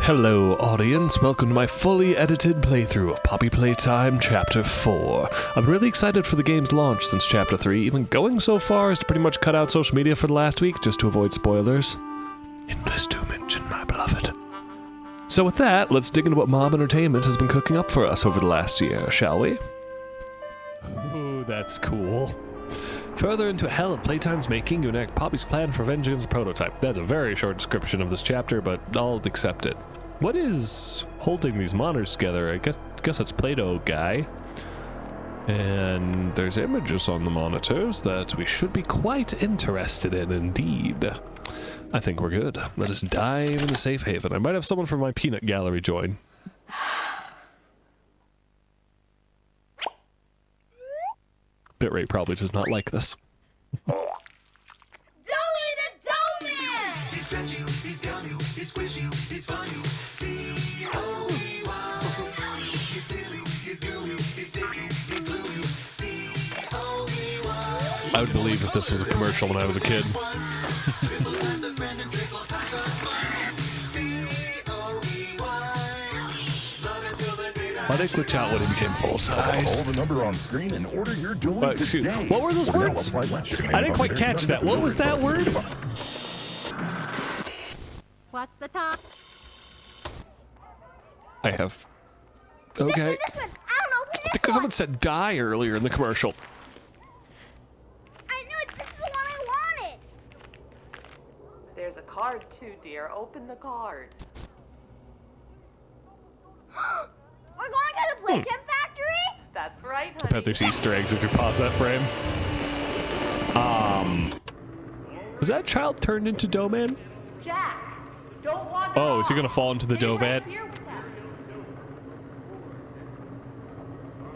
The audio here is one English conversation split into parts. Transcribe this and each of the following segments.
Hello, audience. Welcome to my fully edited playthrough of Poppy Playtime Chapter 4. I'm really excited for the game's launch since Chapter 3, even going so far as to pretty much cut out social media for the last week just to avoid spoilers. In this to mention my beloved. So with that, let's dig into what Mob Entertainment has been cooking up for us over the last year, shall we? Ooh, that's cool. Further into hell of Playtime's making, you enact Poppy's plan for vengeance the prototype. That's a very short description of this chapter, but I'll accept it. What is holding these monitors together? I guess that's Play-Doh guy. And there's images on the monitors that we should be quite interested in indeed. I think we're good. Let us dive into safe haven. I might have someone from my peanut gallery join. Bitrate probably does not like this. Doey the Dough Man! He's stretchy, he's gummy, he's squishy, he's funny. D-O-E-Y. He's silly, he's gooey, he's sticky, he's gluey. D-O-E-Y. I would believe if this was a commercial when I was a kid. Why did it glitch out when he became full size? Call the number on screen and order your Doey Excuse me, today. what were those words? I didn't quite catch that. What was that word? What's the top? I have... Okay. This one! I don't know, Because someone said die earlier in the commercial. I knew it! This is the one I wanted! There's a card too, dear. Open the card. We're going to the Playtime Factory? That's right, I bet honey. there's Easter eggs if you pause that frame. Was that child turned into Dough Man? Jack, don't wander Oh, is he off. gonna fall into the Stay dough right vat? here with them.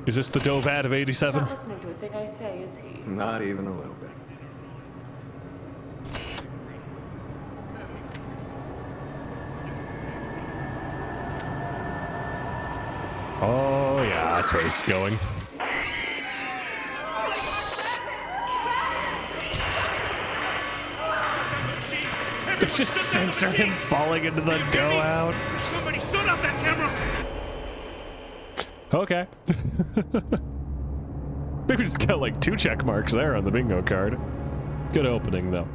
Is this the dough vat of He's 87? not listening to a thing I say, is he? Not even a little bit. Oh yeah, that's where it's going. Let's just censor him falling into the dough out. Somebody stood up that camera! Okay. Maybe just got like 2 check marks there on the bingo card. Good opening though.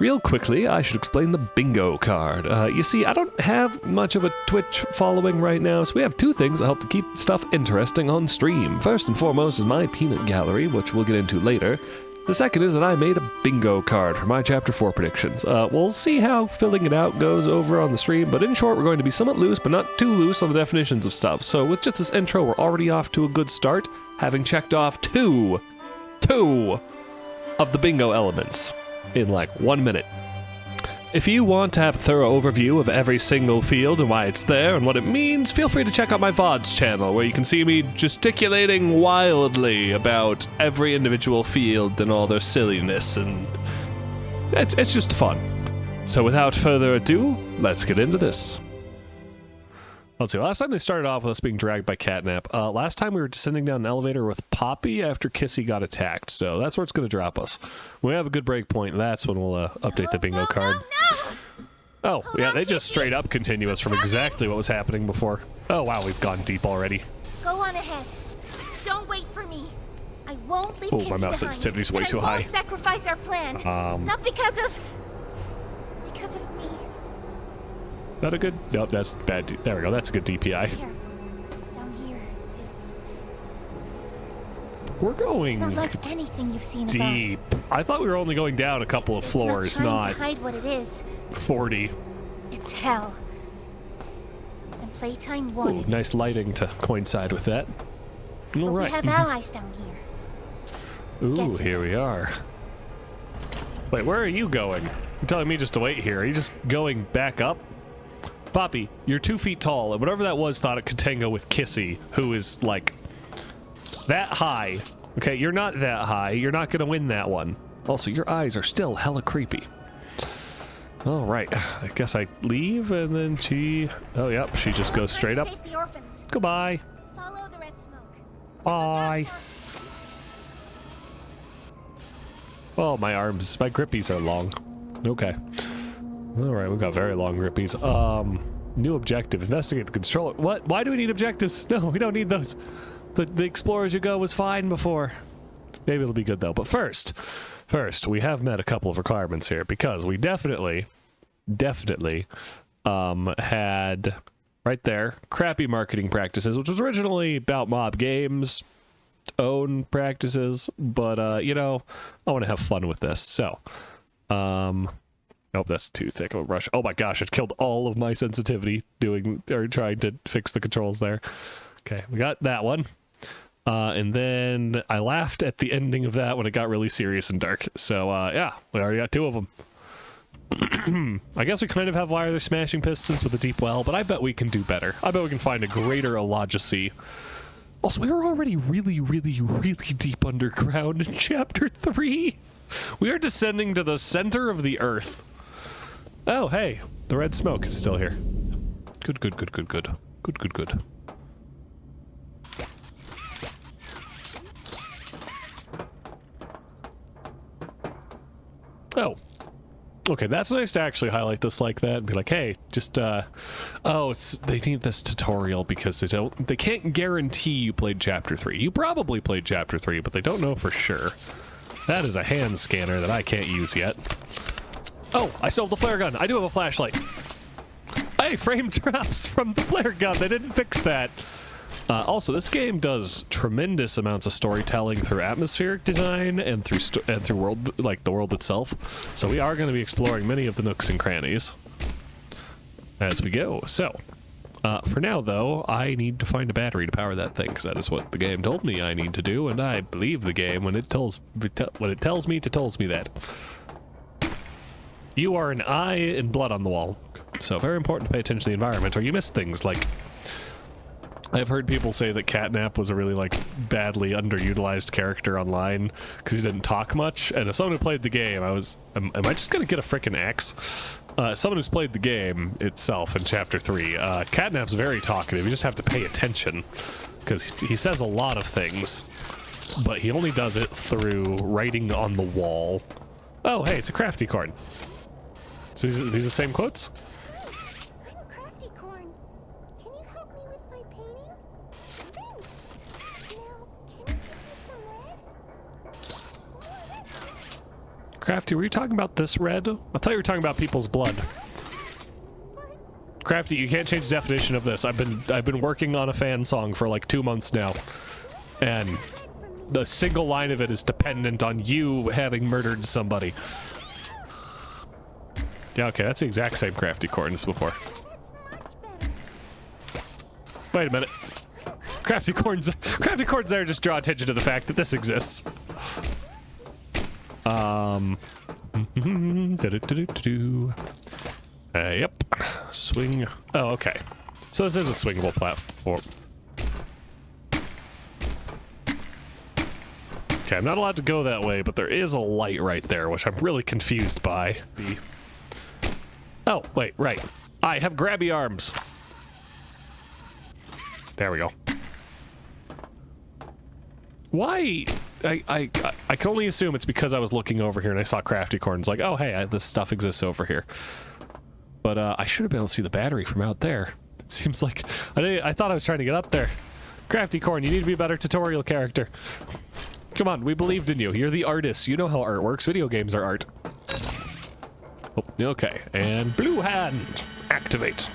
Real quickly, I should explain the bingo card. You see, I don't have much of a Twitch following right now, so we have 2 things that help to keep stuff interesting on stream. First and foremost is my peanut gallery, which we'll get into later. The second is that I made a bingo card for my Chapter 4 predictions. We'll see how filling it out goes over on the stream, but in short, we're going to be somewhat loose, but not too loose on the definitions of stuff. So with just this intro, we're already off to a good start, having checked off two of the bingo elements in like 1 minute. If you want to have a thorough overview of every single field and why it's there and what it means, feel free to check out my VODs channel, where you can see me gesticulating wildly about every individual field and all their silliness, and it's just fun. So without further ado, let's get into this. Let's see, last time they started off with us being dragged by Catnap. Last time we were descending down an elevator with Poppy after Kissy got attacked, so that's where it's going to drop us. When we have a good break point, that's when we'll update the bingo card. No! Oh, yeah, they just straight up continue us from exactly what was happening before. Oh, wow, we've gone deep already. Go on ahead. Don't wait for me. I won't leave Oh, Kissy my mouse behind, sensitivity's way and too I won't high. sacrifice our plan. Not because of me. Is that a good... Nope, that's bad. There we go, that's a good DPI. Careful. Down here, We're it's going not like anything you've seen deep. I thought we were only going down a couple of above. floors, It's not trying not to hide what it is. 40. It's hell. And Playtime Ooh, wanted it. nice lighting to coincide with that. All But right. we have allies down here. Ooh, Get to here we are. Wait, where are you going? You're telling me just to wait here. Are you just going back up? Poppy, you're 2 feet tall, and whatever that was thought it could tango with Kissy, who is, like, that high. Okay, you're not that high. You're not gonna win that one. Also, your eyes are still hella creepy. All right, I guess I leave, and then she... Oh, yep, she just goes straight up. Save the orphans. Goodbye. Follow the red smoke. Bye. Oh, my arms, my grippies are long. Okay. All right, we've got very long grippies. New objective. Investigate the controller. What? Why do we need objectives? No, we don't need those. The Explore As You Go was fine before. Maybe it'll be good, though. But first, we have met a couple of requirements here, because we definitely had, right there, crappy marketing practices, which was originally about mob games, own practices, but, you know, I want to have fun with this, so, oh, that's too thick of a brush. Oh my gosh, it killed all of my sensitivity trying to fix the controls there. Okay, we got that one. And then I laughed at the ending of that when it got really serious and dark. So, yeah, we already got 2 of them. I guess we kind of have why are there smashing pistons with a deep well, but I bet we can do better. I bet we can find a greater illogicy. Also, we were already really, really, really deep underground in Chapter 3. We are descending to the center of the earth. Oh, hey, the red smoke is still here. Good. Oh. Okay, that's nice to actually highlight this like that and be like, hey, just, they need this tutorial because they can't guarantee you played Chapter 3. You probably played Chapter 3, but they don't know for sure. That is a hand scanner that I can't use yet. Oh, I stole the flare gun. I do have a flashlight. Hey, frame traps from the flare gun. They didn't fix that. Also, this game does tremendous amounts of storytelling through atmospheric design and through world, like the world itself. So we are going to be exploring many of the nooks and crannies as we go. So, for now though, I need to find a battery to power that thing, because that is what the game told me I need to do, and I believe the game when it tells me that. You are an eye and blood on the wall. So very important to pay attention to the environment, or you miss things like... I've heard people say that Catnap was a really, like, badly underutilized character online because he didn't talk much, and as someone who played the game, am I just gonna get a frickin' axe? Someone who's played the game itself in Chapter 3, Catnap's very talkative. You just have to pay attention, because he says a lot of things, but he only does it through writing on the wall. Oh, hey, it's a crafty corn. So these the same quotes? I'm Crafty Corn. Can you help me with my painting? Thanks. Now, can you give me some red? Crafty, were you talking about this red? I thought you were talking about people's blood. Crafty, you can't change the definition of this. I've been working on a fan song for like 2 months now, and the single line of it is dependent on you having murdered somebody. Yeah, okay, that's the exact same crafty corn as before. Wait a minute. Crafty corns there just draw attention to the fact that this exists. Yep. Swing. Oh, okay. So this is a swingable platform. Okay, I'm not allowed to go that way, but there is a light right there, which I'm really confused by. Oh, wait, right. I have grabby arms. There we go. Why? I can only assume it's because I was looking over here and I saw crafty corns. Like, oh, hey, this stuff exists over here. But I should have been able to see the battery from out there. It seems like I thought I was trying to get up there. Crafty corn, you need to be a better tutorial character. Come on, we believed in you. You're the artist. You know how art works. Video games are art. Oh, okay, and blue hand, activate.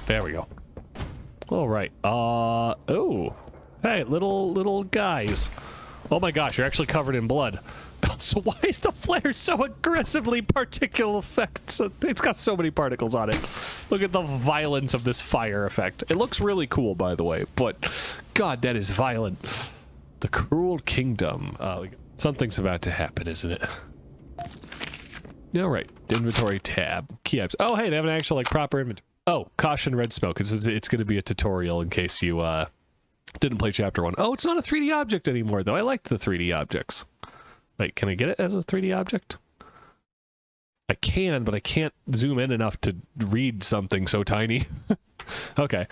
There we go. All right. Oh, hey, little guys. Oh my gosh, you're actually covered in blood. So why is the flare so aggressively particle effect? It's got so many particles on it. Look at the violence of this fire effect. It looks really cool, by the way, but God, that is violent. The Cruel Kingdom. Something's about to happen, isn't it? All right, inventory tab, key apps. Oh, hey, they have an actual like proper inventory. Oh, caution, red smoke. It's going to be a tutorial in case you didn't play Chapter 1. Oh, it's not a 3D object anymore, though. I liked the 3D objects. Wait, can I get it as a 3D object? I can, but I can't zoom in enough to read something so tiny. Okay.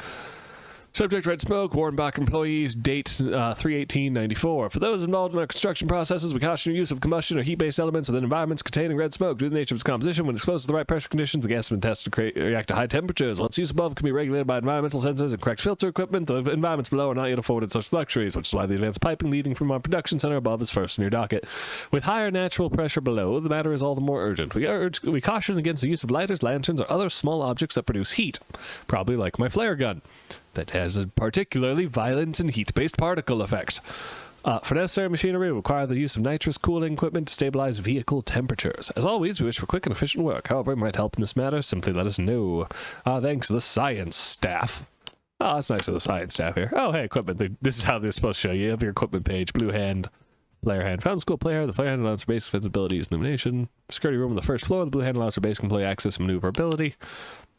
Subject red smoke, Warrenbach employees, date 3/18/94. For those involved in our construction processes, we caution your use of combustion or heat-based elements within environments containing red smoke. Due to the nature of its composition, when exposed to the right pressure conditions, the gas has been tested to react to high temperatures. Once use above can be regulated by environmental sensors and correct filter equipment. The environments below are not yet afforded such luxuries, which is why the advanced piping leading from our production center above is first in your docket. With higher natural pressure below, the matter is all the more urgent. We caution against the use of lighters, lanterns, or other small objects that produce heat, probably like my flare gun, that has a particularly violent and heat-based particle effect. For necessary machinery, we require the use of nitrous cooling equipment to stabilize vehicle temperatures. As always, we wish for quick and efficient work. However, it might help in this matter. Simply let us know. Thanks, the science staff. Oh, that's nice of the science staff here. Oh, hey, equipment. This is how they're supposed to show you. You have your equipment page. Blue hand, flare hand. Found school player. The flare hand allows for basic defensibilities, illumination. Security room on the first floor. The blue hand allows for basic employee access and maneuverability.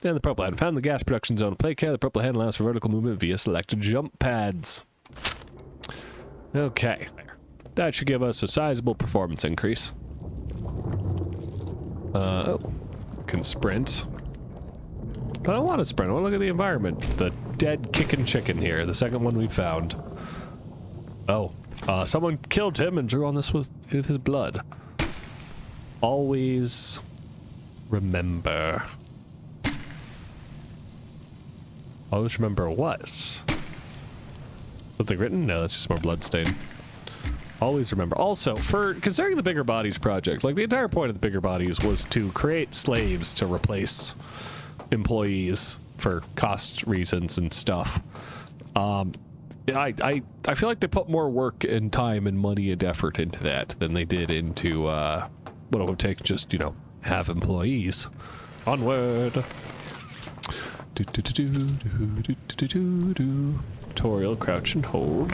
And the purple hand. Found the gas production zone. Play care. The purple hand allows for vertical movement via selected jump pads. Okay. That should give us a sizable performance increase. Can sprint. But I don't want to sprint. I want to look at the environment. The dead kicking chicken here. The second one we found. Oh. Someone killed him and drew on this with his blood. Always remember. Always remember what? Something written? No, that's just more bloodstain. Always remember. Also, for considering the Bigger Bodies project, like the entire point of the Bigger Bodies was to create slaves to replace employees for cost reasons and stuff. I feel like they put more work and time and money and effort into that than they did into what it would take just, you know, have employees. Onward. Tutorial, crouch and hold.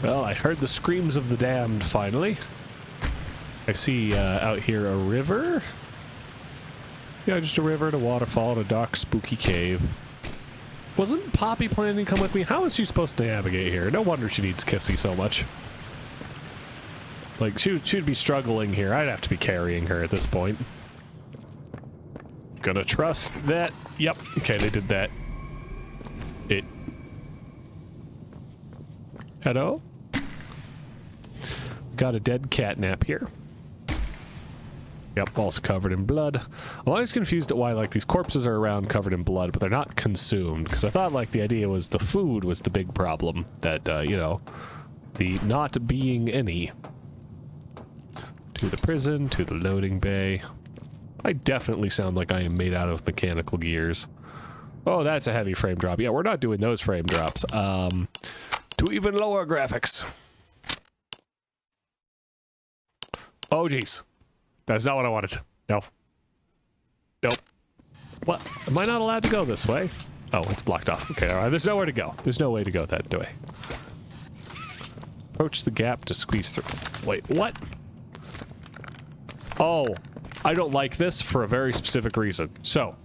Well, I heard the screams of the damned finally. I see out here a river. Yeah, just a river and a waterfall and a dark, spooky cave. Wasn't Poppy planning to come with me? How is she supposed to navigate here? No wonder she needs Kissy so much. Like, she'd be struggling here. I'd have to be carrying her at this point. Gonna trust that. Yep. Okay, they did that. Hello? Got a dead catnap here. Yep, also covered in blood. I'm always confused at why, like, these corpses are around covered in blood, but they're not consumed. Because I thought, like, the idea was the food was the big problem. That, you know, the not being any. To the prison, to the loading bay. I definitely sound like I am made out of mechanical gears. Oh, that's a heavy frame drop. Yeah, we're not doing those frame drops. To even lower graphics. Oh, jeez. That's not what I wanted. No. Nope. What? Am I not allowed to go this way? Oh, it's blocked off. Okay, alright. There's nowhere to go. There's no way to go that way. Approach the gap to squeeze through. Wait, what? Oh, I don't like this for a very specific reason. So,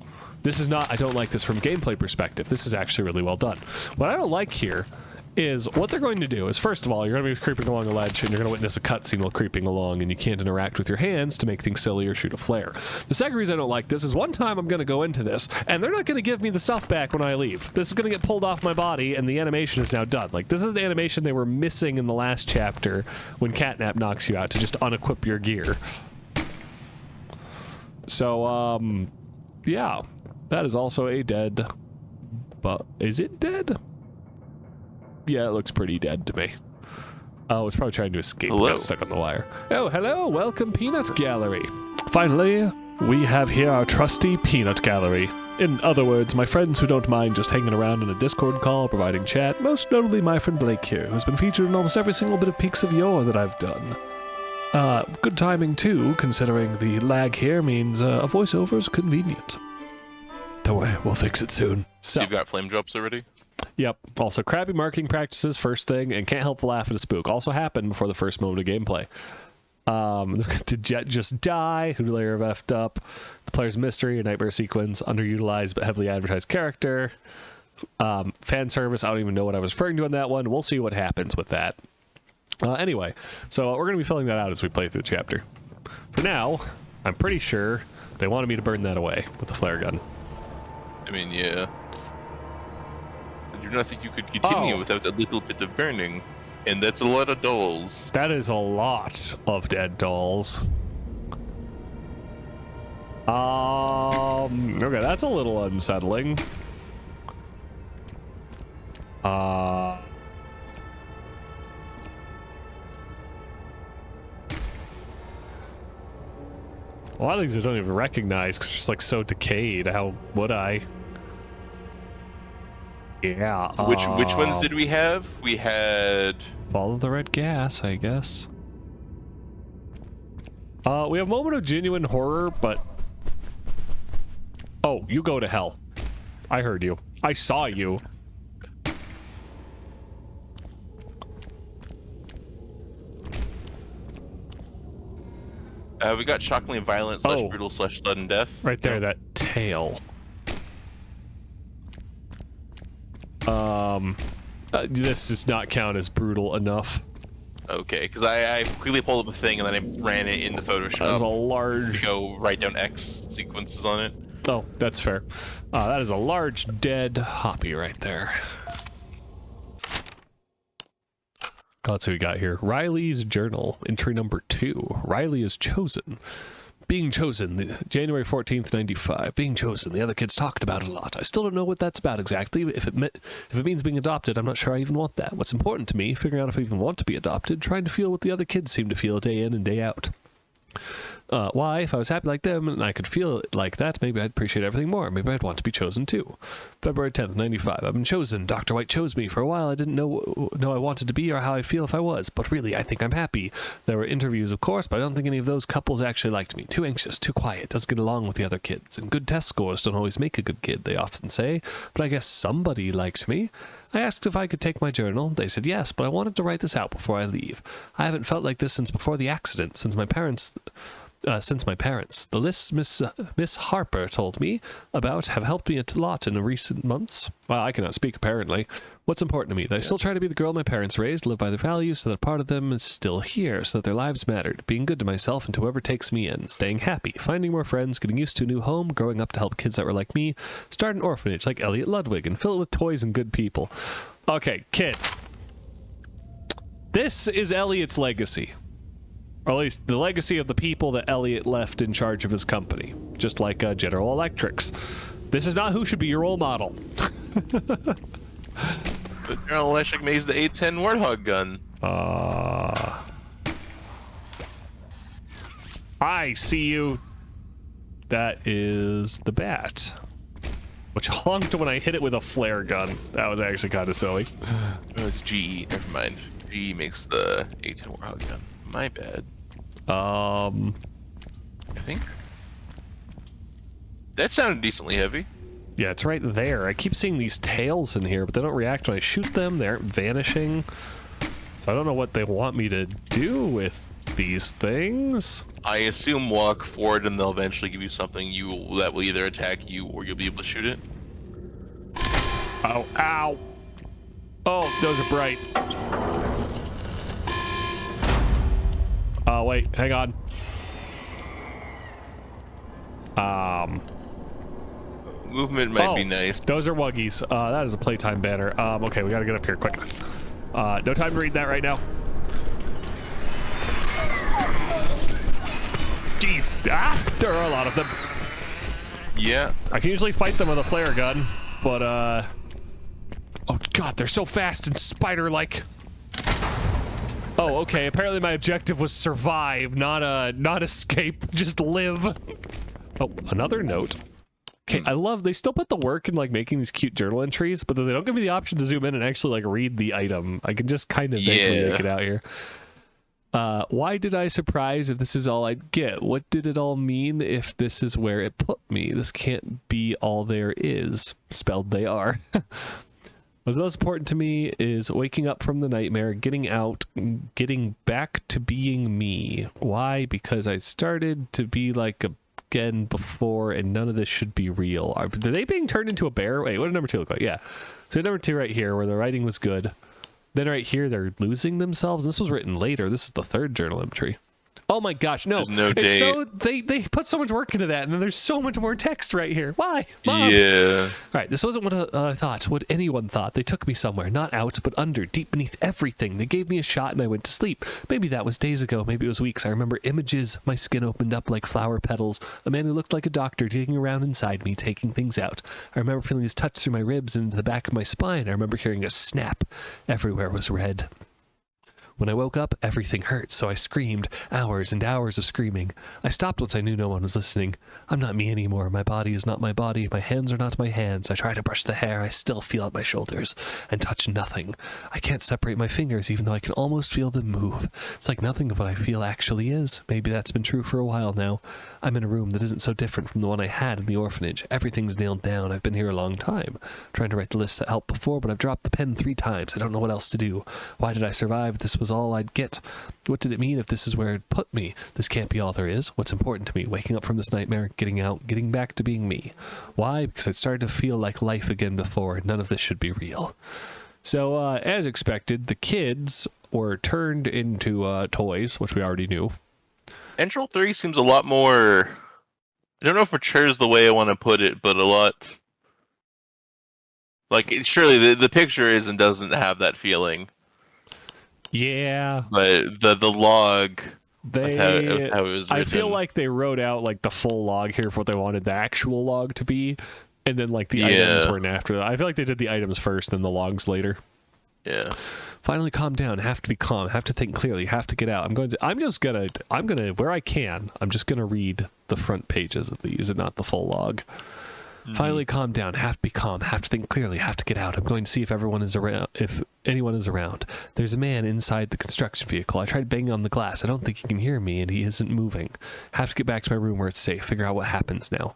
this is not, I don't like this from a gameplay perspective. This is actually really well done. What I don't like here is what they're going to do is, first of all, you're going to be creeping along a ledge and you're going to witness a cutscene while creeping along and you can't interact with your hands to make things silly or shoot a flare. The second reason I don't like this is one time I'm going to go into this and they're not going to give me the stuff back when I leave. This is going to get pulled off my body and the animation is now done. Like, this is an animation they were missing in the last chapter when Catnap knocks you out to just unequip your gear. So, yeah, that is also a dead, but is it dead? Yeah, it looks pretty dead to me. Oh, it's probably trying to escape. Hello. Got stuck on the wire. Oh, hello, welcome Peanut Gallery. Finally, we have here our trusty Peanut Gallery. In other words, my friends who don't mind just hanging around in a Discord call, providing chat, most notably my friend Blake here, who's been featured in almost every single bit of Peaks of Yore that I've done. Good timing too, considering the lag here means a voiceover is convenient. Don't worry, we'll fix it soon. So, You've got flame drops already? Yep. Also, crappy marketing practices, first thing, and can't help but laugh at a spook. Also happened before the first moment of gameplay. Did Jet just die? Who layer effed up? The player's mystery, a nightmare sequence, underutilized but heavily advertised character. Fan service, I don't even know what I was referring to in that one. We'll see what happens with that. Anyway, so we're going to be filling that out as we play through the chapter. for now, I'm pretty sure they wanted me to burn that away with the flare gun. I mean, yeah. I do not think you could continue Oh. without a little bit of burning. And that's a lot of dolls. That is a lot of dead dolls. Okay, that's a little unsettling. A lot of things I don't even recognize because it's just like so decayed. How would I? Yeah. Which ones did we have? We had... Follow the red gas, I guess. We have a moment of genuine horror, but... Oh, you go to hell. I heard you. I saw you. We got shockingly violent / brutal / sudden death. Right there, that tail. This does not count as brutal enough. Okay, because I quickly pulled up a thing and then I ran it into Photoshop. That is a large... To go write down X sequences on it. Oh, that's fair. That is a large dead Hoppy right there. Let's see what we got here. Riley's journal, entry number 2. Riley is chosen. Being chosen, January 14th, 95. Being chosen. The other kids talked about it a lot. I still don't know what that's about exactly. If it means being adopted, I'm not sure I even want that. What's important to me, figuring out if I even want to be adopted, trying to feel what the other kids seem to feel day in and day out. Why, if I was happy like them and I could feel it like that, maybe I'd appreciate everything more. Maybe I'd want to be chosen too. February 10th, 95. I've been chosen. Dr. White chose me. For a while, I didn't know I wanted to be or how I'd feel if I was. But really, I think I'm happy. There were interviews, of course, but I don't think any of those couples actually liked me. Too anxious, too quiet, doesn't get along with the other kids. And good test scores don't always make a good kid, they often say. But I guess somebody liked me. I asked if I could take my journal. They said yes, but I wanted to write this out before I leave. I haven't felt like this since before the accident, since my parents. The lists Miss Harper told me about have helped me a lot in recent months. Well, I cannot speak, apparently. What's important to me? That I still try to be the girl my parents raised, live by their values, so that part of them is still here, so that their lives mattered. Being good to myself and to whoever takes me in. Staying happy. Finding more friends. Getting used to a new home. Growing up to help kids that were like me. Start an orphanage like Elliot Ludwig and fill it with toys and good people. Okay, kid. This is Elliot's legacy. Or at least the legacy of the people that Elliot left in charge of his company. Just like General Electric's. This is not who should be your role model. But General Electric makes the A10 Warthog gun. I see you. That is the bat. Which honked when I hit it with a flare gun. That was actually kind of silly. Oh, it's GE. Never mind. GE makes the A10 Warthog gun. My bad. I think. That sounded decently heavy. Yeah, it's right there. I keep seeing these tails in here, but they don't react when I shoot them. They aren't vanishing. So I don't know what they want me to do with these things. I assume walk forward and they'll eventually give you something that will either attack you or you'll be able to shoot it. Oh, ow. Oh, those are bright. Wait, hang on. Movement might be nice. Those are Wuggies. That is a Playtime banner. Okay, we gotta get up here quick. No time to read that right now. Jeez. There are a lot of them. Yeah. I can usually fight them with a flare gun, but, oh god, they're so fast and spider-like. Oh, okay. Apparently my objective was survive, not escape. Just live. Oh, another note. Okay, I love, they still put the work in, like, making these cute journal entries, but then they don't give me the option to zoom in and actually, like, read the item. I can just kind of vaguely make it out here. Why did I surprise if this is all I'd get? What did it all mean if this is where it put me? This can't be all there is. Spelled they are. What's most important to me is waking up from the nightmare, getting out, getting back to being me. Why? Because I started to be like again before, and none of this should be real. Are they being turned into a bear? Wait, what did number 2 look like? Yeah. So number 2 right here, where the writing was good. Then right here, they're losing themselves. This was written later. This is the 3rd journal entry. Oh my gosh, no. There's no It's date. so they put so much work into that, and then there's so much more text right here. Why? Mom? Yeah. All right, this wasn't what I thought, what anyone thought. They took me somewhere, not out, but under, deep beneath everything. They gave me a shot and I went to sleep. Maybe that was days ago, maybe it was weeks. I remember images. My skin opened up like flower petals. A man who looked like a doctor digging around inside me, taking things out. I remember feeling his touch through my ribs and into the back of my spine. I remember hearing a snap. Everywhere was red. When I woke up, everything hurt, so I screamed. Hours and hours of screaming. I stopped once I knew no one was listening. I'm not me anymore. My body is not my body. My hands are not my hands. I try to brush the hair. I still feel at my shoulders and touch nothing. I can't separate my fingers, even though I can almost feel them move. It's like nothing of what I feel actually is. Maybe that's been true for a while now. I'm in a room that isn't so different from the one I had in the orphanage. Everything's nailed down. I've been here a long time. I'm trying to write the list that helped before, but I've dropped the pen 3 times. I don't know what else to do. Why did I survive? This was all I'd get. What did it mean if this is where it put me? This can't be all there is. What's important to me? Waking up from this nightmare, getting out, getting back to being me. Why? Because I'd started to feel like life again before. None of this should be real. So, as expected, the kids were turned into toys, which we already knew. Entral 3 seems a lot more... I don't know if mature is the way I want to put it, but a lot... Like, surely the picture is and doesn't have that feeling. Yeah. But the log... They, how it was I feel written. like they wrote out like the full log here for what they wanted the actual log to be, and then like the items weren't after that. I feel like they did the items first, then the logs later. Yeah. Finally, calm down. Have to be calm. Have to think clearly. Have to get out. I'm gonna where I can. I'm just gonna read the front pages of these and not the full log. Finally, calm down. Have to be calm. Have to think clearly. Have to get out. I'm going to see if everyone is around. If anyone is around. There's a man inside the construction vehicle. I tried banging on the glass. I don't think he can hear me, and he isn't moving. Have to get back to my room where it's safe. Figure out what happens now.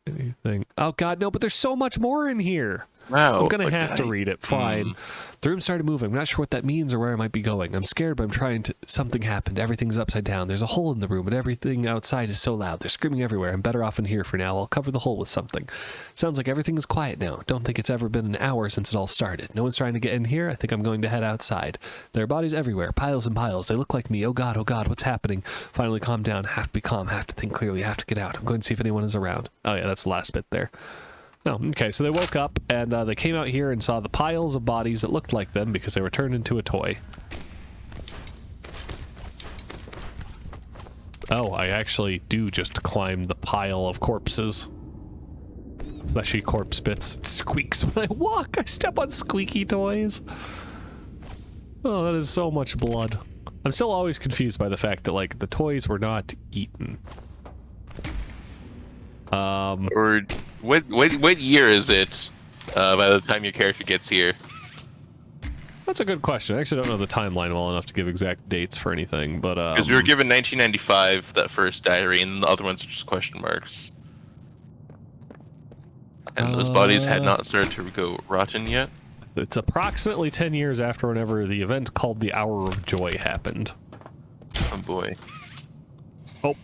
Anything? Oh God, no! But there's so much more in here. Wow. I'm gonna have to read it. Fine. The room started moving. I'm not sure what that means or where I might be going. I'm scared, but I'm trying to... Something happened. Everything's upside down. There's a hole in the room, and everything outside is so loud. They're screaming everywhere. I'm better off in here for now. I'll cover the hole with something. Sounds like everything is quiet now. Don't think it's ever been an hour since it all started. No one's trying to get in here. I think I'm going to head outside. There are bodies everywhere. Piles and piles. They look like me. Oh God, what's happening? Finally, calm down. Have to be calm. Have to think clearly. Have to get out. I'm going to see if anyone is around. Oh yeah, that's the last bit there. Oh, okay, so they woke up, and they came out here and saw the piles of bodies that looked like them because they were turned into a toy. Oh, I actually do just climb the pile of corpses. Fleshy corpse bits. It squeaks when I walk. I step on squeaky toys. Oh, that is so much blood. I'm still always confused by the fact that, like, the toys were not eaten. Or what year is it by the time your character gets here? That's a good question. I actually don't know the timeline well enough to give exact dates for anything, but Because we were given 1995, that first diary, and the other ones are just question marks. And those bodies had not started to go rotten yet. it's approximately 10 years after whenever the event called the Hour of Joy happened. Oh boy. Oh.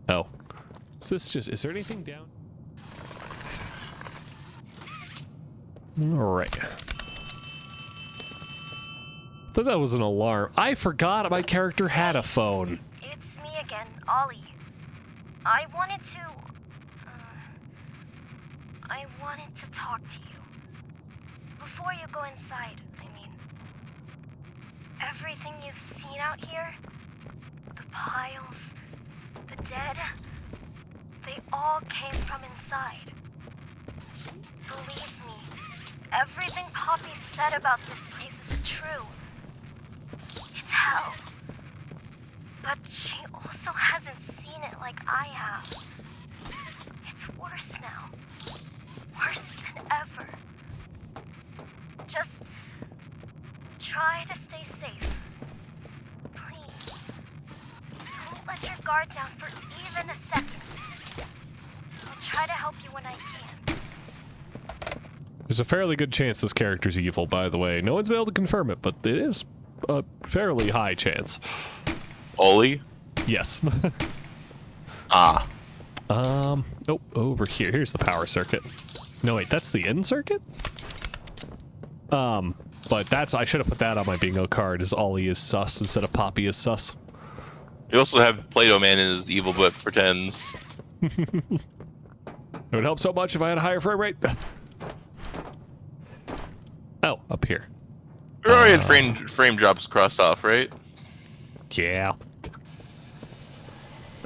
Oh. Is there anything down? Alright. Thought that was an alarm. I forgot my character had a phone. It's me again, Ollie. I wanted to talk to you. Before you go inside, I mean. Everything you've seen out here, the piles, the dead, they all came from inside. Believe me, everything Poppy said about this place is true. It's hell. But she also hasn't seen it like I have. It's worse now. Worse than ever. Just try to stay safe. Please. Don't let your guard down for even a second. I'll try to help you when I can. There's a fairly good chance this character's evil, by the way. No one's been able to confirm it, but it is a fairly high chance. Ollie? Yes. Ah. Oh, over here. Here's the power circuit. No, wait, that's the end circuit? But that's, I should have put that on my bingo card, is Ollie is sus instead of Poppy is sus. You also have Play-Doh Man is evil but pretends. It would help so much if I had a higher frame rate. Oh, up here. We already had frame drops crossed off, right? Yeah.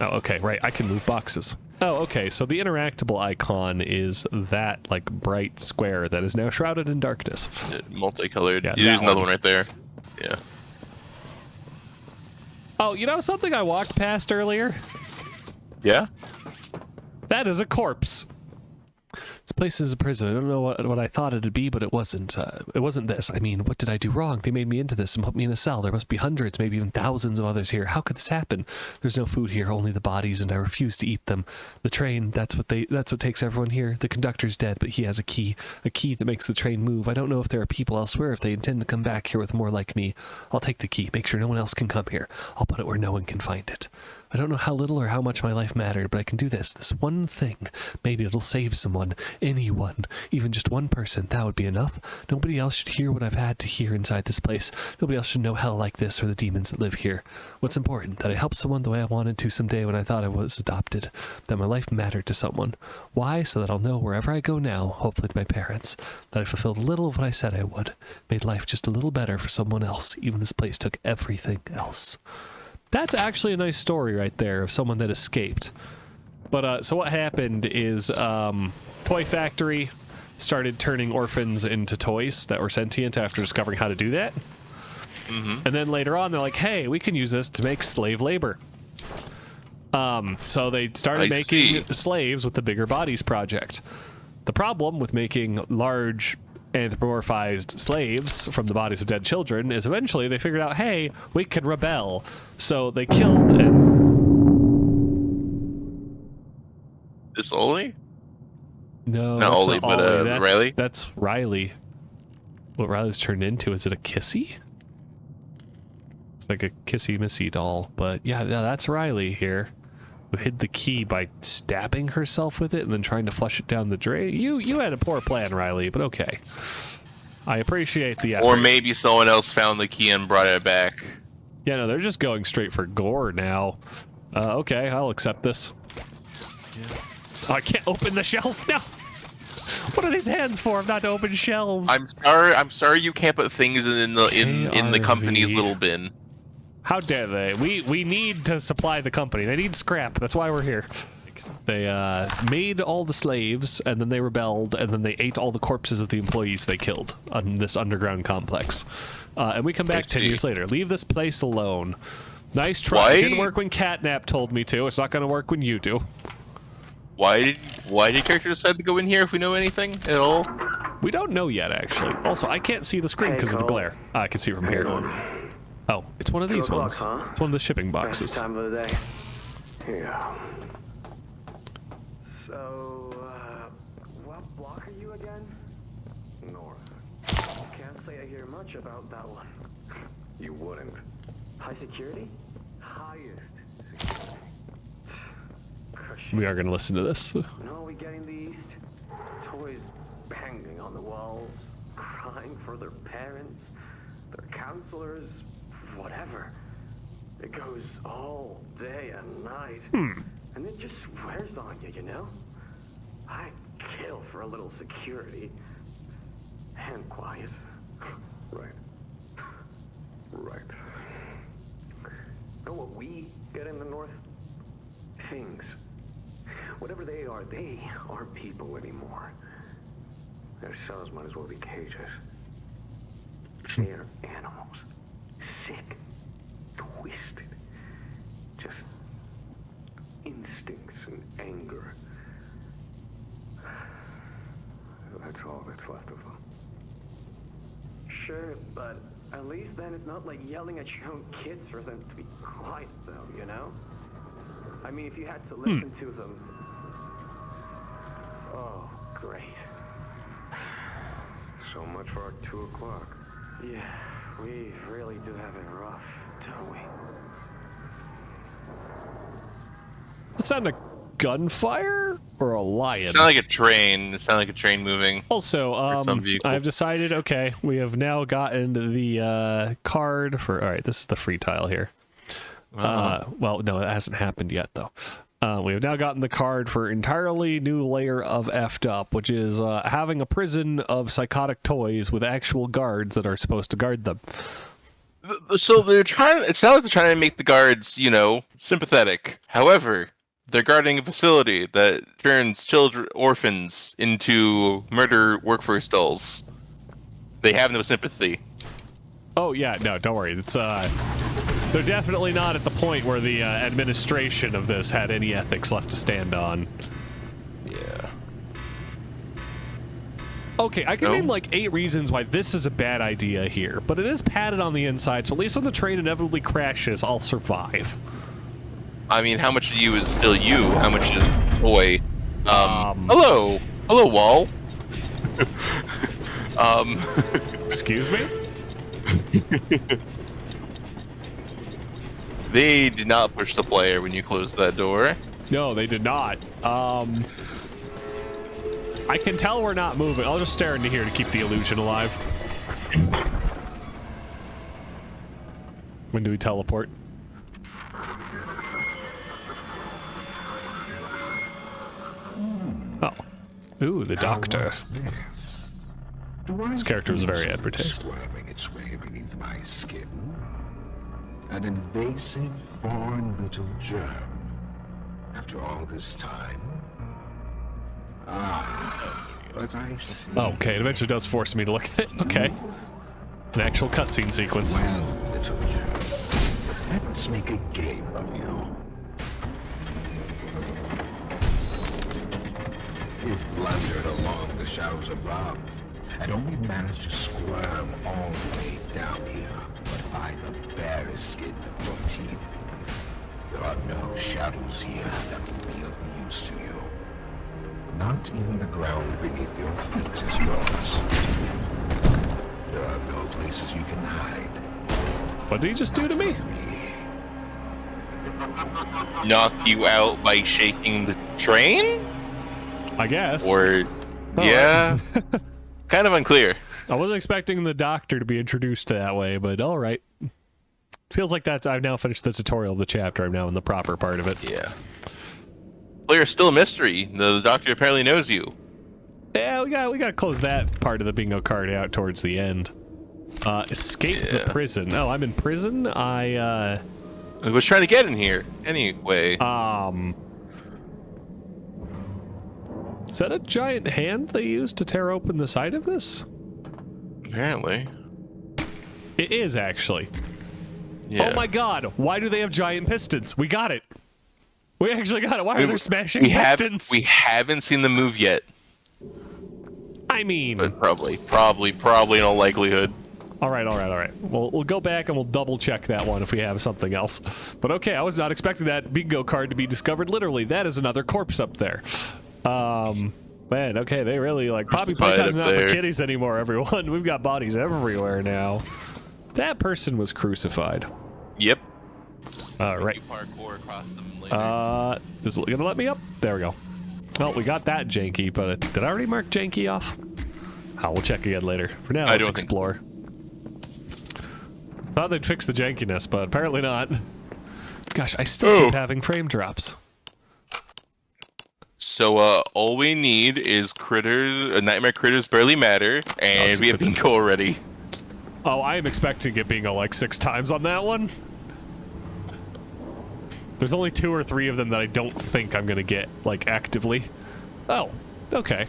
Oh, okay, right. I can move boxes. Oh, okay. So the interactable icon is that, like, bright square that is now shrouded in darkness. Multicolored. Yeah, There's another one. one right there. Yeah. Oh, you know something I walked past earlier? Yeah? That is a corpse. This place is a prison. I don't know what I thought it'd be, but it wasn't. It wasn't this. I mean, what did I do wrong? They made me into this and put me in a cell. There must be hundreds, maybe even thousands of others here. How could this happen? There's no food here, only the bodies, and I refuse to eat them. The train, that's what takes everyone here. The conductor's dead, but he has a key that makes the train move. I don't know if there are people elsewhere, if they intend to come back here with more like me. I'll take the key, make sure no one else can come here. I'll put it where no one can find it. I don't know how little or how much my life mattered, but I can do this one thing. Maybe it'll save someone, anyone, even just one person. That would be enough. Nobody else should hear what I've had to hear inside this place. Nobody else should know hell like this or the demons that live here. What's important? That I helped someone the way I wanted to someday when I thought I was adopted. That my life mattered to someone. Why? So that I'll know wherever I go now, hopefully to my parents, that I fulfilled a little of what I said I would. Made life just a little better for someone else. Even this place took everything else. That's actually a nice story right there of someone that escaped. But so what happened is Toy Factory started turning orphans into toys that were sentient after discovering how to do that. And then later on, they're like, hey, we can use this to make slave labor. So they started making slaves with the Bigger Bodies Project. The problem with making large anthropomorphized slaves from the bodies of dead children is eventually they figured out, hey, we could rebel. So they killed This Ollie? No, not that's Ollie, not but Ollie. Riley? That's Riley. What Riley's turned into, is it a kissy? It's like a kissy missy doll, but yeah, that's Riley here, who hid the key by stabbing herself with it and then trying to flush it down the drain. You had a poor plan, Riley, but okay. I appreciate the effort. Or maybe someone else found the key and brought it back. Yeah, no, they're just going straight for gore now. Okay, I'll accept this. Yeah. Oh, I can't open the shelf now. What are these hands for if not to open shelves? I'm sorry you can't put things in the company's little bin. How dare they? We need to supply the company. They need scrap. That's why we're here. They made all the slaves, and then they rebelled, and then they ate all the corpses of the employees they killed on this underground complex. And we come back 10 years later. Leave this place alone. Nice try. Why? It didn't work when Catnap told me to. It's not going to work when you do. Why did character decide to go in here if we know anything at all? We don't know yet, actually. Also, I can't see the screen because of the glare. I can see from here. Oh, it's one of these ones. Huh? It's one of the shipping boxes. Time of the day. Yeah. So, what block are you again? North. Can't say I hear much about that one. You wouldn't. High security? Highest security. We are going to listen to this. No, we getting the east. Toys banging on the walls, crying for their parents, their counselors, whatever. It goes all day and night. And it just wears on you, you know? I'd kill for a little security. And quiet. Right. Right. Know what we get in the north? Things. Whatever they aren't people anymore. Their cells might as well be cages. They're animals. Sick. Twisted. Just instincts and anger. That's all that's left of them. Sure, but at least then it's not like yelling at your own kids for them to be quiet, though, you know? I mean, if you had to listen to them... Oh, great. So much for our 2 o'clock. Yeah, we really do have it rough, don't we? It's time to gunfire or a lion? It's not like a train. It's not like a train moving. Also, some vehicle. I've decided, okay, we have now gotten the card for... All right, this is the free tile here. Well, no, it hasn't happened yet, though. We have now gotten the card for entirely new layer of effed up, which is having a prison of psychotic toys with actual guards that are supposed to guard them. So they're trying. It sounds like they're trying to make the guards, sympathetic. However, they're guarding a facility that turns orphans into murder workforce dolls. They have no sympathy. Oh yeah, no, don't worry. It's they're definitely not at the point where the administration of this had any ethics left to stand on. Yeah. Okay, I can name like 8 reasons why this is a bad idea here, but it is padded on the inside, so at least when the train inevitably crashes, I'll survive. I mean, how much of you is still you? How much is toy? Hello, wall. Excuse me? They did not push the player when you closed that door. No, they did not. I can tell we're not moving. I'll just stare into here to keep the illusion alive. When do we teleport? Oh. Ooh, the doctor. This character was very advertised. Worming its way beneath my skin. An invasive foreign little germ. After all this time. But I see. Oh, okay, it eventually does force me to look at it. Okay. An actual cutscene sequence. Well, little germ, let's make a game of you. You've blundered along the shadows above, and only managed to squirm all the way down here, but by the barest skin of your teeth. There are no shadows here that will be of use to you. Not even the ground beneath your feet is yours. There are no places you can hide. What did he just do to me? Knock you out by shaking the train? I guess. Or, yeah. Kind of unclear. I wasn't expecting the doctor to be introduced that way, but all right. Feels like that. I've now finished the tutorial of the chapter. I'm now in the proper part of it. Yeah. Player's still a mystery. The doctor apparently knows you. Yeah, we got to close that part of the bingo card out towards the end. Escape the prison. Oh, I'm in prison. I was trying to get in here anyway. Is that a giant hand they used to tear open the side of this? Apparently. It is actually. Yeah. Oh my god, why do they have giant pistons? We got it. We actually got it. Why are they smashing pistons? We haven't seen the move yet. I mean... But probably in all likelihood. All right. We'll go back and we'll double check that one if we have something else. But okay, I was not expecting that bingo card to be discovered. Literally, that is another corpse up there. Man, okay, they really like Poppy Playtime's not for kiddies anymore, everyone. We've got bodies everywhere now. That person was crucified. Yep. All right. Parkour across them later. Is it gonna let me up? There we go. Well, we got that janky, but did I already mark janky off? Oh, we'll check again later. For now, let's explore. Thought they'd fix the jankiness, but apparently not. Gosh, I still keep having frame drops. So, all we need is critters, nightmare critters barely matter, and we have bingo already. Oh, I am expecting to get bingo like 6 times on that one. There's only 2 or 3 of them that I don't think I'm gonna get, like, actively. Oh, okay.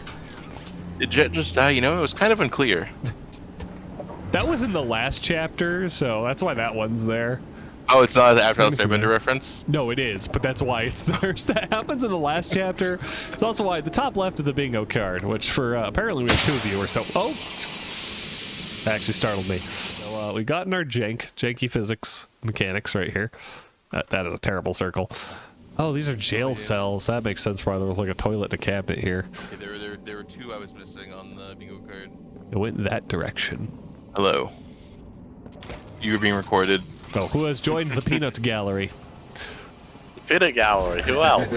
Did Jet just die? You know, it was kind of unclear. That was in the last chapter, so that's why that one's there. Oh, it's not an After House Airbender reference? No, it is, but that's why it's there. That happens in the last chapter. It's also why the top left of the bingo card, which for apparently we have 2 of you or so. Oh! That actually startled me. So we got in our janky physics mechanics right here. That is a terrible circle. Oh, these are jail cells. That makes sense why there was like a toilet and a cabinet here. Okay, there were 2 I was missing on the bingo card. It went in that direction. Hello. You were being recorded. Oh, who has joined the peanut gallery? Peanut gallery. Who else?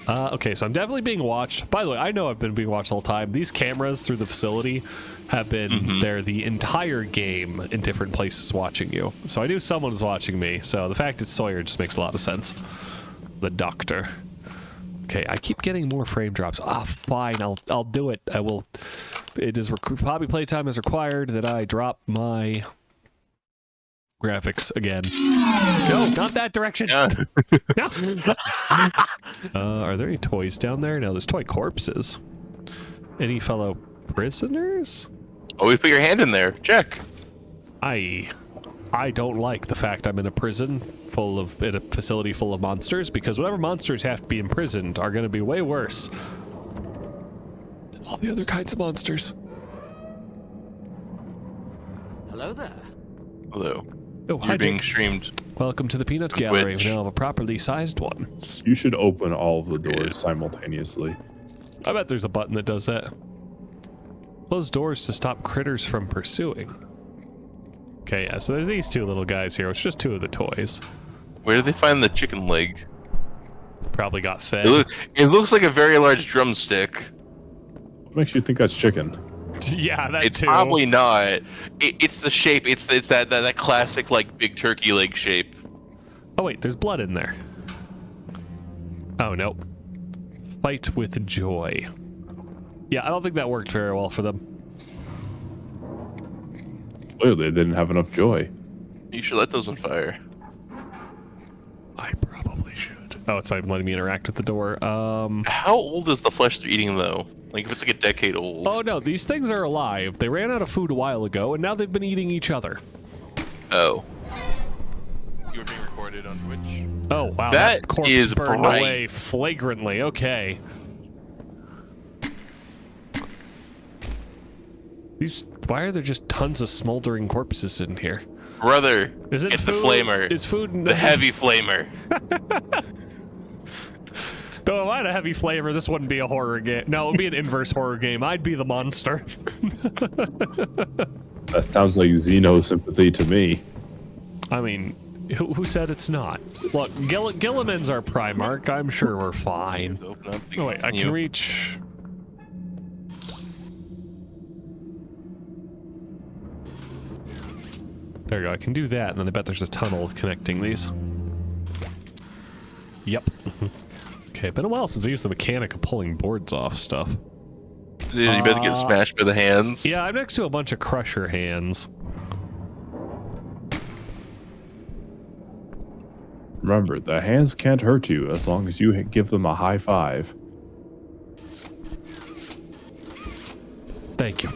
Okay, so I'm definitely being watched. By the way, I know I've been being watched the whole time. These cameras through the facility have been there the entire game in different places watching you. So I knew someone was watching me. So the fact it's Sawyer just makes a lot of sense. The doctor. Okay, I keep getting more frame drops. Ah, fine. I'll do it. I will. It is Poppy Playtime is required that I drop my graphics again. No, not that direction. Yeah. No. Are there any toys down there? No, there's toy corpses. Any fellow prisoners? Oh, we put your hand in there. Check. I don't like the fact I'm in a prison in a facility full of monsters, because whatever monsters have to be imprisoned are going to be way worse than all the other kinds of monsters. Hello there. Hello. Oh, hi, You're being Jake. streamed. Welcome to the Peanut Gallery. We now have a properly sized one. You should open all of the doors simultaneously. I bet there's a button that does that. Close doors to stop critters from pursuing. Okay, yeah, so there's these two little guys here. It's just two of the toys. Where did they find the chicken leg? Probably got fed. It looks like a very large drumstick. What makes you think that's chicken? Yeah, that It's too. probably not. It's the shape. It's that classic like big turkey leg shape. Oh wait, there's blood in there. Oh nope. Fight with joy. Yeah, I don't think that worked very well for them. Clearly, they didn't have enough joy. You should let those on fire. I probably should. Oh, it's not even letting me interact with the door. How old is the flesh they're eating though? Like if it's like a decade old. Oh no, these things are alive. They ran out of food a while ago, and now they've been eating each other. Oh. You were being recorded on Twitch. Oh wow, That corpse is burned bright. away flagrantly. Okay. Why are there just tons of smoldering corpses in here? Brother, Is it get food? the flamer. Is food The heavy flamer. Though if I had a heavy flavor, this wouldn't be a horror game. No, it would be an inverse horror game. I'd be the monster. That sounds like Xeno sympathy to me. I mean, who said it's not? Look, Gilliman's our Primarch. I'm sure we're fine. Open up the Oh wait, I can menu. reach. There we go. I can do that, and then I bet there's a tunnel connecting these. Yep. Okay, been a while since I used the mechanic of pulling boards off stuff. You better get smashed by the hands. Yeah, I'm next to a bunch of crusher hands. Remember, the hands can't hurt you as long as you give them a high five. Thank you.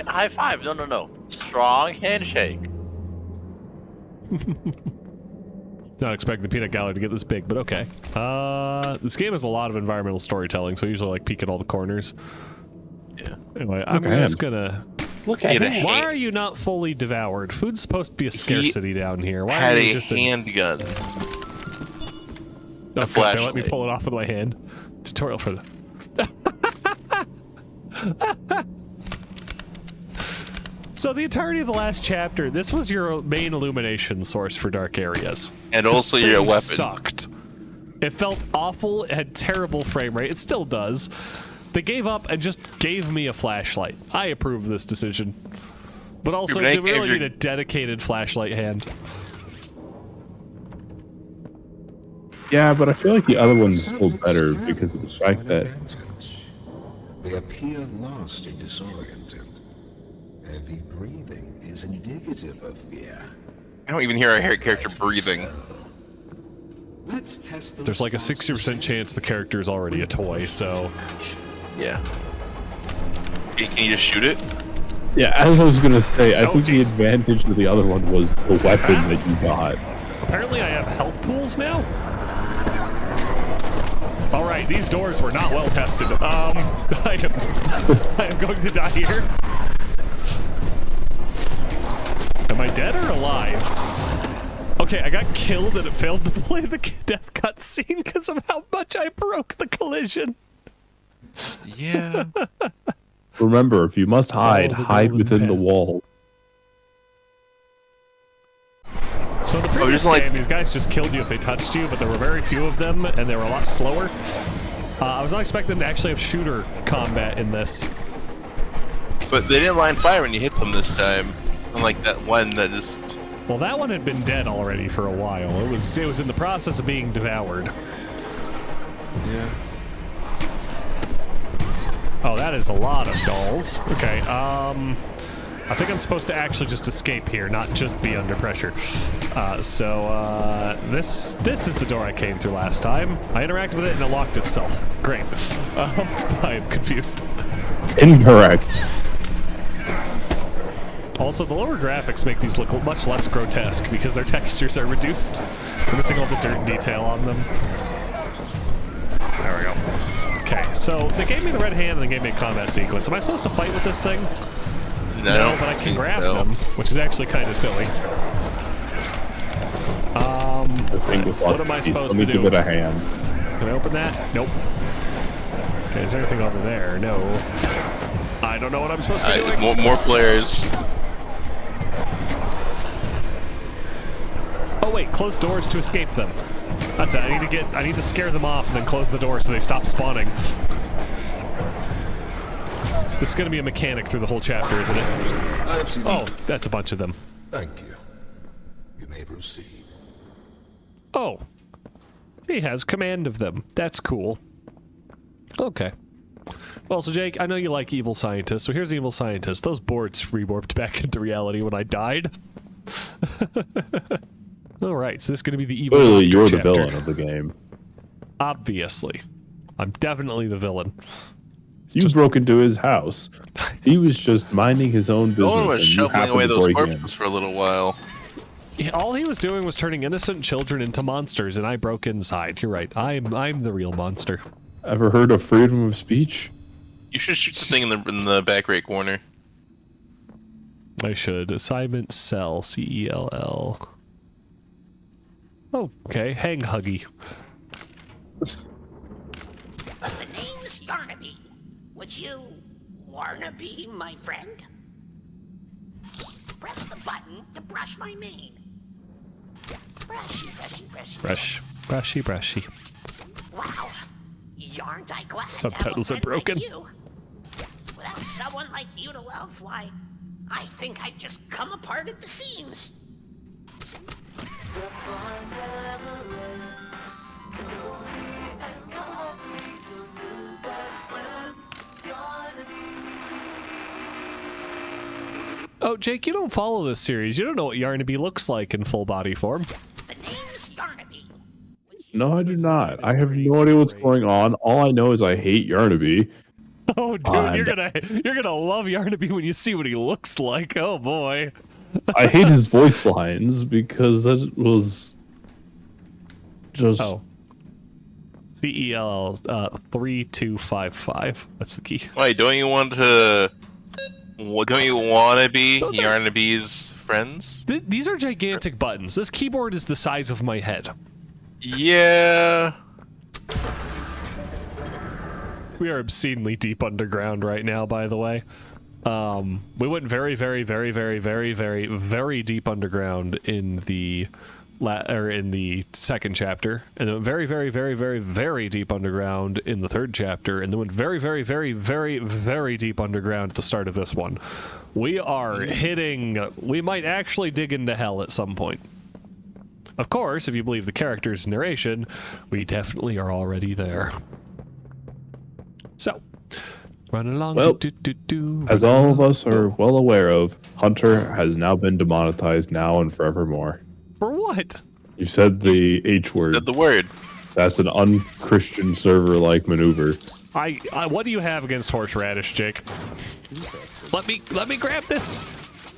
High five. No. Strong handshake. Not expecting the peanut gallery to get this big, but okay. This game has a lot of environmental storytelling, so I usually like peek at all the corners. Yeah. Anyway, I'm at just him. gonna. Look at Get a him. Why hand- are you not fully devoured? Food's supposed to be a scarcity down here. Why Had are you a just handgun. Oh, a God, they let me flashlight. pull it off with my hand. Tutorial for the. So the entirety of the last chapter, this was your main illumination source for dark areas. And This also your thing weapon. Sucked. It felt awful. It had terrible frame rate. It still does. They gave up and just gave me a flashlight. I approve of this decision. But also, You're they really making- need a dedicated flashlight hand. Yeah, but I feel like the other one's still better because of the fact that They appear lost and disoriented. Heavy breathing is indicative of fear. I don't even hear our hair character breathing. Let's test There's like a 60% chance the character is already a toy, so... Yeah. Hey, can you just shoot it? yeah, as I was gonna say, I Oh, think the geez. advantage of the other one was the weapon that you got. Apparently I have health pools now? Alright, these doors were not well tested. I am going to die here. Am I dead or alive? Okay, I got killed and it failed to play the death cutscene because of how much I broke the collision. Yeah. Remember, if you must hide, the hide golden within the pen. wall. So the previous game, these guys just killed you if they touched you, but there were very few of them, and they were a lot slower. I was not expecting them to actually have shooter combat in this. But they didn't line fire when you hit them this time. Unlike that one that just... Well, that one had been dead already for a while. It was in the process of being devoured. Yeah. Oh, that is a lot of dolls. Okay, I think I'm supposed to actually just escape here, not just be under pressure. This is the door I came through last time. I interacted with it and it locked itself. Great. I am confused. Incorrect. Also, the lower graphics make these look much less grotesque because their textures are reduced. We're missing all the dirt and detail on them. There we go. Okay, so they gave me the red hand and they gave me a combat sequence. Am I supposed to fight with this thing? No, but I can grab them, which is actually kind of silly. What am I supposed to do? Let me give it a hand. Can I open that? Nope. Okay, is there anything over there? No. I don't know what I'm supposed to be doing. More players. Oh wait, close doors to escape them. That's it. I need to scare them off and then close the door so they stop spawning. This is going to be a mechanic through the whole chapter, isn't it? Oh, that's a bunch of them. Thank you. You may proceed. Oh. He has command of them. That's cool. Okay. Well, so Jake, I know you like evil scientists, so here's the evil scientist. Those boards rewarped back into reality when I died. Alright, so this is going to be the evil Clearly, you're the chapter. villain of the game. Obviously. I'm definitely the villain. You broke into his house. He was just minding his own business. No one was and you shoveling happened away to those break in. corpses for a little while. Yeah, all he was doing was turning innocent children into monsters, and I broke inside. You're right. I'm the real monster. Ever heard of freedom of speech? You should shoot the thing in the back right corner. I should. Assignment cell. C-E-L-L. Okay, hang huggy. The name's Yarnaby. Would you wanna be my friend? Press the button to brush my mane. Brushy, brushy, brushy. Brush. Brushy, brushy. Wow. Aren't I glad Subtitles to are have a friend broken. like you? Without someone like you to love, why, I think I'd just come apart at the seams. Oh, Jake, you don't follow this series. You don't know what Yarnaby looks like in full body form. The name's Yarnaby. No, I do not. I have no idea what's going on. All I know is I hate Yarnaby. Oh, dude, you're gonna love Yarnaby when you see what he looks like. Oh boy. I hate his voice lines because that was just. Oh. CEL 3255. That's the key. Wait, don't you want to? Don't you want to be Yarnaby's friends? These are gigantic buttons. This keyboard is the size of my head. Yeah. We are obscenely deep underground right now, by the way. We went very, very, very, very, very, very, very deep underground in the second chapter, and then very, very, very, very, very deep underground in the third chapter, and then went very, very, very, very, very deep underground at the start of this one. We are hitting. We might actually dig into hell at some point. Of course, if you believe the character's narration, we definitely are already there. So, run along. Well, as all of us are well aware of, Hunter has now been demonetized now and forevermore. For what? You said the H word. Said the word. That's an unchristian server-like maneuver. I what do you have against horseradish, Jake? Let me grab this.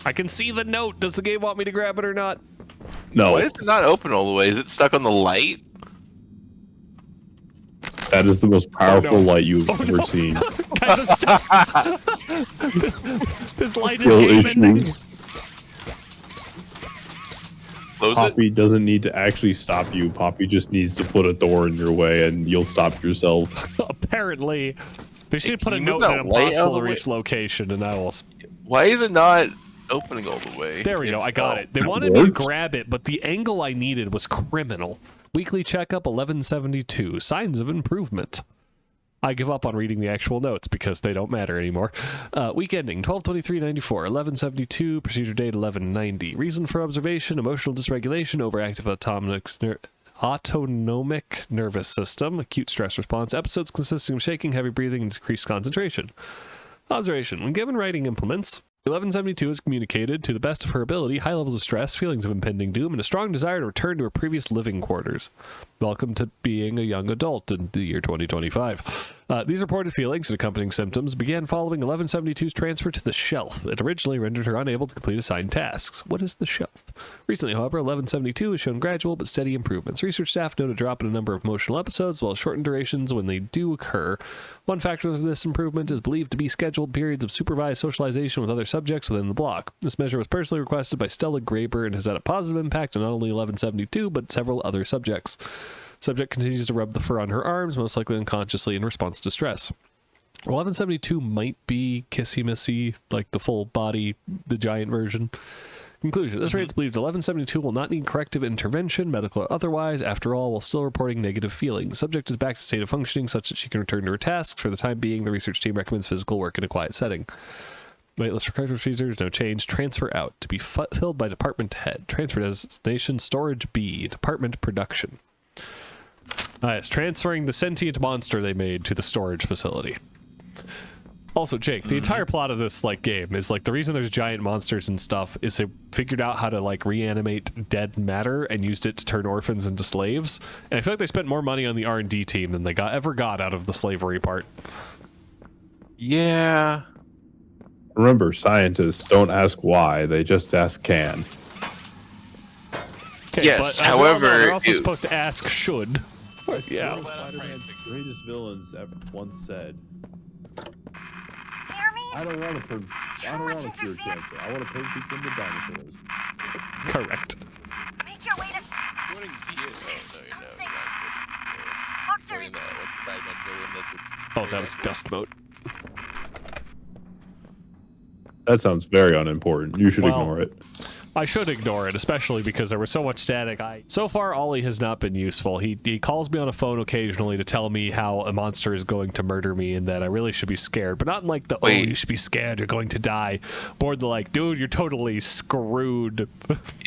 I can see the note. Does the game want me to grab it or not? No. Why is it not open all the way? Is it stuck on the light? That is the most powerful light you've ever seen. Guys, stop. this light is game-ending. Poppy doesn't need to actually stop you. Poppy just needs to put a door in your way and you'll stop yourself. Apparently. They should put a you note move in that light out of impossible the to reach location and I will... Why is it not opening all the way. There we go. I got it. They That wanted me to works. grab it, but the angle I needed was criminal. Weekly checkup 1172. Signs of improvement. I give up on reading the actual notes because they don't matter anymore. Week ending 12/23/94, 1172. Procedure date 1190. Reason for observation: emotional dysregulation, overactive autonomic nervous system, acute stress response, episodes consisting of shaking, heavy breathing, and decreased concentration. Observation: when given writing implements, 1172 has communicated, to the best of her ability, high levels of stress, feelings of impending doom, and a strong desire to return to her previous living quarters. Welcome to being a young adult in the year 2025. These reported feelings and accompanying symptoms began following 1172's transfer to the shelf. It originally rendered her unable to complete assigned tasks. What is the shelf? Recently, however, 1172 has shown gradual but steady improvements. Research staff note a drop in a number of emotional episodes, while shortened durations when they do occur. One factor of this improvement is believed to be scheduled periods of supervised socialization with other subjects within the block. This measure was personally requested by Stella Graber and has had a positive impact on not only 1172, but several other subjects. Subject continues to rub the fur on her arms, most likely unconsciously in response to stress. 1172 might be Kissy Missy, like the full body, the giant version. Conclusion: this rate is believed 1172 will not need corrective intervention, medical or otherwise. After all, while still reporting negative feelings. Subject is back to state of functioning such that she can return to her tasks. For the time being, the research team recommends physical work in a quiet setting. Waitlist for corrective procedures, no change. Transfer out, to be filled by department head. Transfer designation, storage B, department production. It's transferring the sentient monster they made to the storage facility. Also, Jake, the entire plot of this game is the reason there's giant monsters and stuff is they figured out how to reanimate dead matter and used it to turn orphans into slaves. And I feel like they spent more money on the R&D team than they ever got out of the slavery part. Yeah. Remember, scientists don't ask why; they just ask can. Okay, Yes, but however, they're also supposed to ask should. Yeah. Spider-Man's greatest villains ever once said, Hear me? I don't want to cure cancer. I want to turn people into dinosaurs. Correct. Make your way to Doctor is Oh, that was dust moat. That sounds very unimportant. You should ignore it. I should ignore it, especially because there was so much static. So far, Ollie has not been useful. He calls me on a phone occasionally to tell me how a monster is going to murder me and that I really should be scared. But not in you should be scared, you're going to die. More than dude, you're totally screwed.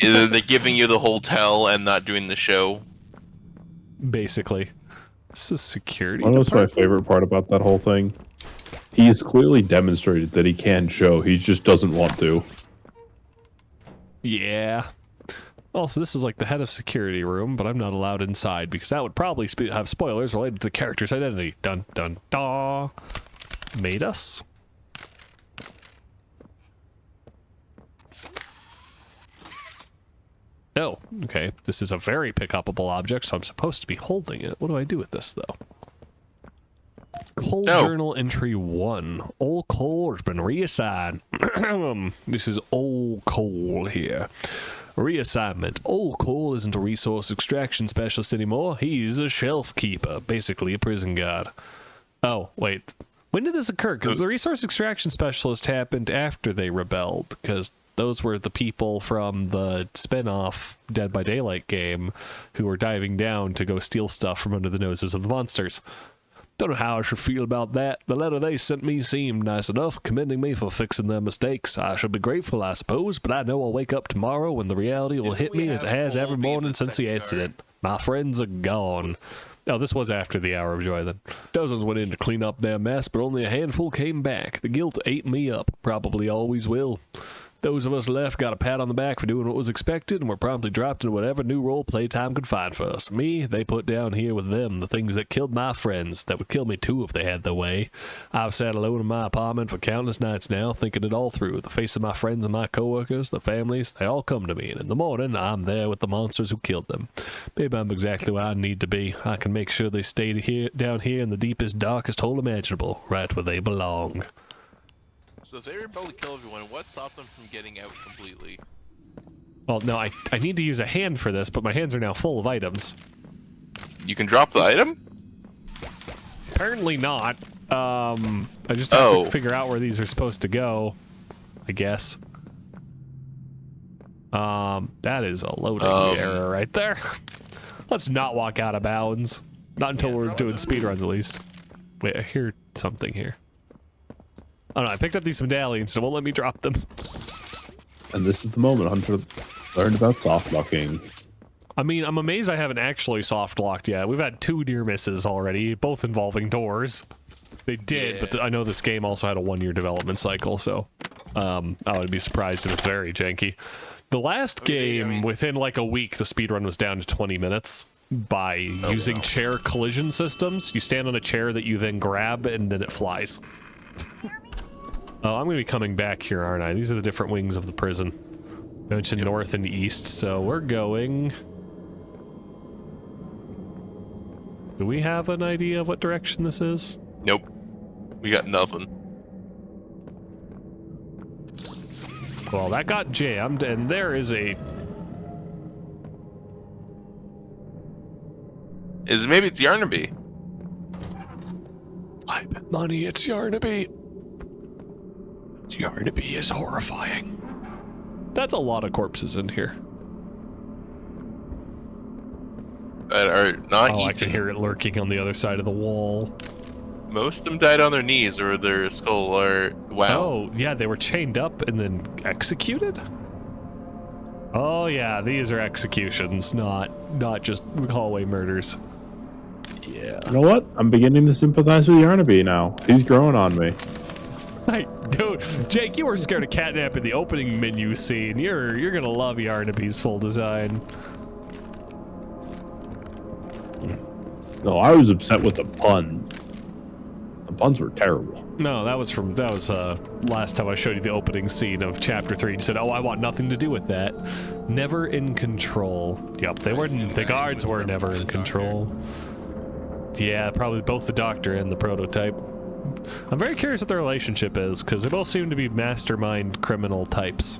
They're giving you the whole tell and not doing the show. Basically. This is security. What's my favorite part about that whole thing? He's clearly demonstrated that he can show. He just doesn't want to. Yeah. Also, this is the head of security room, but I'm not allowed inside because that would probably have spoilers related to the character's identity. Dun dun da. Made us. Oh, okay. This is a very pick-upable object, so I'm supposed to be holding it. What do I do with this, though? Coal Journal Entry 1. Old coal has been reassigned. This is old coal here. Reassignment. Old coal isn't a resource extraction specialist anymore. He's a shelf keeper, basically a prison guard. Oh, wait. When did this occur? Because the resource extraction specialist happened after they rebelled, because those were the people from the spin-off Dead by Daylight game who were diving down to go steal stuff from under the noses of the monsters. Don't know how I should feel about that. The letter they sent me seemed nice enough, commending me for fixing their mistakes. I should be grateful, I suppose, but I know I'll wake up tomorrow when the reality will hit me as it has every morning since the incident. My friends are gone. Oh, this was after the Hour of Joy, then. Dozens went in to clean up their mess, but only a handful came back. The guilt ate me up. Probably always will. Those of us left got a pat on the back for doing what was expected and were promptly dropped into whatever new role playtime could find for us. Me, they put down here with them the things that killed my friends, that would kill me too if they had their way. I've sat alone in my apartment for countless nights now, thinking it all through. The face of my friends and my coworkers, the families, they all come to me, and in the morning, I'm there with the monsters who killed them. Maybe I'm exactly where I need to be. I can make sure they stay down here in the deepest, darkest hole imaginable, right where they belong. So if they were able to kill everyone, what stopped them from getting out completely? Well, no, I need to use a hand for this, but my hands are now full of items. You can drop the item? Apparently not. I just have to figure out where these are supposed to go, I guess. That is a loading error right there. Let's not walk out of bounds. Not until we're doing speedruns, at least. Wait, I hear something here. Oh no, I picked up these medallions, so it won't let me drop them. And this is the moment Hunter learned about soft locking. I mean, I'm amazed I haven't actually soft locked yet. We've had 2 near misses already, both involving doors. They did, but I know this game also had a 1-year development cycle, so I would be surprised if it's very janky. The last game, within like a week, the speedrun was down to 20 minutes by using chair collision systems. You stand on a chair that you then grab, and then it flies. Oh, I'm going to be coming back here, aren't I? These are the different wings of the prison. I mentioned north and east, so we're going... Do we have an idea of what direction this is? Nope. We got nothing. Well, that got jammed, and there is a... Maybe it's Yarnaby. I bet money it's Yarnaby. Yarnaby is horrifying. That's a lot of corpses in here. That are not I can hear it lurking on the other side of the wall. Most of them died on their knees, or their skull, or... Wow. Oh, yeah, they were chained up and then executed? Oh, yeah, these are executions, not just hallway murders. Yeah. You know what? I'm beginning to sympathize with Yarnaby now. He's growing on me. Hey, dude, Jake, you were scared of catnap in the opening menu scene. You're gonna love Yarnaby's full design. No, I was upset with the puns. The puns were terrible. No, that was last time I showed you the opening scene of chapter 3. You said, "Oh, I want nothing to do with that." Never in control. Yep, they weren't. The guards were never in control. Yeah, probably both the doctor and the prototype. I'm very curious what their relationship is, because they both seem to be mastermind criminal types.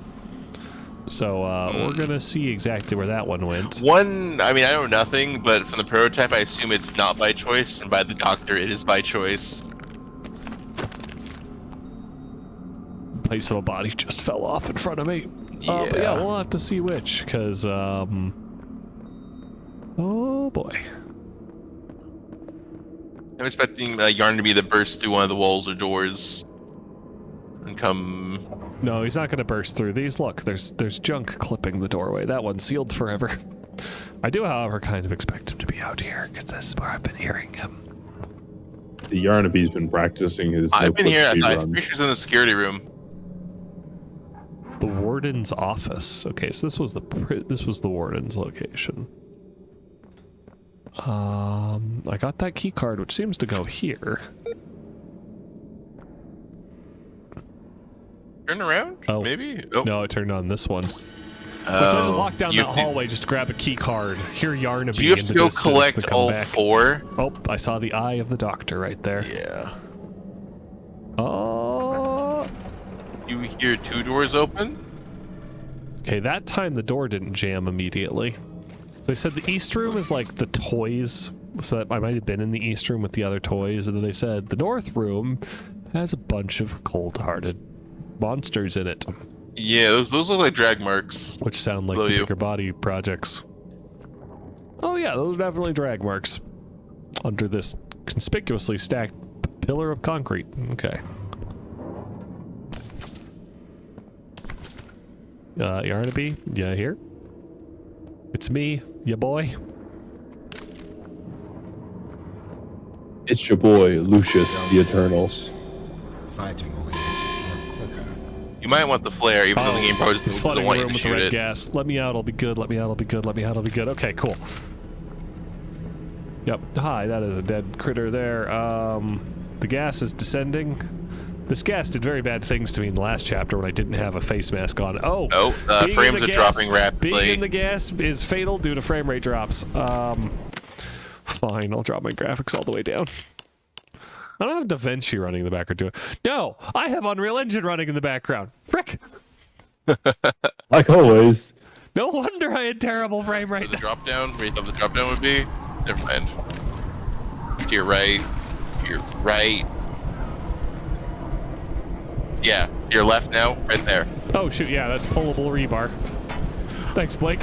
So we're gonna see exactly where that one went. One, I mean, I know nothing, but from the prototype, I assume it's not by choice, and by the doctor, it is by choice. Place of a body just fell off in front of me. But yeah, we'll have to see which, because, oh boy. I'm expecting Yarnaby to burst through one of the walls or doors and come... No, he's not going to burst through these. Look, there's junk clipping the doorway. That one's sealed forever. I do, however, kind of expect him to be out here, because this is where I've been hearing him. The Yarnaby's been practicing his... I've been here. I'm pretty sure he's in the security room. The warden's office. Okay, so this was the warden's location. I got that key card, which seems to go here. Turn around? Oh, maybe? Oh. No, it turned on this one. So I just walk down that hallway just to grab a key card. Hear Yarnaby. Do you have to go collect all 4? Oh, I saw the eye of the doctor right there. Yeah. Oh. You hear 2 doors open? Okay, that time the door didn't jam immediately. So they said the East room is like the toys. So that I might have been in the East room with the other toys. And then they said the North room has a bunch of cold-hearted monsters in it. Yeah, those look like drag marks. Which sound like the bigger body projects. Oh yeah, those are definitely drag marks. Under this conspicuously stacked pillar of concrete. Okay. Yarnaby, yeah, here? It's me, ya boy. It's your boy, Lucius the Eternal. Fighting only makes it work quicker. You might want the flare, even though the game probably He's doesn't flooding want the you room to with the shoot red it. gas. Let me out, I'll be good. Let me out, I'll be good. Let me out, I'll be good. Okay, cool. Yep. Hi, that is a dead critter there. The gas is descending. This gas did very bad things to me in the last chapter when I didn't have a face mask on. Frames are dropping rapidly. Being in the gas is fatal due to frame rate drops. Fine, I'll drop my graphics all the way down. I don't have DaVinci running in the background, do I? No, I have Unreal Engine running in the background. Frick! Like always. No wonder I had terrible frame rate. The drop down, where you thought the drop down would be? Never mind. To your right. To your right. Yeah, to your left now, right there. Oh shoot, yeah, that's pullable rebar. Thanks, Blake.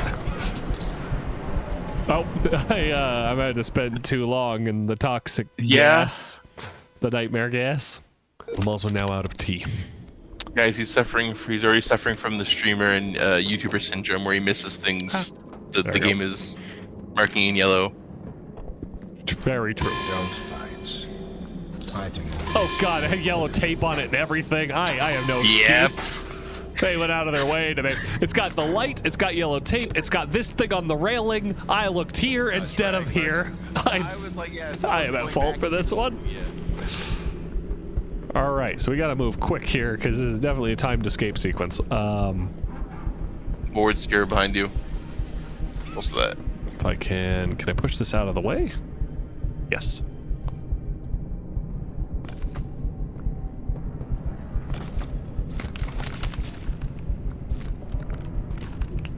Oh, I've had to spend too long in the toxic gas. The nightmare gas. I'm also now out of tea. Guys, he's already suffering from the streamer and YouTuber syndrome where he misses things that the game is marking in yellow. Very true. Don't fight. Fighting. Oh god, it had yellow tape on it and everything. I have no excuse. They went out of their way to make. It's got the light, it's got yellow tape, it's got this thing on the railing. I looked here instead of here. I am at fault for this one. Alright, so we gotta move quick here because this is definitely a timed escape sequence. Board scare behind you. What's that? If I can I push this out of the way? Yes.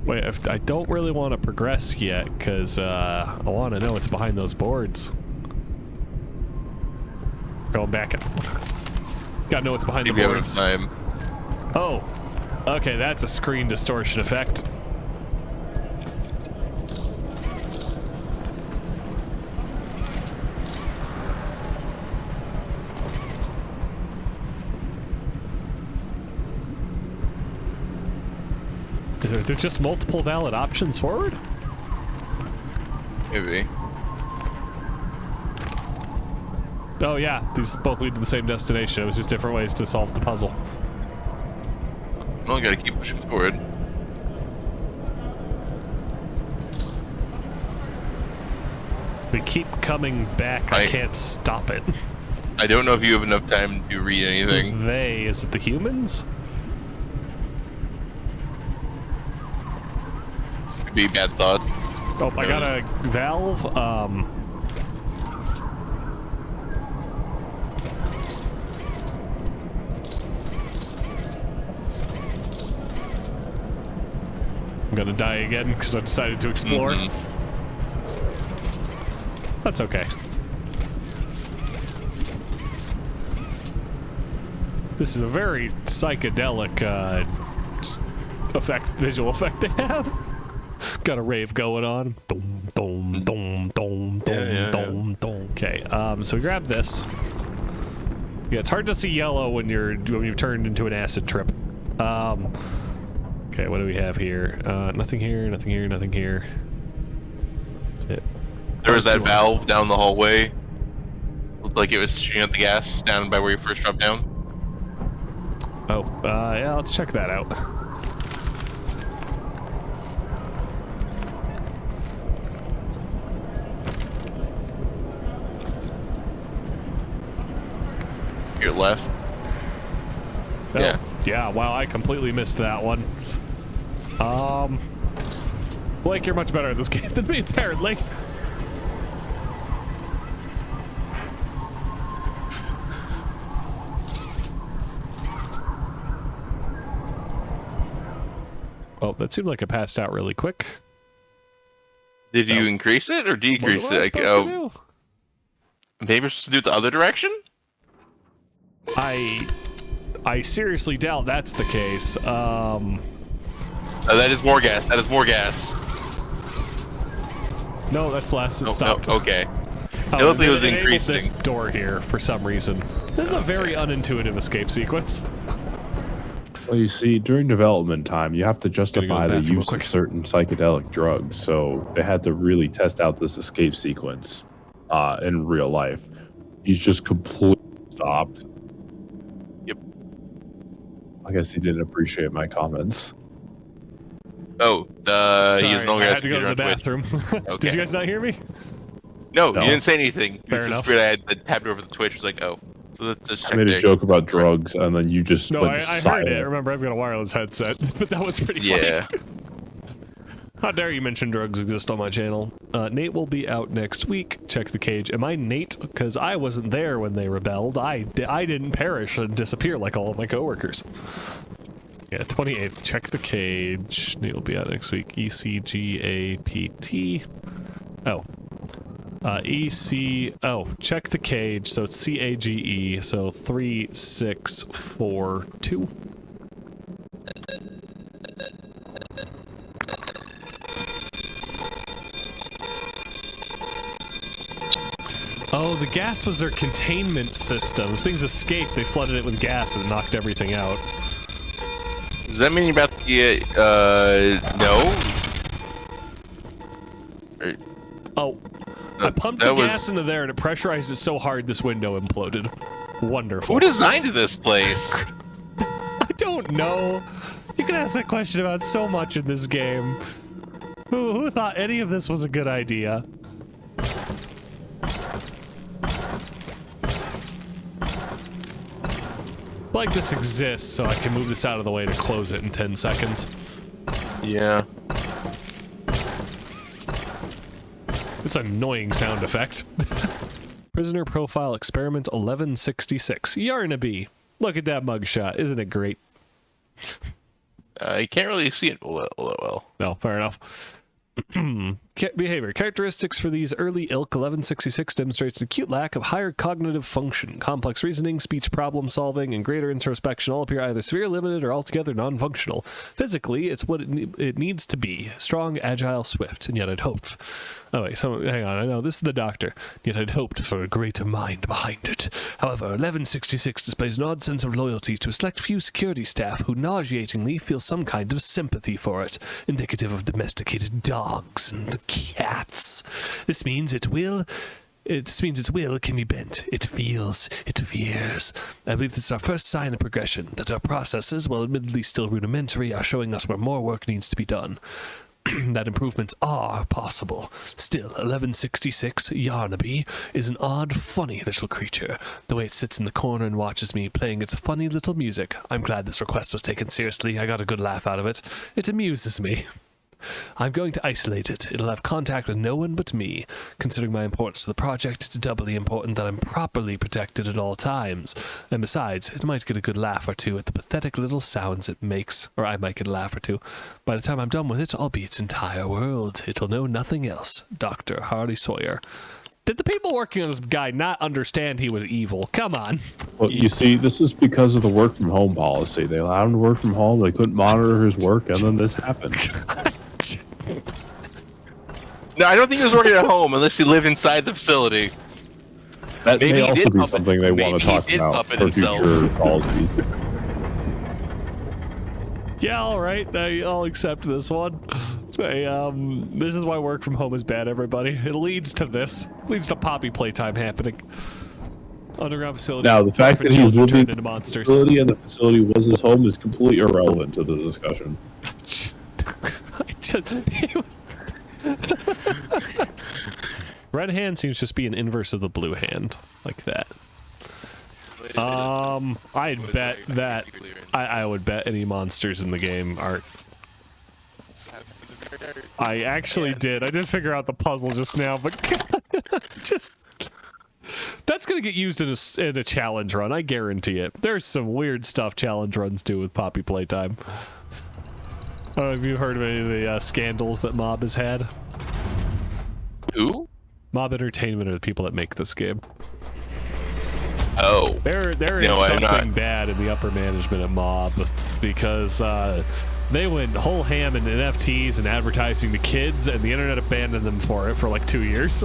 Wait, I don't really want to progress yet because I want to know what's behind those boards. Going back. Gotta know what's behind the boards. Time. Oh, okay, that's a screen distortion effect. There's just multiple valid options forward? Maybe. Oh yeah, these both lead to the same destination. It was just different ways to solve the puzzle. Well, gotta keep pushing forward. We keep coming back. I can't stop it. I don't know if you have enough time to read anything. Who's they? Is it the humans? Could be bad thoughts. Oh, I got a valve. I'm gonna die again because I decided to explore. That's okay. This is a very psychedelic visual effect they have. Got a rave going on. Dum, dum, dum, dum, dum, dum, dum. Okay, so we grab this. Yeah, it's hard to see yellow when you've turned into an acid trip. Okay, what do we have here? Nothing here, nothing here, nothing here. That's it. There was that valve down the hallway. Looked like it was shooting out the gas down by where you first dropped down. Oh, yeah, let's check that out. Your left. Oh, yeah. Yeah, wow, I completely missed that one. Blake, you're much better at this game than me, apparently. Oh, that seemed like it passed out really quick. Did you increase it or decrease it? Like, oh, maybe we're supposed to do it the other direction? I seriously doubt that's the case. That is more gas. That is more gas. No, that's less. It stopped. No, okay. Oh, it looked like it was increasing. This door here for some reason. This is a very unintuitive escape sequence. Well, you see, during development time, you have to justify the use of certain psychedelic drugs, so they had to really test out this escape sequence in real life. He's just completely stopped. Yep. I guess he didn't appreciate my comments. Oh, Sorry, he is no longer I had to go to the bathroom. Okay. Did you guys not hear me? No, you didn't say anything. Fair it's enough. just weird. I had tabbed over the Twitch. It was like, oh. So let's just check I made a there. joke about drugs, and then you just No, went I silent. heard it. Remember, I've got a wireless headset, but that was pretty funny. Yeah. How dare you mention drugs exist on my channel? Nate will be out next week. Check the cage. Am I Nate? Because I wasn't there when they rebelled. I didn't perish and disappear like all of my coworkers. Yeah, 28th. Check the cage. Nate will be out next week. ECGAPT. Oh. Oh, check the cage. So it's CAGE. So 3642. Oh, the gas was their containment system. If things escaped, they flooded it with gas and it knocked everything out. Does that mean you're about to get, no? Oh, I pumped the gas into there and it pressurized it so hard this window imploded. Wonderful. Who designed this place? I don't know. You can ask that question about so much in this game. Who thought any of this was a good idea? Like this exists, so I can move this out of the way to close it in 10 seconds. Yeah. It's an annoying sound effect. Prisoner profile experiment 1166. Yarnaby. Look at that mugshot. Isn't it great? You can't really see it all that well. No, fair enough. Behavior. Characteristics for these early ilk 1166 demonstrates a acute lack of higher cognitive function. Complex reasoning, speech problem solving, and greater introspection all appear either severe, limited, or altogether non-functional. Physically, it's what it needs to be. Strong, agile, swift, and yet I'd hoped. Oh wait, so hang on, I know, this is the doctor. Yet I'd hoped for a greater mind behind it. However, 1166 displays an odd sense of loyalty to a select few security staff who nauseatingly feel some kind of sympathy for it, indicative of domesticated dogs and cats. This means its will can be bent. It feels, it fears. I believe this is our first sign of progression, that our processes, while admittedly still rudimentary, are showing us where more work needs to be done. That improvements are possible. Still, 1166, Yarnaby, is an odd, funny little creature. The way it sits in the corner and watches me, playing its funny little music. I'm glad this request was taken seriously. I got a good laugh out of it. It amuses me. I'm going to isolate it. It'll have contact with no one but me. Considering my importance to the project, it's doubly important that I'm properly protected at all times. And besides, it might get a good laugh or two at the pathetic little sounds it makes. Or I might get a laugh or two. By the time I'm done with it, I'll be its entire world. It'll know nothing else. Dr. Hardy Sawyer. Did the people working on this guy not understand he was evil? Come on. Well, you see, this is because of the work from home policy. They allowed him to work from home. They couldn't monitor his work, and then this happened. No, I don't think he was working at home unless he lived inside the facility. That may also be something they want to talk about for future policies. Yeah, all right. I'll accept this one. This is why work from home is bad, everybody. It leads to this. It leads to Poppy Playtime happening. Underground facility. Now, the fact that he's living in the facility and the facility was his home is completely irrelevant to the discussion. Red hand seems to just be an inverse of the blue hand, like that. I'd bet that I would bet any monsters in the game are. I actually did. I did figure out the puzzle just now, but just that's gonna get used in a challenge run. I guarantee it. There's some weird stuff challenge runs do with Poppy Playtime. I don't know if you've heard of any of the scandals that Mob has had. Who? Mob Entertainment are the people that make this game. Oh. There is something bad in the upper management at Mob because they went whole ham in NFTs and advertising to kids, and the internet abandoned them for it for like 2 years.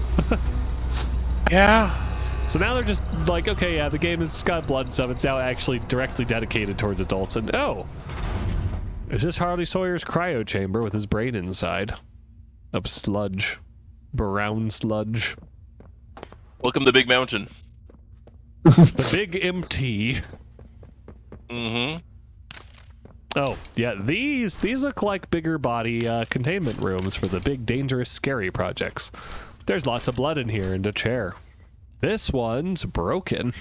Yeah. So now they're just like, okay, yeah, the game has got blood and stuff. It's now actually directly dedicated towards adults. And oh, is this Harley Sawyer's cryo chamber with his brain inside of sludge, brown sludge? Welcome to Big Mountain. The Big MT. Mm-hmm. Oh, yeah, these look like bigger body containment rooms for the big, dangerous, scary projects. There's lots of blood in here and a chair. This one's broken.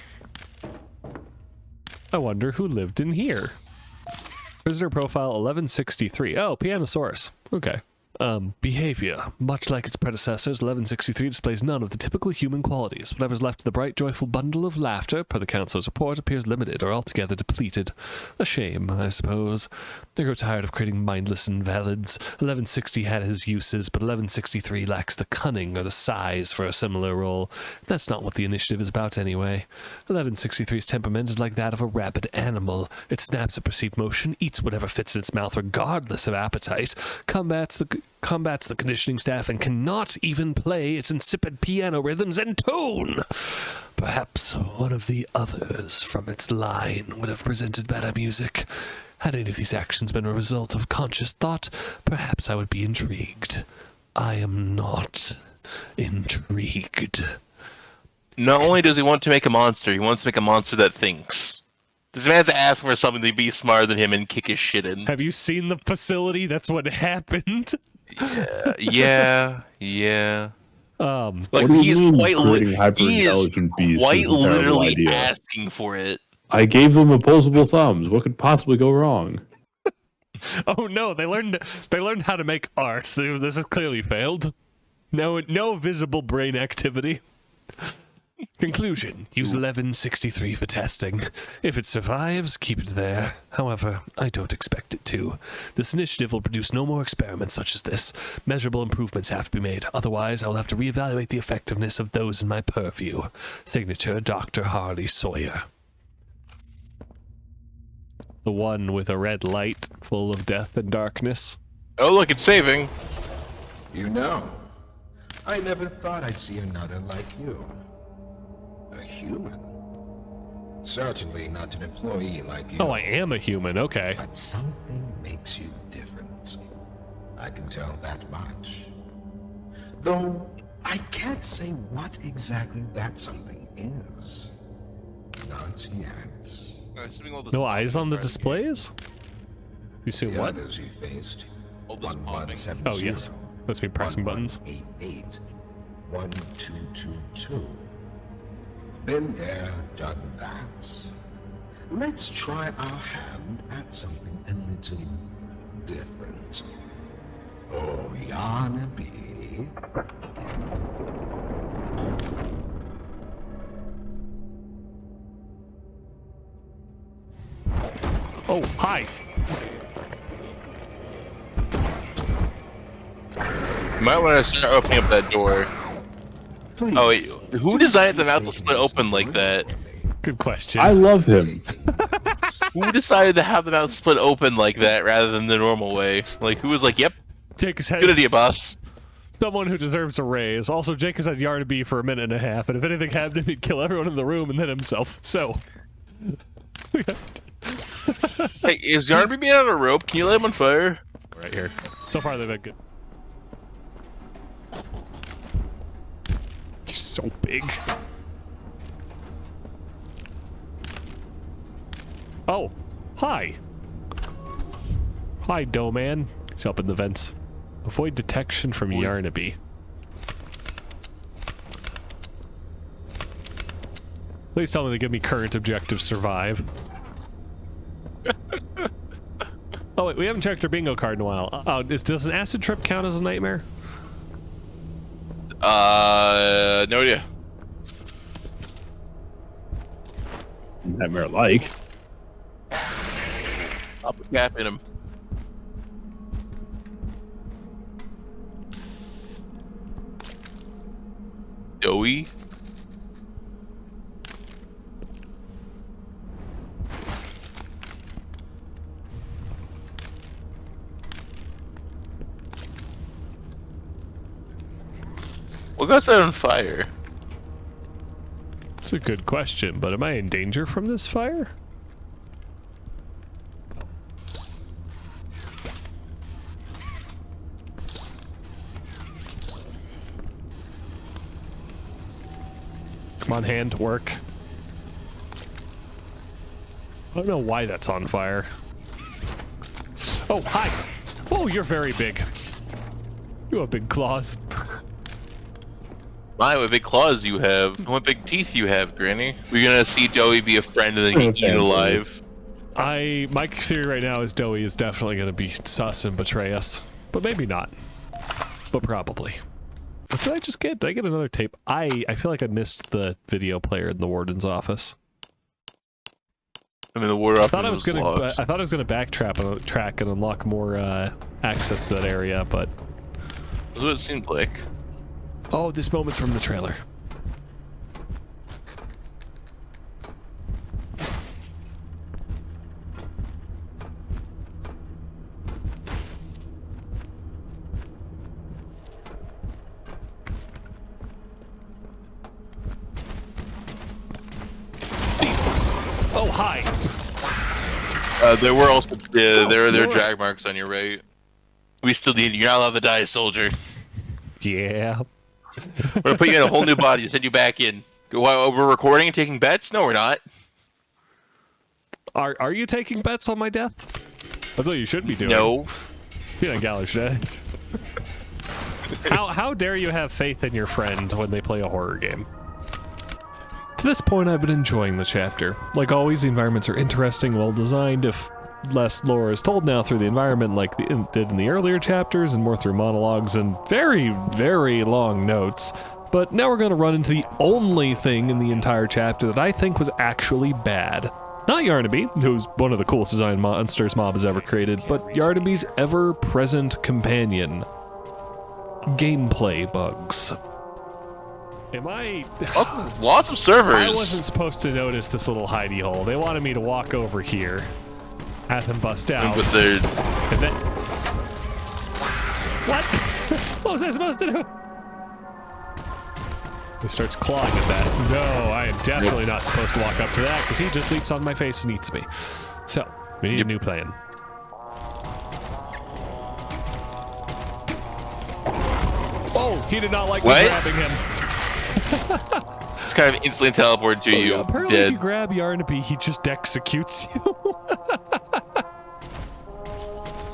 I wonder who lived in here. Prisoner profile 1163. Oh, Pianosaurus. Okay. Behavior. Much like its predecessors, 1163 displays none of the typical human qualities. Whatever's left of the bright, joyful bundle of laughter, per the council's report, appears limited or altogether depleted. A shame, I suppose. They grow tired of creating mindless invalids. 1160 had his uses, but 1163 lacks the cunning or the size for a similar role. That's not what the initiative is about anyway. 1163's temperament is like that of a rabid animal. It snaps at perceived motion, eats whatever fits in its mouth regardless of appetite, combats the combats the conditioning staff and cannot even play its insipid piano rhythms and tone. Perhaps one of the others from its line would have presented better music. Had any of these actions been a result of conscious thought, perhaps I would be intrigued. I am not intrigued. Not only does he want to make a monster, he wants to make a monster that thinks. This man's asking for something to be smarter than him and kick his shit in. Have you seen the facility? That's what happened. Yeah. Like he is quite literally asking for it. I gave them opposable thumbs. What could possibly go wrong? Oh no, they learned how to make art. This has clearly failed. No visible brain activity. Conclusion: use 1163 for testing. If it survives, keep it there. However, I don't expect it to. This initiative will produce no more experiments such as this. Measurable improvements have to be made. Otherwise, I will have to reevaluate the effectiveness of those in my purview. Signature: Dr. Harley Sawyer. The one with a red light full of death and darkness. Oh, look, it's saving. You know, I never thought I'd see another like you. A human. Certainly not an employee like you. Oh, I am a human, okay. But something makes you different. I can tell that much. Though, I can't say what exactly that something is. Not yet. No eyes on the displays? You see what? Others you faced. Oh, yes. That's me pressing buttons. 188 1222. Been there, done that. Let's try our hand at something a little different. Oh, Yarnaby. Oh, hi. You might want to start opening up that door. Please. Oh wait, who designed the mouth to split open like that? Good question. I love him. Who decided to have the mouth split open like that rather than the normal way? Like, who was like, yep, Jake has had good idea, boss. someone who deserves a raise. Also, Jake has had Yarnaby for a minute and a half, and if anything happened to him, he'd kill everyone in the room and then himself. So... Hey, is Yarnaby being on a rope? Can you light him on fire? Right here. So far, they've been good. He's so big. Oh, hi. Hi, Doughman. He's up in the vents. Avoid detection from Yarnaby. Please tell me they give me current objective survive. Oh wait, we haven't checked our bingo card in a while. Oh, does an acid trip count as a nightmare? No idea. Nightmare-like. I'll put cap in him. Doey. What got set on fire? It's a good question, but am I in danger from this fire? Come on, hand, work. I don't know why that's on fire. Oh, hi! Oh, you're very big. You have big claws. My, what big claws you have. What big teeth you have, Granny. We're gonna see Doey be a friend and then get eaten alive. My theory right now is Doey is definitely gonna be sus and betray us. But maybe not. But probably. What did I just get? Did I get another tape? I feel like I missed the video player in the warden's office. I mean, the warden office. I thought I was gonna backtrack track and unlock more access to that area, but That's what it seemed like. oh, this moment's from the trailer. Oh, hi. There were also there are drag marks on your right. We still need you. You're not allowed to die, soldier. Yeah. We're gonna put you in a whole new body and send you back in. While we're recording and taking bets? No, we're not. Are you taking bets on my death? That's what you should be doing. No. Peanut gallery shit. How dare you have faith in your friend when they play a horror game? To this point, I've been enjoying the chapter. Like always, the environments are interesting, well designed, if less lore is told now through the environment like it did in the earlier chapters, and more through monologues and very, very long notes. But now we're going to run into the only thing in the entire chapter that I think was actually bad. Not Yarnaby, who's one of the coolest designed monsters Mob has ever created, but Yarnaby's ever-present companion. Gameplay bugs. Am I... Lots of servers. I wasn't supposed to notice this little hidey hole. They wanted me to walk over here, have him bust out, But they're... and then... What? What was I supposed to do? He starts clawing at that. No, I am definitely not supposed to walk up to that, because he just leaps on my face and eats me. So, we need a new plan. Oh, he did not like me grabbing him. It's kind of instantly teleported to you. Yeah, apparently if you grab Yarnaby, he just executes you.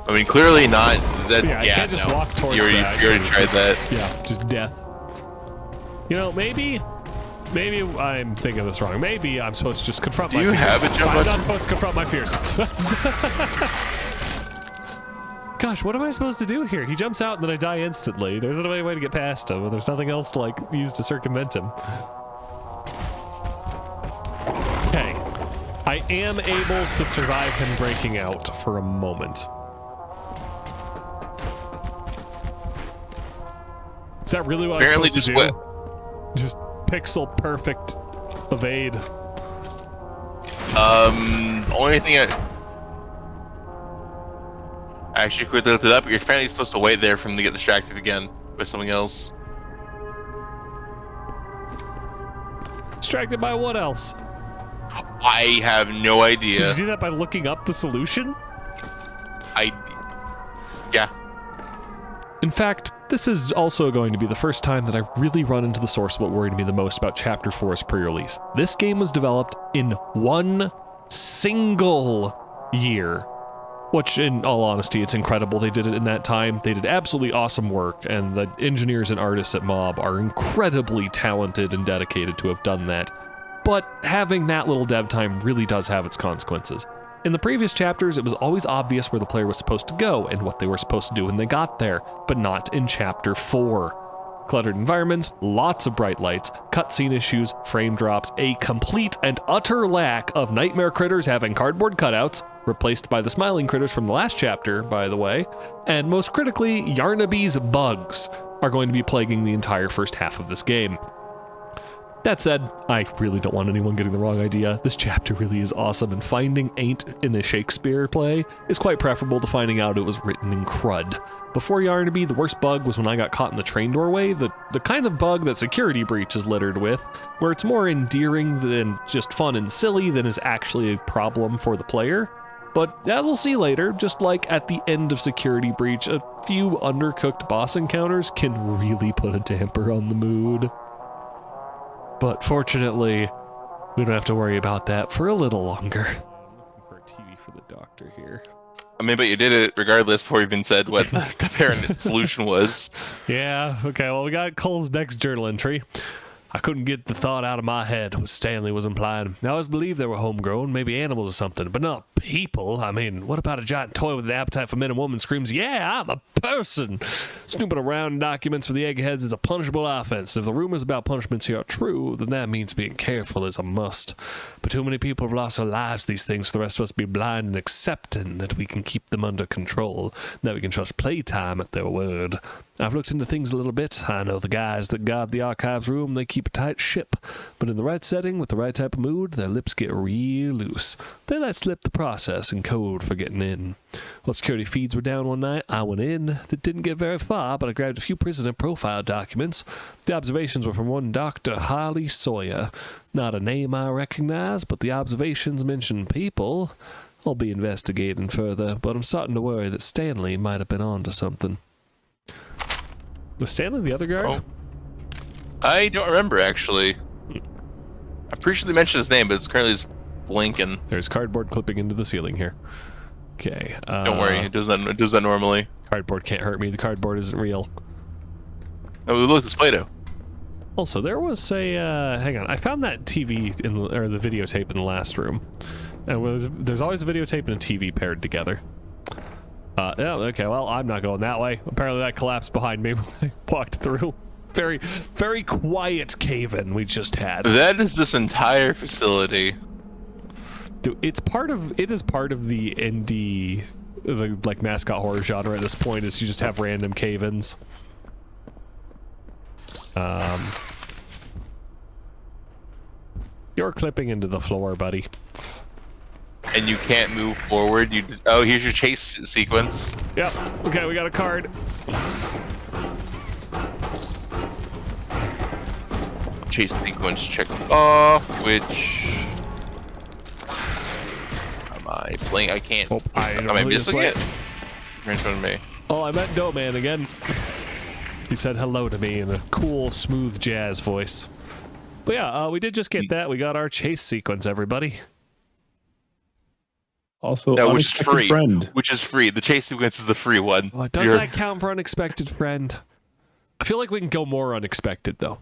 I mean, clearly not. That, yeah, I can't just walk towards you already, that. You already tried that. Yeah, just death. You know, maybe I'm thinking this wrong. Maybe I'm supposed to just confront my fears. Do you have a jump I'm button? not supposed to confront my fears. Gosh, what am I supposed to do here? He jumps out and then I die instantly. There's no way to get past him, and there's nothing else to, like, use to circumvent him. Okay. I am able to survive him breaking out for a moment. Is that really what Apparently I'm supposed to do? Just pixel perfect evade. Only thing I actually quickly looked it up. You're apparently supposed to wait there for him to get distracted again with something else. Distracted by what else? I have no idea. Did you do that by looking up the solution? Yeah. In fact, this is also going to be the first time that I really run into the source of what worried me the most about Chapter 4's pre-release. This game was developed in one single year, which, in all honesty, it's incredible they did it in that time. They did absolutely awesome work, and the engineers and artists at Mob are incredibly talented and dedicated to have done that. But having that little dev time really does have its consequences. In the previous chapters, it was always obvious where the player was supposed to go and what they were supposed to do when they got there, but not in Chapter 4. Cluttered environments, lots of bright lights, cutscene issues, frame drops, a complete and utter lack of nightmare critters having cardboard cutouts, replaced by the smiling critters from the last chapter, by the way, and most critically, Yarnaby's bugs are going to be plaguing the entire first half of this game. That said, I really don't want anyone getting the wrong idea. This chapter really is awesome, and finding ain't in a Shakespeare play is quite preferable to finding out it was written in crud. Before Yarnaby, the worst bug was when I got caught in the train doorway, the kind of bug that Security Breach is littered with, where it's more endearing than just fun and silly than is actually a problem for the player. But as we'll see later, just like at the end of Security Breach, a few undercooked boss encounters can really put a damper on the mood. But fortunately, we don't have to worry about that for a little longer. I'm looking for a TV for the doctor here. I mean, but you did it regardless before you even said what the apparent solution was. Yeah, okay, well, we got Cole's next journal entry. I couldn't get the thought out of my head, what Stanley was implying. I always believed they were homegrown, maybe animals or something, but not people. I mean, what about a giant toy with an appetite for men and women screams, yeah, I'm a person? Snooping around in documents for the eggheads is a punishable offense. If the rumors about punishments here are true, then that means being careful is a must. But too many people have lost their lives to these things for the rest of us to be blind and accepting that we can keep them under control, that we can trust Playtime at their word. I've looked into things a little bit. I know the guys that guard the archives room, they keep keep a tight ship, but in the right setting with the right type of mood, their lips get real loose. They let slip the process and code for getting in. While security feeds were down one night, I went in. That didn't get very far, but I grabbed a few prisoner profile documents. The observations were from one Dr. Harley Sawyer. Not a name I recognize, but the observations mention people. I'll be investigating further, but I'm starting to worry that Stanley might have been onto something. Was Stanley the other guard? Oh. I don't remember, actually. I'm pretty sure they mentioned his name, but it's currently just blinking. There's cardboard clipping into the ceiling here. Okay. Don't worry, it does that normally. Cardboard can't hurt me. The cardboard isn't real. Oh, look, it's Play-Doh. Also, there was a... hang on. I found that TV, or the videotape in the last room. And there's always a videotape and a TV paired together. Yeah, okay, well, I'm not going that way. Apparently that collapsed behind me when I walked through. Very, very quiet cave-in we just had. That is this entire facility. Dude, it is part of the indie, like, mascot horror genre at this point, is you just have random cave-ins. You're clipping into the floor, buddy. And you can't move forward. Oh, here's your chase sequence. Yep. Okay, we got a card. Chase sequence checked off, which... Am I playing? I can't... Oh, am I missing it? Right in front of me. Oh, I met Doe Man again. He said hello to me in a cool, smooth jazz voice. But yeah, we did just get that. We got our chase sequence, everybody. Also, which is free. Friend. Which is free. The chase sequence is the free one. Oh, does that count for unexpected friend? I feel like we can go more unexpected though.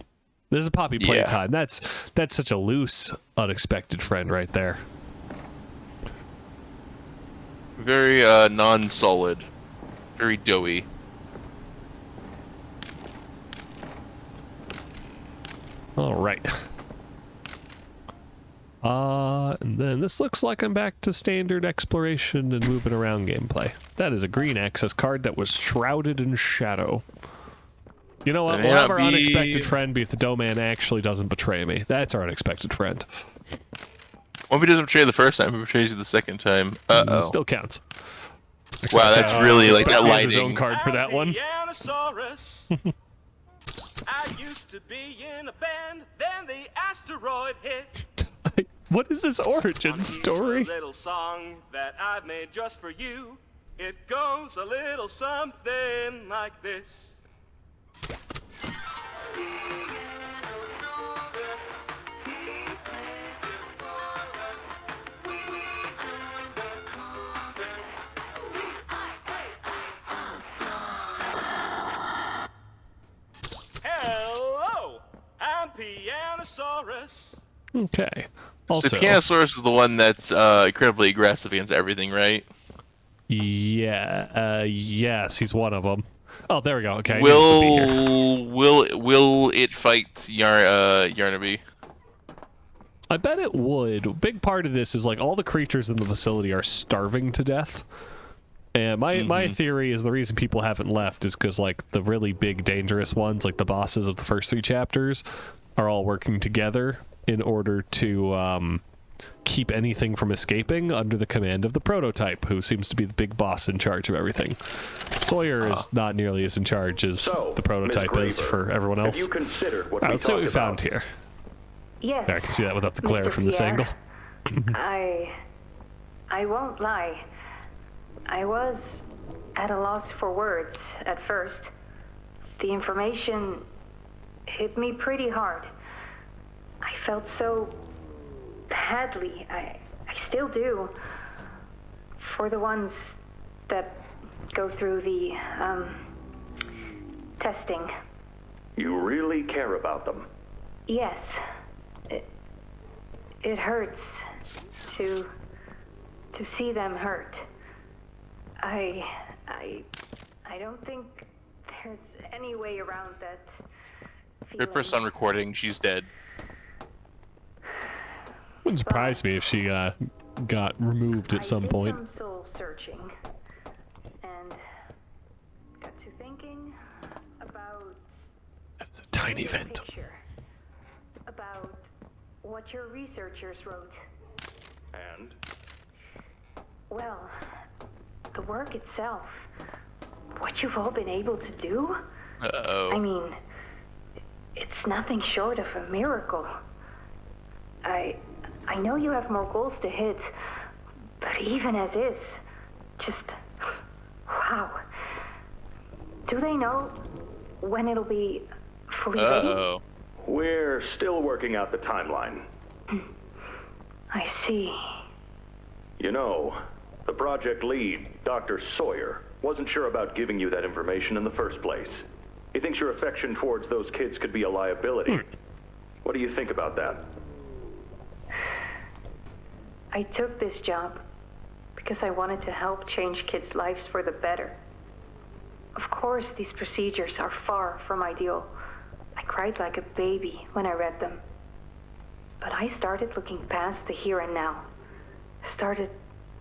This is Poppy Playtime. That's such a loose unexpected friend right there. Very non-solid. Very doughy. All right. And then this looks like I'm back to standard exploration and moving around gameplay. That is a green access card that was shrouded in shadow. You know what? We'll have our unexpected friend be if the Doe Man actually doesn't betray me. That's our unexpected friend. Well, if he doesn't betray you the first time, he betrays you the second time. Uh-oh. Still counts. Wow, that's really like that lighting. His own card for that one. I used to be in a band, then the asteroid hit. What is this origin story? A little song that I've made just for you. It goes a little something like this. Hello, I'm Pianosaurus. Okay. Also, so Pianosaurus is the one that's incredibly aggressive against everything, right? Yeah. Yes, he's one of them. Oh, there we go. Okay. Will it fight Yarnaby? I bet it would. A big part of this is like all the creatures in the facility are starving to death. And my theory is the reason people haven't left is because like the really big dangerous ones, like the bosses of the first 3 chapters, are all working together in order to keep anything from escaping under the command of the prototype, who seems to be the big boss in charge of everything. Sawyer is not nearly as in charge as the prototype is for everyone else. Have you considered what Let's see what we found here. Yes. Yeah, I can see that without the glare Mr. from this Pierre, angle. I won't lie. I was at a loss for words at first. The information hit me pretty hard. I felt so badly. I still do. For the ones that go through the testing. You really care about them? Yes. It hurts to see them hurt. I don't think there's any way around that feeling. Ripper's on recording. She's dead. Wouldn't surprise me if she got removed at some point. Some soul searching, and got to thinking about. That's a tiny vent. Picture. what your researchers wrote. And? Well, the work itself, what you've all been able to do? Uh-oh. I mean, it's nothing short of a miracle. I know you have more goals to hit, but even as is, just wow. Do they know when it'll be fully ready? We're still working out the timeline. I see. You know, the project lead, Dr. Sawyer, wasn't sure about giving you that information in the first place. He thinks your affection towards those kids could be a liability. What do you think about that? I took this job because I wanted to help change kids' lives for the better. Of course, these procedures are far from ideal. I cried like a baby when I read them. But I started looking past the here and now. Started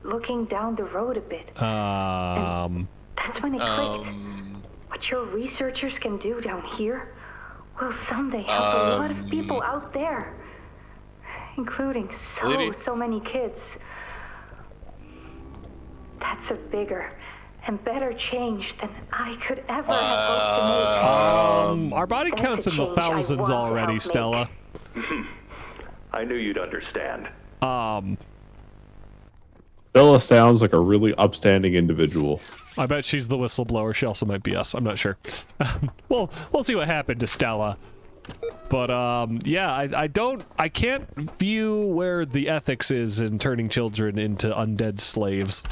looking down the road a bit. And that's when it clicked. What your researchers can do down here will someday help a lot of people out there. Including so many kids. That's a bigger and better change than I could ever have hoped to make. Our body count's in the thousands already, Stella. I knew you'd understand. Stella sounds like a really upstanding individual. I bet she's the whistleblower. She also might be us. I'm not sure. Well, we'll see what happened to Stella. But, yeah, I can't view where the ethics is in turning children into undead slaves.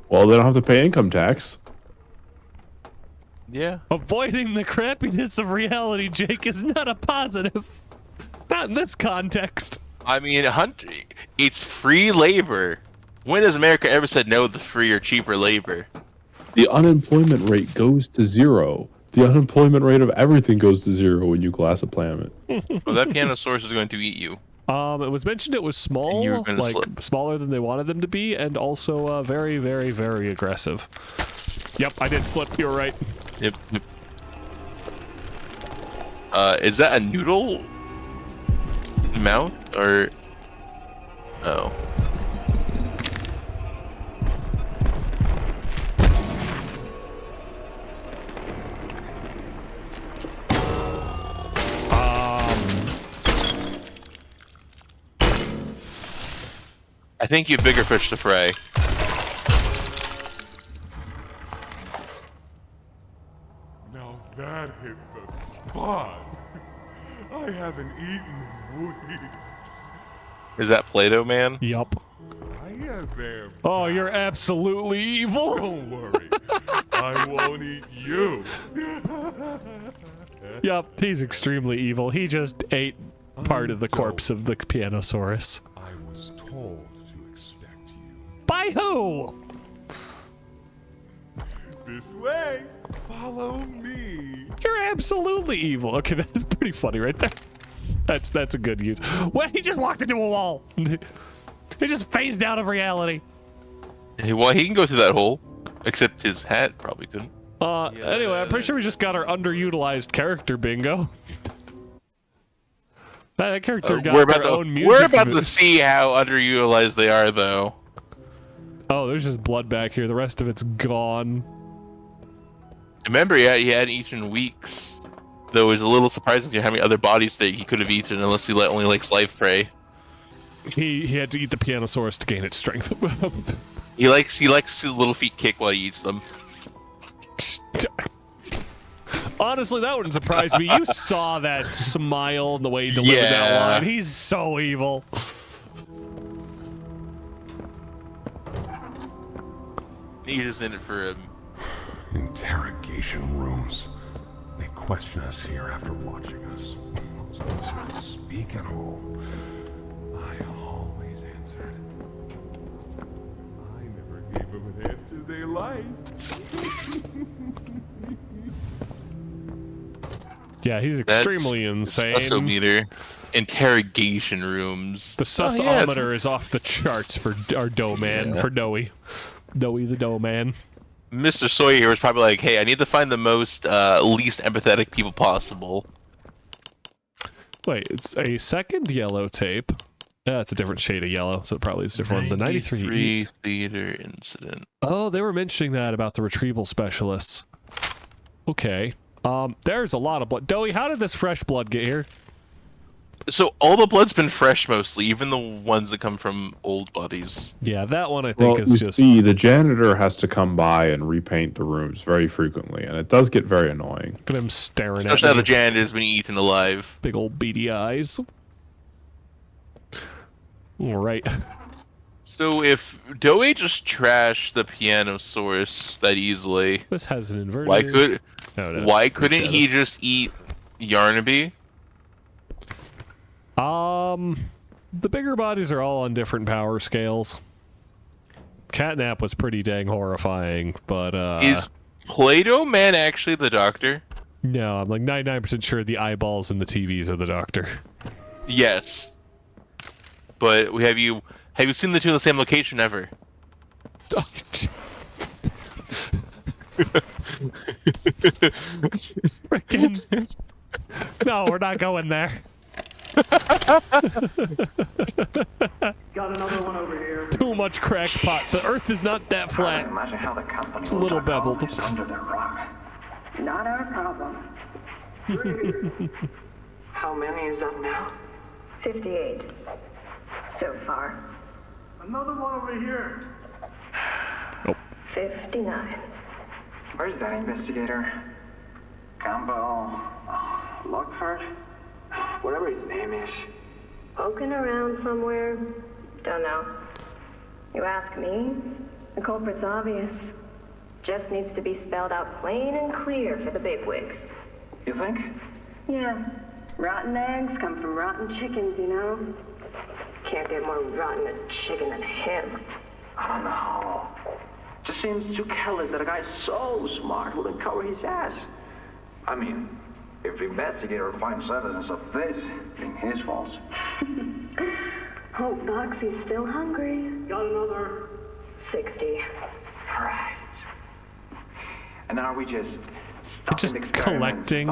Well, they don't have to pay income tax. Yeah. Avoiding the crappiness of reality, Jake, is not a positive. Not in this context. I mean, it's free labor. When has America ever said no to free or cheaper labor? The unemployment rate goes to zero. The unemployment rate of everything goes to zero when you glass a planet. Well, that pianosaurus is going to eat you. It was mentioned it was small, like smaller than they wanted them to be, and also very, very, very aggressive. Yep, I did slip. You're right. Yep. Is that a noodle mount or? Oh. I think you have bigger fish to fry. Now that hit the spot. I haven't eaten in weeks. Is that Play-Doh Man? Yup. I am. Oh, you're absolutely evil. Don't worry. I won't eat you. Yup, he's extremely evil. He just ate part of the corpse of the Pianosaurus. I was told to expect you. By who? This way. Follow me. You're absolutely evil. Okay, that's pretty funny right there. That's a good use. Well, he just walked into a wall. He just phased out of reality. Well, he can go through that hole, except his hat probably couldn't. Anyway, I'm pretty sure we just got our underutilized character bingo. That character got their own music. We're about to see how underutilized they are, though. Oh, there's just blood back here. The rest of it's gone. Remember, yeah, he hadn't eaten in weeks. Though it was a little surprising to how many other bodies that he could have eaten, unless he only likes live prey. He had to eat the Pianosaurus to gain its strength. he likes the little feet kick while he eats them. Honestly, that wouldn't surprise me. You saw that smile and the way he delivered that line. He's so evil. He is in it for him. Interrogation rooms. They question us here after watching us. Speak at all. I always answered. I never gave them an answer they liked. Yeah, he's extremely insane. Susometer. Interrogation rooms. The susometer is off the charts for our dough man, for Doey. Doey the dough man. Mr. Sawyer was probably like, hey, I need to find the most least empathetic people possible. Wait, it's a second yellow tape. Yeah, it's a different shade of yellow, so it probably is a different one. The 93 theater incident. Oh, they were mentioning that about the retrieval specialists. Okay. There's a lot of blood. Doey, how did this fresh blood get here? So all the blood's been fresh mostly, even the ones that come from old bodies. Yeah, that one I think is you just... see, the janitor has to come by and repaint the rooms very frequently, and it does get very annoying. Look at him staring Especially at me. now the janitor's been eaten alive. Big old beady eyes. All right. So if Doey just trashed the piano source that easily, this has an inverter. Why couldn't he just eat Yarnaby? The bigger bodies are all on different power scales. Catnap was pretty dang horrifying, but Is Play-Doh Man actually the doctor? No, I'm like 99% sure the eyeballs and the TVs are the doctor. Yes. But have you seen the two in the same location ever? Frickin'. No, we're not going there. Got another one over here. Too much crackpot. The Earth is not that flat. Imagine how the company It's a little beveled. under the rock. Not our problem. How many is that now? 58. So far. Another one over here. 59. Where's that investigator? Campbell, Lockford, whatever his name is. Poking around somewhere? Don't know. You ask me? The culprit's obvious. Just needs to be spelled out plain and clear for the bigwigs. You think? Yeah. Rotten eggs come from rotten chickens, you know? Can't get more rotten a chicken than him. I don't know. Just seems too careless that a guy so smart wouldn't cover his ass. I mean, if the investigator finds evidence of this, being his fault. Hope Foxy's still hungry. Got another 60. Right. And are we just Just collecting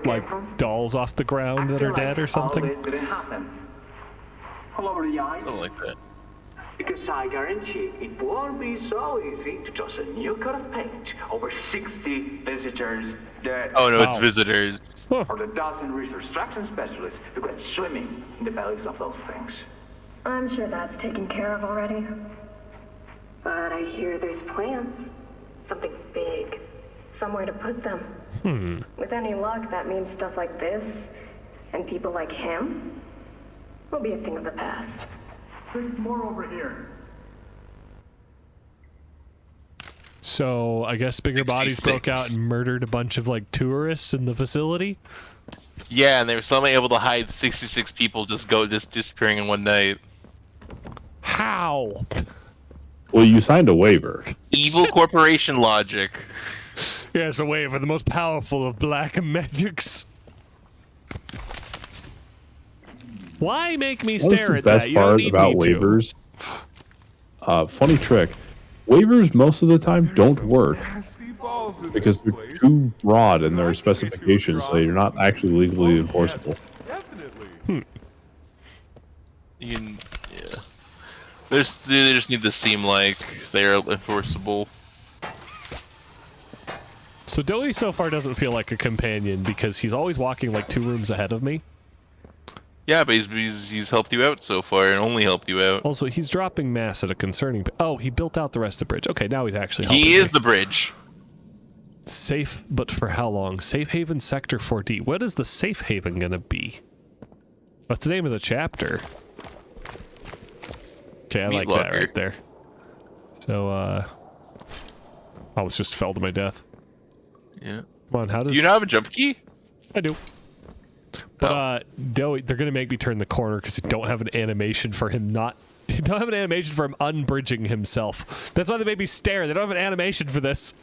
like dolls off the ground that are dead or something? All this didn't happen. All over the eyes. Something like that. Because I guarantee it won't be so easy to toss a new coat of paint over 60 visitors dead. Oh no, it's visitors. Or the dozen reconstruction specialists who went swimming in the bellies of those things. I'm sure that's taken care of already. But I hear there's plans. Something big. Somewhere to put them. With any luck, that means stuff like this, and people like him, will be a thing of the past. There's more over here. So, I guess bigger bodies broke out and murdered a bunch of, like, tourists in the facility? Yeah, and they were somehow able to hide 66 people just disappearing in one night. How? Well, you signed a waiver. Evil corporation logic. Yeah, it's a waiver, the most powerful of black magics. Why make me stare at that? That's the best part about waivers. Funny trick. Waivers most of the time don't work because they're too broad in their specifications, so you're not actually legally enforceable. Yeah. They just need to seem like they're enforceable. So Doey so far doesn't feel like a companion because he's always walking like 2 rooms ahead of me. Yeah, but he's helped you out so far and only helped you out. Also, he's dropping mass at a concerning... Oh, he built out the rest of the bridge. Okay, now he's actually helping He is me. the bridge. Safe, but for how long? Safe Haven Sector 4D. What is the Safe Haven gonna be? What's the name of the chapter? Okay, I like that right there. So, I almost just fell to my death. Yeah. Come on, how does... Do you not have a jump key? I do. But Doey, they're gonna make me turn the corner because they don't have an animation for him They don't have an animation for him unbridging himself. That's why they made me stare. They don't have an animation for this.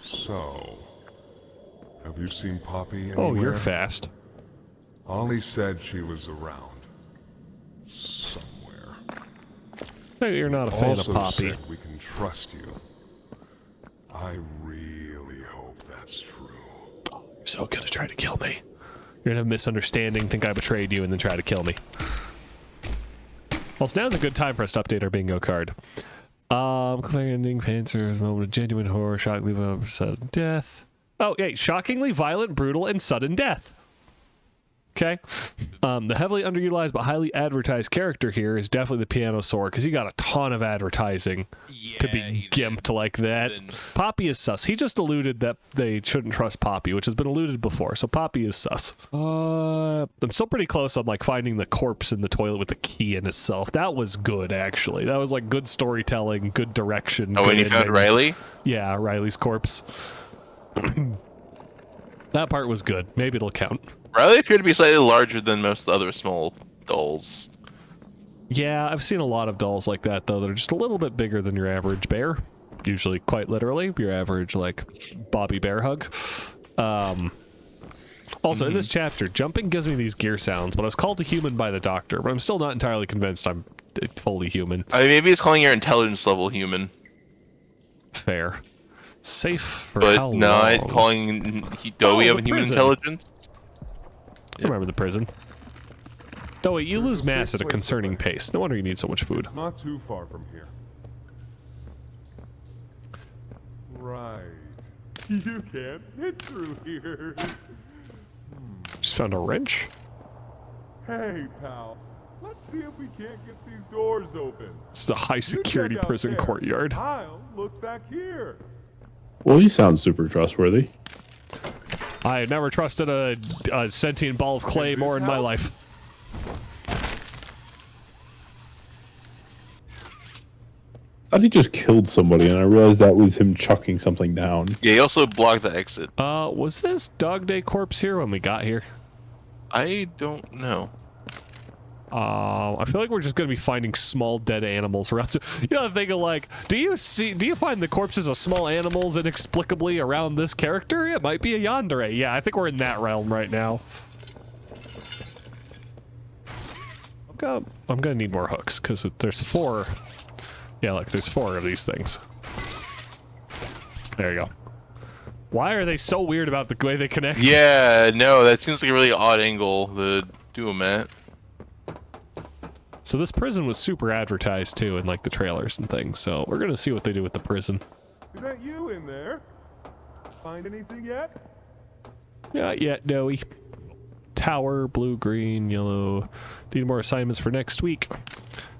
So, have you seen Poppy anywhere? Oh, you're fast. Ollie said she was around. Somewhere. Hey, you're not a fan also of Poppy. said we can trust you. I really hope that's true. You're so gonna try to kill me. You're gonna have a misunderstanding, think I betrayed you, and then try to kill me. Well, so now's a good time for us to update our bingo card. Cliffhanger ending, Panzer's moment of genuine horror, shockingly violent, sudden death. Oh, hey, shockingly violent, brutal, and sudden death. Okay. The heavily underutilized but highly advertised character here is definitely the piano sword, because he got a ton of advertising to be gimped like that. Poppy is sus. He just alluded that they shouldn't trust Poppy, which has been alluded before, so Poppy is sus. I'm still pretty close on like finding the corpse in the toilet with the key in itself. That was good, actually. That was like good storytelling, good direction. Oh, good and you found Riley? Yeah, Riley's corpse. That part was good. Maybe it'll count. Riley appeared to be slightly larger than most of the other small dolls. Yeah, I've seen a lot of dolls like that, though. They're just a little bit bigger than your average bear. Usually, quite literally, your average, like, Bobby Bear hug. Also, in this chapter, jumping gives me these gear sounds, but I was called a human by the doctor, but I'm still not entirely convinced I'm fully human. Maybe it's calling your intelligence level human. Fair. Safe for but how long? not calling Doey of human intelligence. I remember the prison. Doey, you lose mass at a concerning pace. No wonder you need so much food. It's not too far from here. Right. You can't hit through here. Just found a wrench. Hey, pal. Let's see if we can't get these doors open. It's a high security prison courtyard. I'll look back here. Well, he sounds super trustworthy. I never trusted a sentient ball of clay more in my life. I thought he just killed somebody, and I realized that was him chucking something down. Yeah, he also blocked the exit. Was this Dog Day corpse here when we got here? I don't know. I feel like we're just gonna be finding small dead animals around. You know, I'm thinking like, do you find the corpses of small animals inexplicably around this character? It might be a yandere. Yeah, I think we're in that realm right now. I'm gonna need more hooks because there's 4. Yeah, look, there's 4 of these things. There you go. Why are they so weird about the way they connect? Yeah, no, that seems like a really odd angle to do them at. So this prison was super advertised too in like the trailers and things, so we're gonna see what they do with the prison. Is that you in there? Find anything yet? Not yet, Doey. Tower, blue, green, yellow. Need more assignments for next week.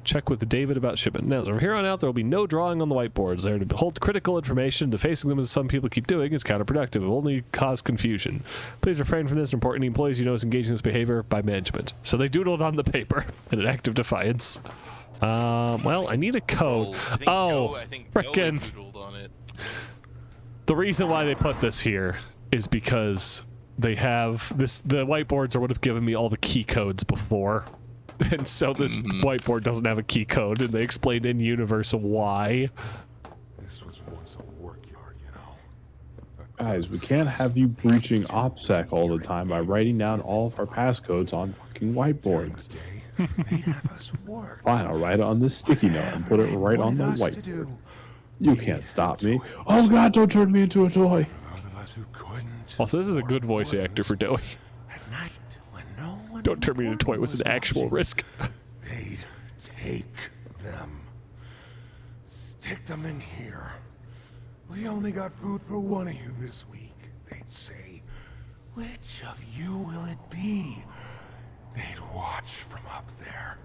Check with David about shipment. Now, from here on out, there will be no drawing on the whiteboards. They're to hold critical information. Defacing them, as some people keep doing, is counterproductive. It will only cause confusion. Please refrain from this. Report any employees you know is engaging in this behavior by management. So they doodled on the paper in an act of defiance. Well, I need a code. Frickin'. The reason why they put this here is because they have this. The whiteboards are what have given me all the key codes before. And so this whiteboard doesn't have a key code, and they explained in universe why. This was once a work yard, you know. Guys, we can't have you breaching OPSEC all the time by writing down all of our passcodes on fucking whiteboards. Fine, I'll write it on this sticky note and put it right on the whiteboard. You can't stop me. Oh god, don't turn me into a toy. Also, this is a good voice actor for Doey. Don't turn me into a toy was an actual risk. They'd take them. Stick them in here. We only got food for one of you this week. They'd say, which of you will it be? They'd watch from up there.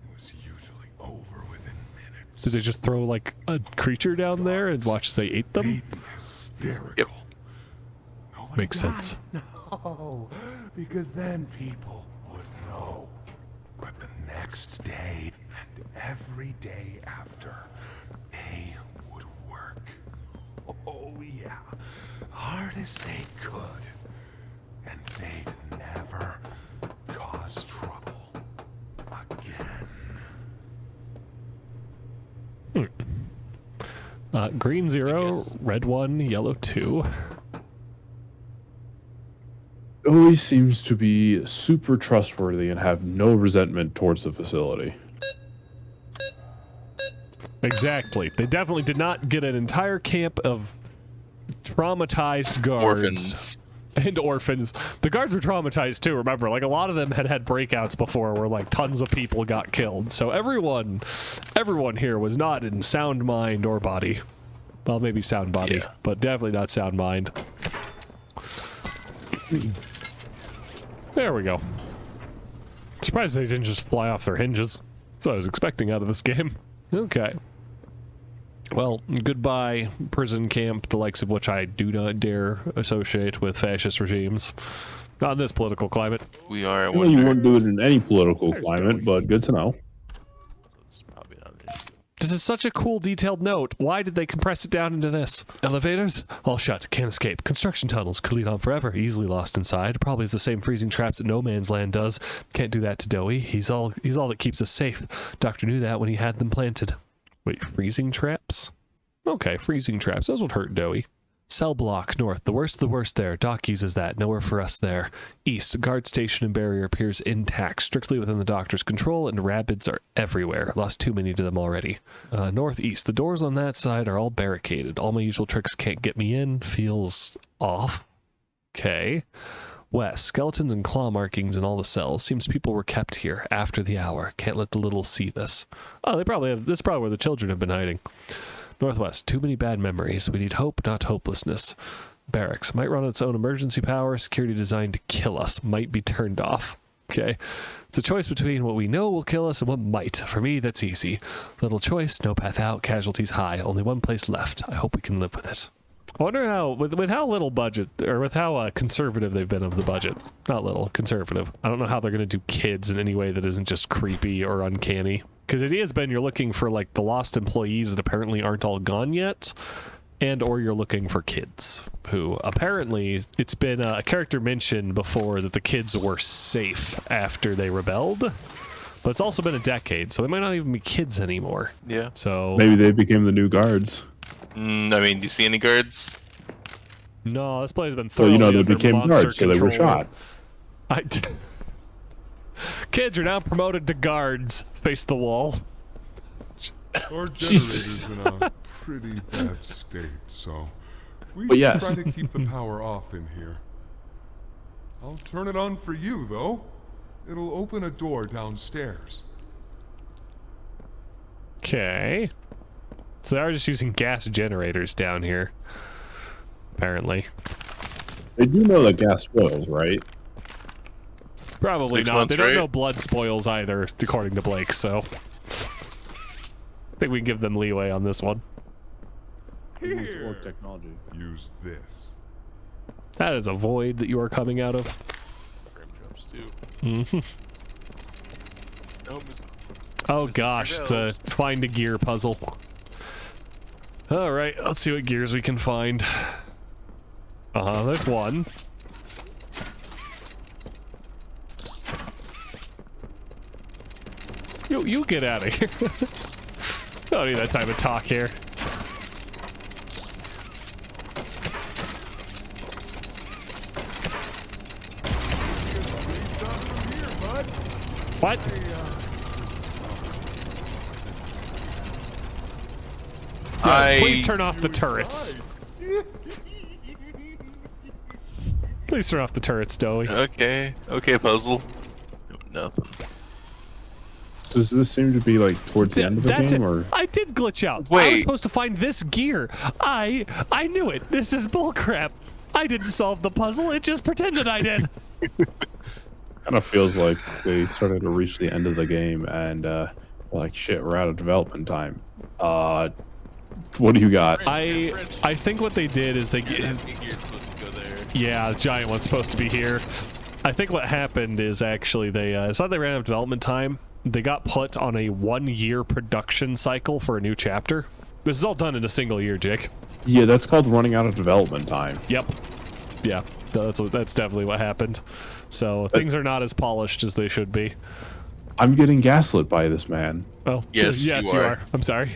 It was usually over within minutes. Did they just throw like a creature down there and watch as they ate them? Hysterical. Yep. Makes sense. No, because then people would know. But the next day and every day after, they would work. Oh yeah, hard as they could. And they'd never cause trouble again. Green 0, red 1, yellow 2. Always seems to be super trustworthy and have no resentment towards the facility. Exactly. They definitely did not get an entire camp of traumatized guards. Orphans. And orphans. The guards were traumatized too, remember? Like, a lot of them had breakouts before where, like, tons of people got killed. So everyone here was not in sound mind or body. Well, maybe sound body, but definitely not sound mind. There we go. Surprised they didn't just fly off their hinges. That's what I was expecting out of this game. Okay. Well, goodbye, prison camp, the likes of which I do not dare associate with fascist regimes. Not in this political climate. We are at Well, you wouldn't do it in any political climate, but good to know. This is such a cool, detailed note. Why did they compress it down into this? Elevators? All shut. Can't escape. Construction tunnels could lead on forever. Easily lost inside. Probably has the same freezing traps that No Man's Land does. Can't do that to Doey. He's all that keeps us safe. Doctor knew that when he had them planted. Wait, freezing traps? Okay, freezing traps. Those would hurt Doey. Cell block, north. The worst of the worst there. Doc uses that. Nowhere for us there. East. Guard station and barrier appears intact. Strictly within the doctor's control, and rapids are everywhere. Lost too many to them already. Northeast. The doors on that side are all barricaded. All my usual tricks can't get me in. Feels off. Okay. West. Skeletons and claw markings in all the cells. Seems people were kept here after the hour. Can't let the little see this. Oh, they probably have... This is probably where the children have been hiding. Northwest. Too many bad memories. We need hope, not hopelessness. Barracks. Might run its own emergency power. Security designed to kill us. Might be turned off. Okay. It's a choice between what we know will kill us and what might. For me, that's easy. Little choice, no path out, casualties high. Only one place left. I hope we can live with it. I wonder how, with how little budget, or with how conservative they've been of the budget. Not little, conservative. I don't know how they're going to do kids in any way that isn't just creepy or uncanny. Because it has been, you're looking for, like, the lost employees that apparently aren't all gone yet, and or you're looking for kids, who apparently, it's been a character mentioned before that the kids were safe after they rebelled, but it's also been a decade, so they might not even be kids anymore. Yeah. So maybe they became the new guards. I mean, do you see any guards? No, this place has been Well, thoroughly you know, they under became monster guards, so they were control. shot. Kids are now promoted to guards. Face the wall. Our generator's in a pretty bad state, so we But should yes. try to keep the power off in here. I'll turn it on for you, though. It'll open a door downstairs. Okay. So they are just using gas generators down here. Apparently. They do know that gas spoils, right? Probably 6 not. months, They don't right? know blood spoils either, according to Blake, so... I think we can give them leeway on this one. Here. Technology. Use this. That is a void that you are coming out of. Frame drops too. Mm-hmm. Nope. Oh gosh, it's a find a gear puzzle. Alright, let's see what gears we can find. There's one. You get out of here. I don't need that type of talk here. What? Yes, please turn off the turrets. Please turn off the turrets, Doey. Okay, puzzle. Nothing. Does this seem to be like towards the end of the game, or I did glitch out. I was Wait. supposed to find this gear. I knew it. This is bullcrap. I didn't solve the puzzle. It just pretended I did. kind of feels like they started to reach the end of the game and like shit, we're out of development time. What do you got? I think what they did is they yeah, the giant one's supposed to be here. I think what happened is actually they it's not they ran out of development time. They got put on a 1-year production cycle for a new chapter. This is all done in a single year, Jake. Yeah, that's called running out of development time. Yep. Yeah, that's definitely what happened. So things are not as polished as they should be. I'm getting gaslit by this man. Oh, yes, you are. I'm sorry.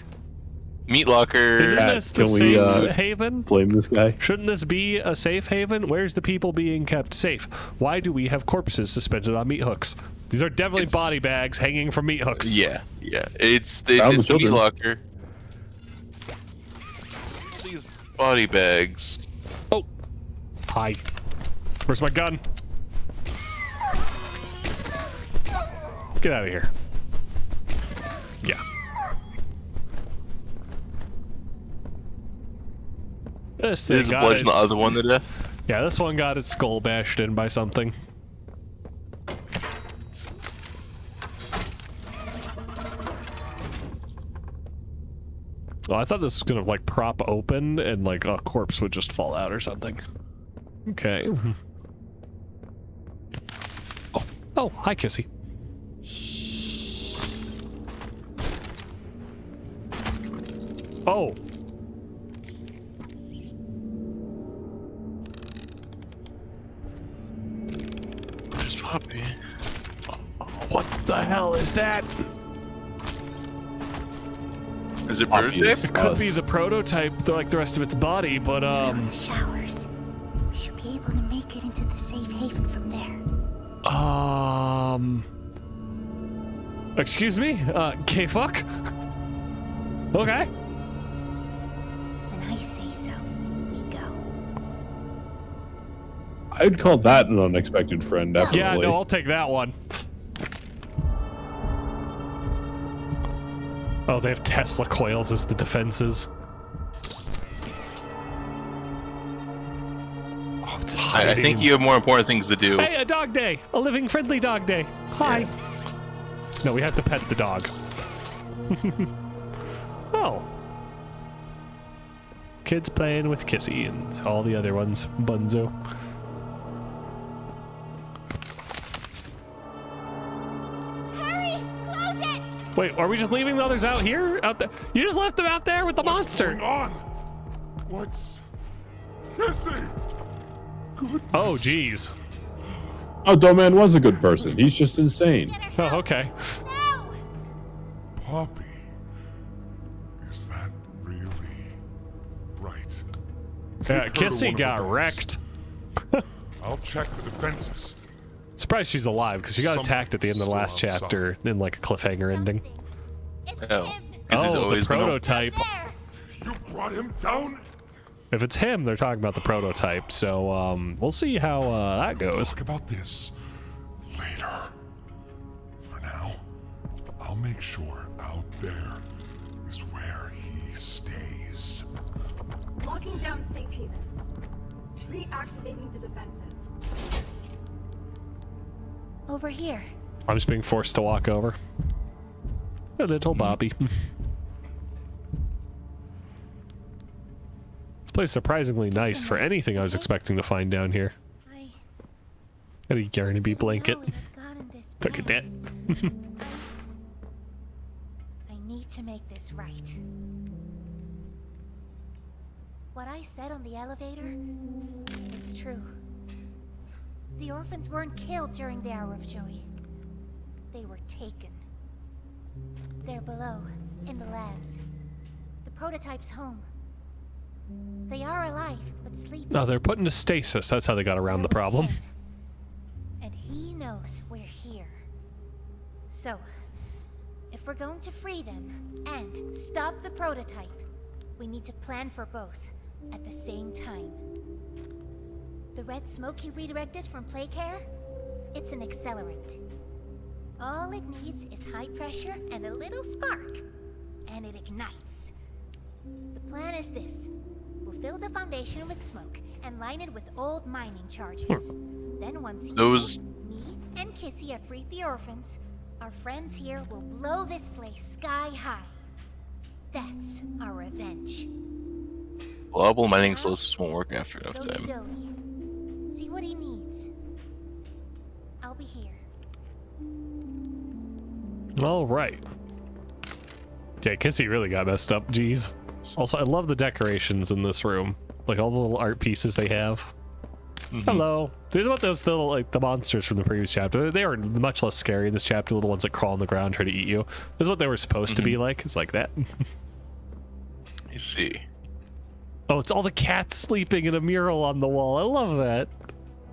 Meat locker. Isn't this the Can we, safe haven? Blame this guy? Shouldn't this be a safe haven? Where's the people being kept safe? Why do we have corpses suspended on meat hooks? These are definitely body bags hanging from meat hooks. Yeah. It's the meat children. locker. body bags. Oh, hi. Where's my gun? Get out of here. Yeah. This thing got bludgeon the other one to death? Yeah, this one got its skull bashed in by something. Oh, I thought this was gonna like prop open and like a corpse would just fall out or something. Okay. Oh, hi, Kissy. Oh. There's Poppy. What the hell is that? Is it prototype? It could be the prototype, like the rest of its body, but Through the showers. We should be able to make it into the safe haven from there. Excuse me? K-fuck? Okay. When I say so, we go. I'd call that an unexpected friend, definitely. Yeah, no, I'll take that one. Oh, they have Tesla coils as the defenses. Oh, it's hiding. I think you have more important things to do. Hey, a dog day! A living, friendly dog day. Hi. Yeah. No, we have to pet the dog. Oh. Kids playing with Kissy and all the other ones. Bunzo. Wait, are we just leaving the others out here? Out there? You just left them out there with the monster. What's going on? What's... Kissy! Goodness. Oh, jeez. Oh, Doman was a good person. He's just insane. Oh, okay. Poppy. Is that really right? Yeah, Take her to one Kissy of got the beds. wrecked. I'll check the defenses. Surprised she's alive because she got attacked at the end of the last chapter in like a cliffhanger ending. Oh, the prototype. You brought him down? If it's him, they're talking about the prototype. So we'll see how that goes. Talk about this later. For now, I'll make sure out there is where he stays. Locking down safe haven. Reactivating the defenses. Over here. I'm just being forced to walk over. A little Bobby. This place is surprisingly nice for anything I was expecting to find down here. Got a Yarnaby blanket. Look at that. I need to make this right. What I said on the elevator, it's true. The orphans weren't killed during the hour of Joey. They were taken. They're below, in the labs. The prototype's home. They are alive, but sleeping. No, they're put into stasis. That's how they got around the problem. And he knows we're here. So, if we're going to free them and stop the prototype, we need to plan for both at the same time. The red smoke you redirected from Playcare? It's an accelerant. All it needs is high pressure and a little spark, and it ignites. The plan is this. We'll fill the foundation with smoke and line it with old mining charges. Then once me and Kissy have freed the orphans, our friends here will blow this place sky high. That's our revenge. Global mining explosives won't work after enough Go to time. Doey. See what he needs. I'll be here. All right. Yeah, Kissy really got messed up. Jeez. Also, I love the decorations in this room. Like all the little art pieces they have. Hello. These are what those little, like, the monsters from the previous chapter. They are much less scary in this chapter. Little ones that crawl on the ground, try to eat you. This is what they were supposed to be like. It's like that. I see. Oh, it's all the cats sleeping in a mural on the wall. I love that.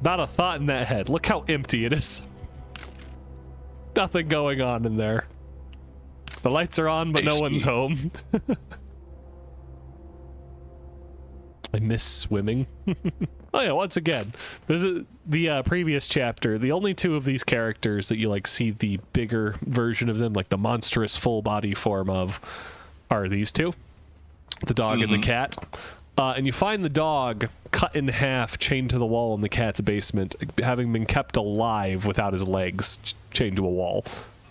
Not a thought in that head. Look how empty it is. Nothing going on in there. The lights are on, but no one's home. I miss swimming. Oh yeah, once again, this is the previous chapter. The only two of these characters that you like see the bigger version of them, like the monstrous full body form of, are these two, the dog and the cat. And you find the dog cut in half, chained to the wall in the cat's basement, having been kept alive without his legs chained to a wall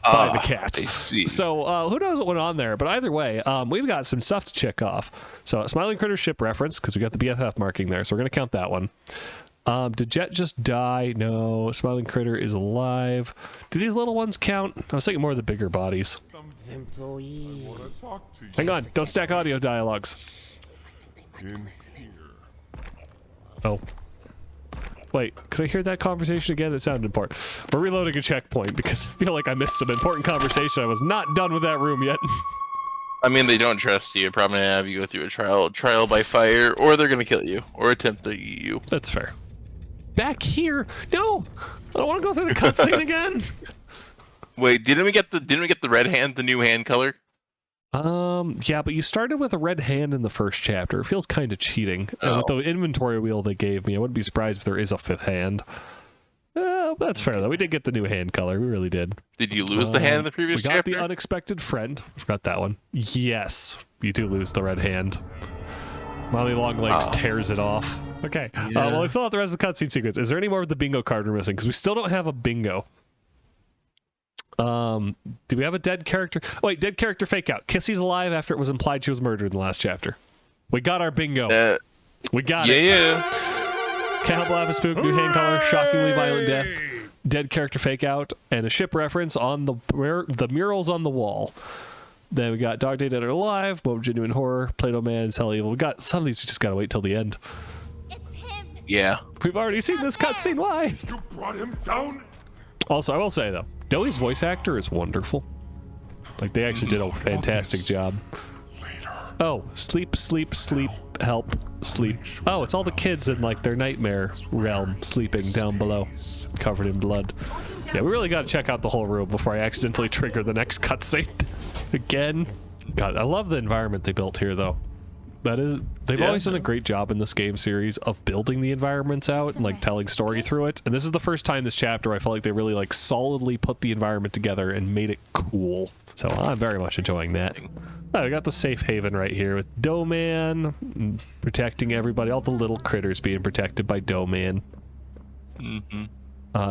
by the cat. I see. So who knows what went on there? But either way, we've got some stuff to check off. So Smiling Critter ship reference, because we got the BFF marking there, so we're going to count that one. Did Jet just die? No. Smiling Critter is alive. Do these little ones count? I was thinking more of the bigger bodies. Employee. Hang on, don't stack audio dialogues. In here. Oh. Wait, could I hear that conversation again? It sounded important. We're reloading a checkpoint because I feel like I missed some important conversation. I was not done with that room yet. I mean, they don't trust you. Probably gonna have you go through a trial by fire, or they're gonna kill you, or attempt to eat you. That's fair. Back here? No! I don't want to go through the cutscene again! Wait, didn't we get the red hand, the new hand color? Yeah, but you started with a red hand in the first chapter. It feels kind of cheating. And with the inventory wheel they gave me, I wouldn't be surprised if there is a fifth hand. That's fair, though. We did get the new hand color. We really did. Did you lose the hand in the previous chapter? We got chapter? the unexpected friend. Forgot that one. Yes, you do lose the red hand. Mommy Longlegs tears it off. Okay, well, we fill out the rest of the cutscene sequence. Is there any more of the bingo card we're missing? Because we still don't have a bingo. Do we have a dead character? Oh, wait, dead character fake out. Kissy's alive after it was implied she was murdered in the last chapter. We got our bingo. We got it. Yeah. Can't help laugh, spook, new hand color, shockingly violent death, dead character fake out, and a ship reference on the murals on the wall. Then we got Dog Day Dead or Alive, Mob Genuine Horror, Play-Doh Man, Hell Evil. We got some of these. We just gotta wait till the end. It's him. Yeah. We've already seen this cutscene. Why? You brought him down. Also, I will say though, Doey's voice actor is wonderful. Like they actually did a fantastic job. Oh, sleep, sleep, sleep, help, sleep. Oh, it's all the kids in like their nightmare realm sleeping down below, covered in blood. Yeah, we really got to check out the whole room before I accidentally trigger the next cutscene again. God, I love the environment they built here though. They've always done a great job in this game series of building the environments out and like telling story through it. And this is the first time this chapter I felt like they really like solidly put the environment together and made it cool. So I'm very much enjoying that. Oh, we got the safe haven right here with Dough Man protecting everybody, all the little critters being protected by Dough Man.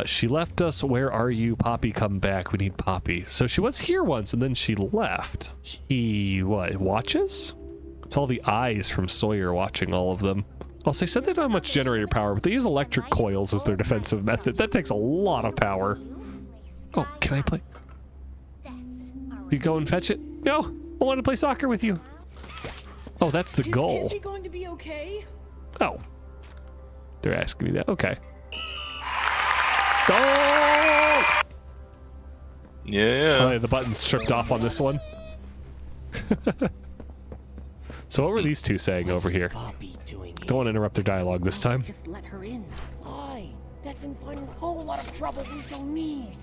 She left us. Where are you? Poppy, come back. We need Poppy. So she was here once and then she left. He, what, watches? It's all the eyes from Sawyer watching all of them. Also, they said they don't have much generator power, but they use electric coils as their defensive method. That takes a lot of power. Oh, can I play? You go and fetch it? No, I want to play soccer with you. Oh, that's the goal. Is he going to be okay? Oh. They're asking me that. Okay. Go! Yeah. Oh, yeah, the button's tripped off on this one. So what were these two saying over here? Don't want to interrupt their dialogue this time. Just let her in. Why? That's in a whole lot of trouble we don't need.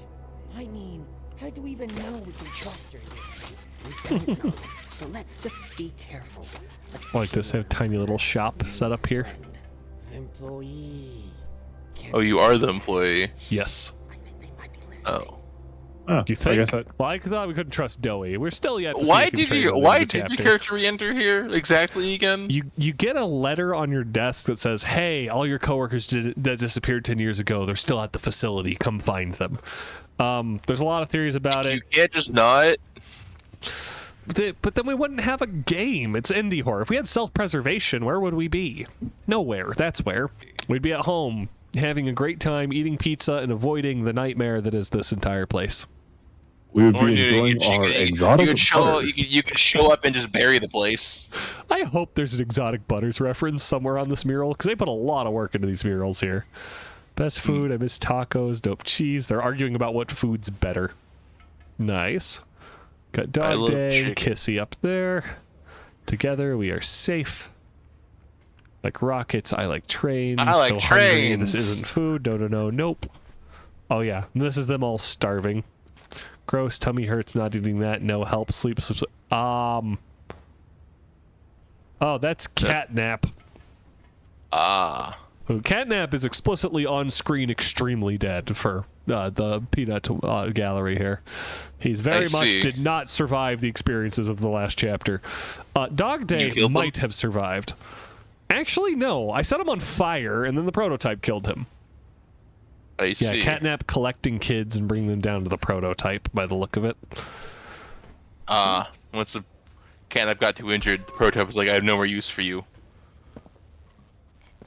I mean, how do we even know we can trust her? We don't know, so let's just be careful. Like this, have a tiny little shop set up here. Employee. Oh, you are the employee. Yes. Oh. You think? Well, I thought we couldn't trust Doey. We're still yet to Why see did your character re-enter here exactly again? You get a letter on your desk that says, "Hey, all your coworkers that disappeared 10 years ago, they're still at the facility. Come find them." There's a lot of theories about it. You can't just not. But then we wouldn't have a game. It's indie horror. If we had self-preservation, where would we be? Nowhere. That's where. We'd be at home, having a great time, eating pizza, and avoiding the nightmare that is this entire place. We would be enjoying our exotic butter. You could show up and just bury the place. I hope there's an exotic butters reference somewhere on this mural, because they put a lot of work into these murals here. Best food, I miss tacos, dope cheese. They're arguing about what food's better. Nice. Got Dog Day, Kissy up there. Together we are safe. Like rockets, I like trains. I like trains. Hungry. This isn't food. No, nope. Oh yeah, this is them all starving. Gross, tummy hurts, not eating that. No help, sleep. Oh, that's catnap. Ah. Catnap is explicitly on screen extremely dead for the peanut gallery here. He's very much did not survive the experiences of the last chapter. Dog Day might have survived. Actually, no. I set him on fire, and then the prototype killed him. I see. Yeah, Catnap collecting kids and bringing them down to the prototype by the look of it. Once the Catnap got too injured, the prototype was like, I have no more use for you.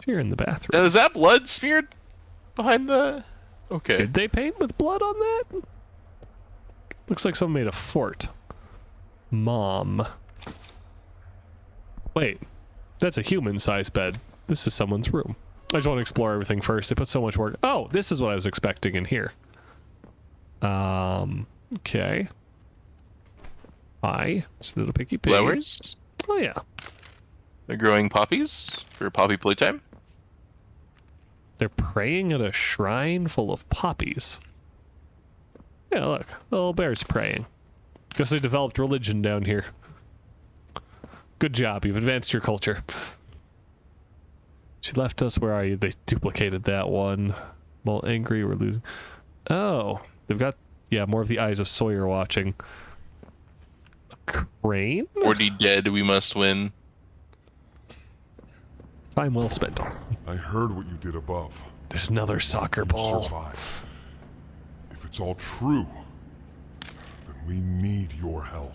You're in the bathroom. Is that blood smeared behind the... Okay. Did they paint with blood on that? Looks like someone made a fort. Mom. Wait. That's a human-sized bed. This is someone's room. I just want to explore everything first. They put so much work... Oh, this is what I was expecting in here. Okay. Hi. It's a little picky pig. Flowers? Oh, yeah. They're growing poppies for Poppy Playtime. They're praying at a shrine full of poppies. Yeah, look. The little bear's praying. Guess they developed religion down here. Good job. You've advanced your culture. She left us. Where are you? They duplicated that one. Well, angry. We're losing. Oh. They've got... Yeah, more of the eyes of Sawyer watching. A crane? 40 dead. We must win. Time well spent. I heard what you did above. There's another soccer ball. Survive. If it's all true, then we need your help.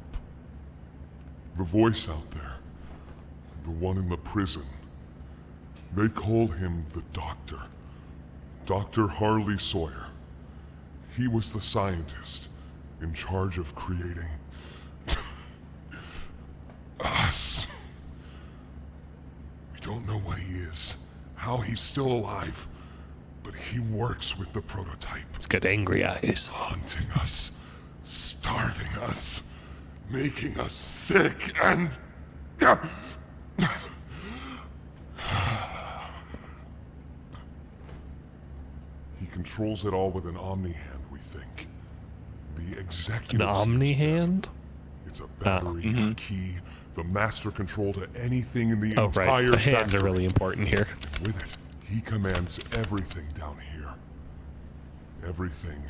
The voice out there, the one in the prison, they called him the Doctor. Dr. Harley Sawyer. He was the scientist in charge of creating us. Don't know what he is, how he's still alive, but he works with the prototype. It's got angry eyes. Hunting us, starving us, making us sick, and... He controls it all with an Omni-Hand, we think. The executive... An Omni-Hand? It's a battery, a key, the master control to anything in the entire right. The hands factory. are really important here. With it, he commands everything down here. Everything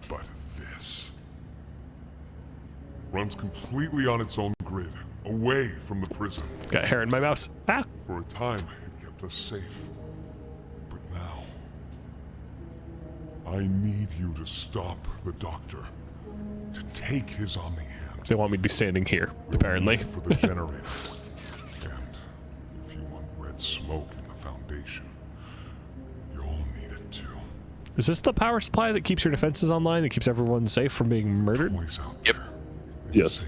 but this. Runs completely on its own grid, away from the prison. Got hair in my mouse. Ah! For a time, it kept us safe. But now, I need you to stop the Doctor. To take his Omni-Hand. They want me to be standing here, apparently. For the generator. And if you want red smoke in the Foundation, you'll need it too. Is this the power supply that keeps your defenses online, that keeps everyone safe from being murdered? Yep. Yes.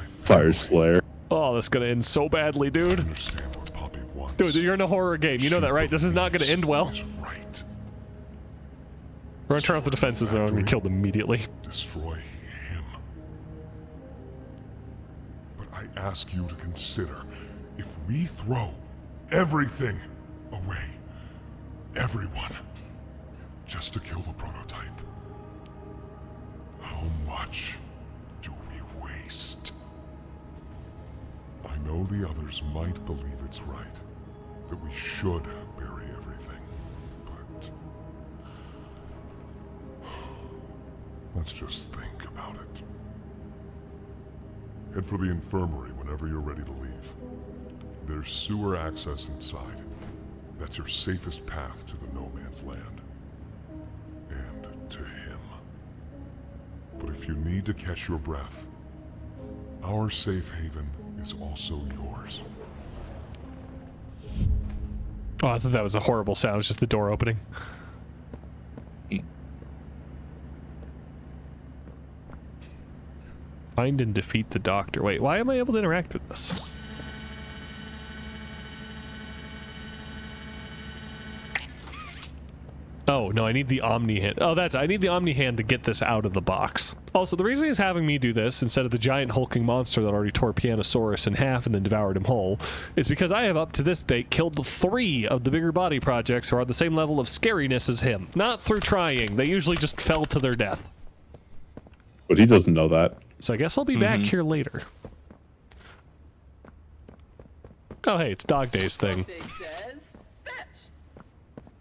Fire's flare. Oh, that's gonna end so badly, dude. Dude, you're in a horror game. You know that, right? This is not gonna end well. We're gonna turn off the defenses, though, and get killed immediately. Destroy him. But I ask you to consider, if we throw everything away, everyone, just to kill the prototype, how much do we waste? I know the others might believe it's right, that we should bury everything, but let's just think about it. Head for the infirmary whenever you're ready to leave. There's sewer access inside. That's your safest path to the no man's land. And to him. But if you need to catch your breath, our safe haven is also yours. Oh, I thought that was a horrible sound. It's just the door opening. Find and defeat the Doctor. Wait, why am I able to interact with this? Oh, no, I need the Omni-Hand. Oh, I need the Omni-Hand to get this out of the box. Also, the reason he's having me do this, instead of the giant hulking monster that already tore Pianosaurus in half and then devoured him whole, is because I have, up to this date, killed 3 of the bigger body projects who are at the same level of scariness as him. Not through trying. They usually just fell to their death. But he doesn't know that. So I guess I'll be back here later. Oh, hey, it's Dog Days thing.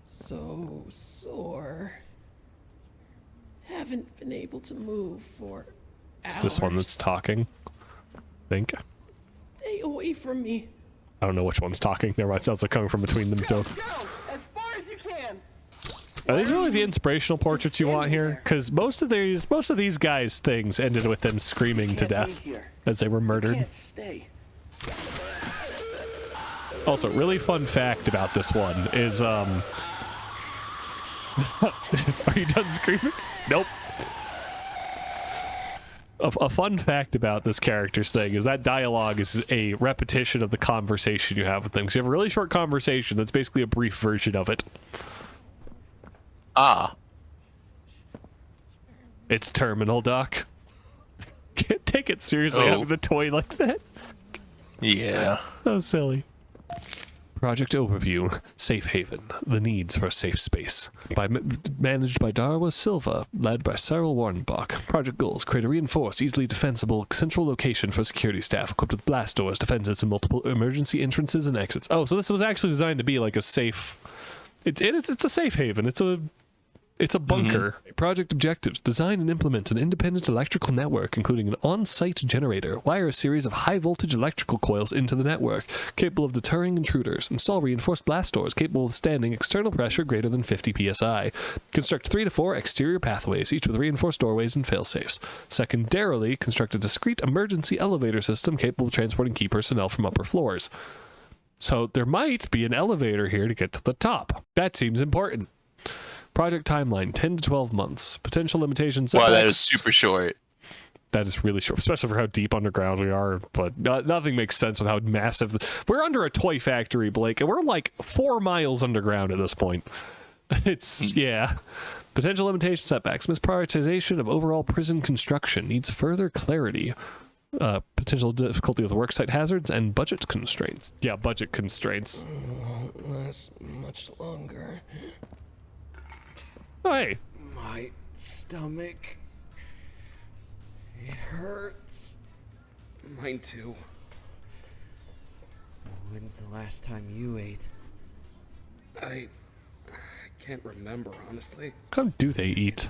So sore. Haven't been able to move for It's hours. this one that's talking. I think. Stay away from me. I don't know which one's talking. Never mind. It sounds like coming from between them both. Go as far as you can. Are these really the inspirational portraits you want here? Because most of these guys' things ended with them screaming to death as they were murdered. Can't stay. Also, really fun fact about this one is, are you done screaming? Nope. A fun fact about this character's thing is that dialogue is a repetition of the conversation you have with them. Because you have a really short conversation that's basically a brief version of it. Ah. It's terminal, Doc. Can't take it seriously having the toy like that. Yeah. So silly. Project Overview, Safe Haven, the needs for a safe space. Managed by Darwa Silva, led by Cyril Warrenbach. Project goals, create a reinforced, easily defensible central location for security staff, equipped with blast doors, defenses, and multiple emergency entrances and exits. Oh, so this was actually designed to be like a safe... It's a safe haven. It's a bunker. Project objectives. Design and implement an independent electrical network, including an on-site generator. Wire a series of high-voltage electrical coils into the network, capable of deterring intruders. Install reinforced blast doors, capable of withstanding external pressure greater than 50 psi. Construct 3 to 4 exterior pathways, each with reinforced doorways and failsafes. Secondarily, construct a discrete emergency elevator system capable of transporting key personnel from upper floors. So there might be an elevator here to get to the top. That seems important. Project timeline, 10 to 12 months. Potential limitations. Wow, that is super short. That is really short, especially for how deep underground we are. But nothing makes sense with how massive... We're under a toy factory, Blake, and we're like 4 miles underground at this point. It's... yeah. Potential limitation setbacks. Misprioritization of overall prison construction. Needs further clarity. Potential difficulty with worksite hazards and budget constraints. Yeah, budget constraints. Won't last much longer. Oh, hey. My stomach. It hurts. Mine too. When's the last time you ate? I can't remember, honestly. How do they eat?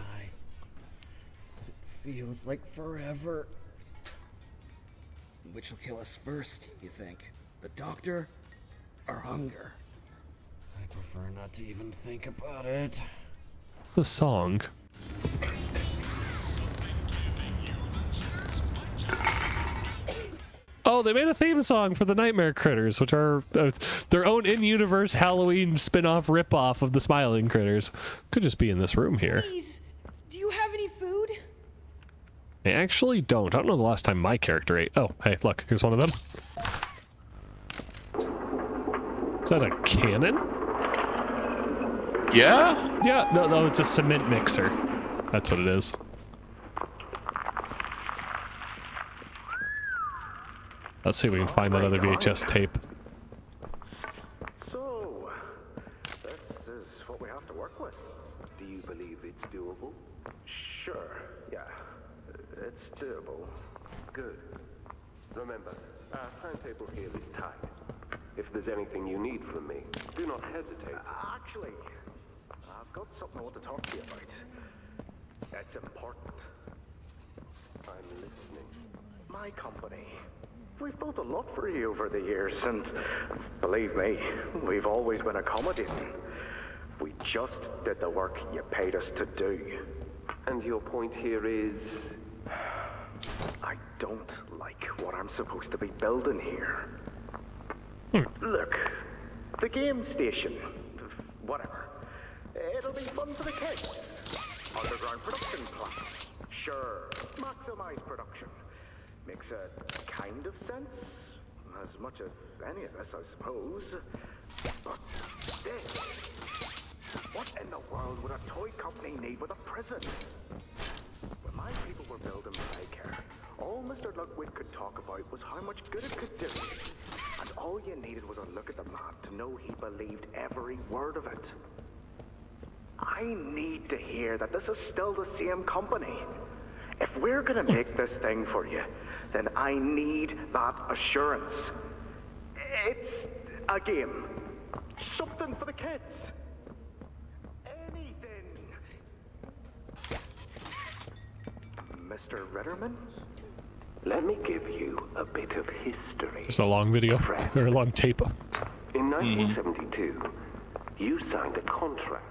It feels like forever. Which will kill us first, you think? The doctor or hunger? I prefer not to even think about it. It's a song. Oh, they made a theme song for the Nightmare Critters, which are their own in-universe Halloween spin-off rip-off of the Smiling Critters. Could just be in this room here. Please, do you have any food? I actually don't. I don't know the last time my character ate. Oh, hey, look, here's one of them. Is that a cannon? Yeah? Yeah, no, it's a cement mixer. That's what it is. Let's see if we can find that other VHS tape. So, this is what we have to work with. Do you believe it's doable? Sure, yeah. It's doable. Good. Remember, our timetable here is tight. If there's anything you need from me, do not hesitate. Actually, I've got something I want to talk to you about. It's important. I'm listening. My company. We've built a lot for you over the years, and believe me, we've always been accommodating. We just did the work you paid us to do. And your point here is... I don't like what I'm supposed to be building here. Look, the game station, whatever. It'll be fun for the kids. Underground production plant. Sure, maximize production. Makes a kind of sense. As much as any of us, I suppose. But this... What in the world would a toy company need with a prison? When my people were building Playcare, all Mr. Ludwig could talk about was how much good it could do. And all you needed was a look at the man to know he believed every word of it. I need to hear that this is still the same company. If we're gonna make this thing for you, then I need that assurance. It's a game. Something for the kids. Anything. Mr. Ritterman? Let me give you a bit of history. It's a long video, or a long tape. In 1972, you signed a contract.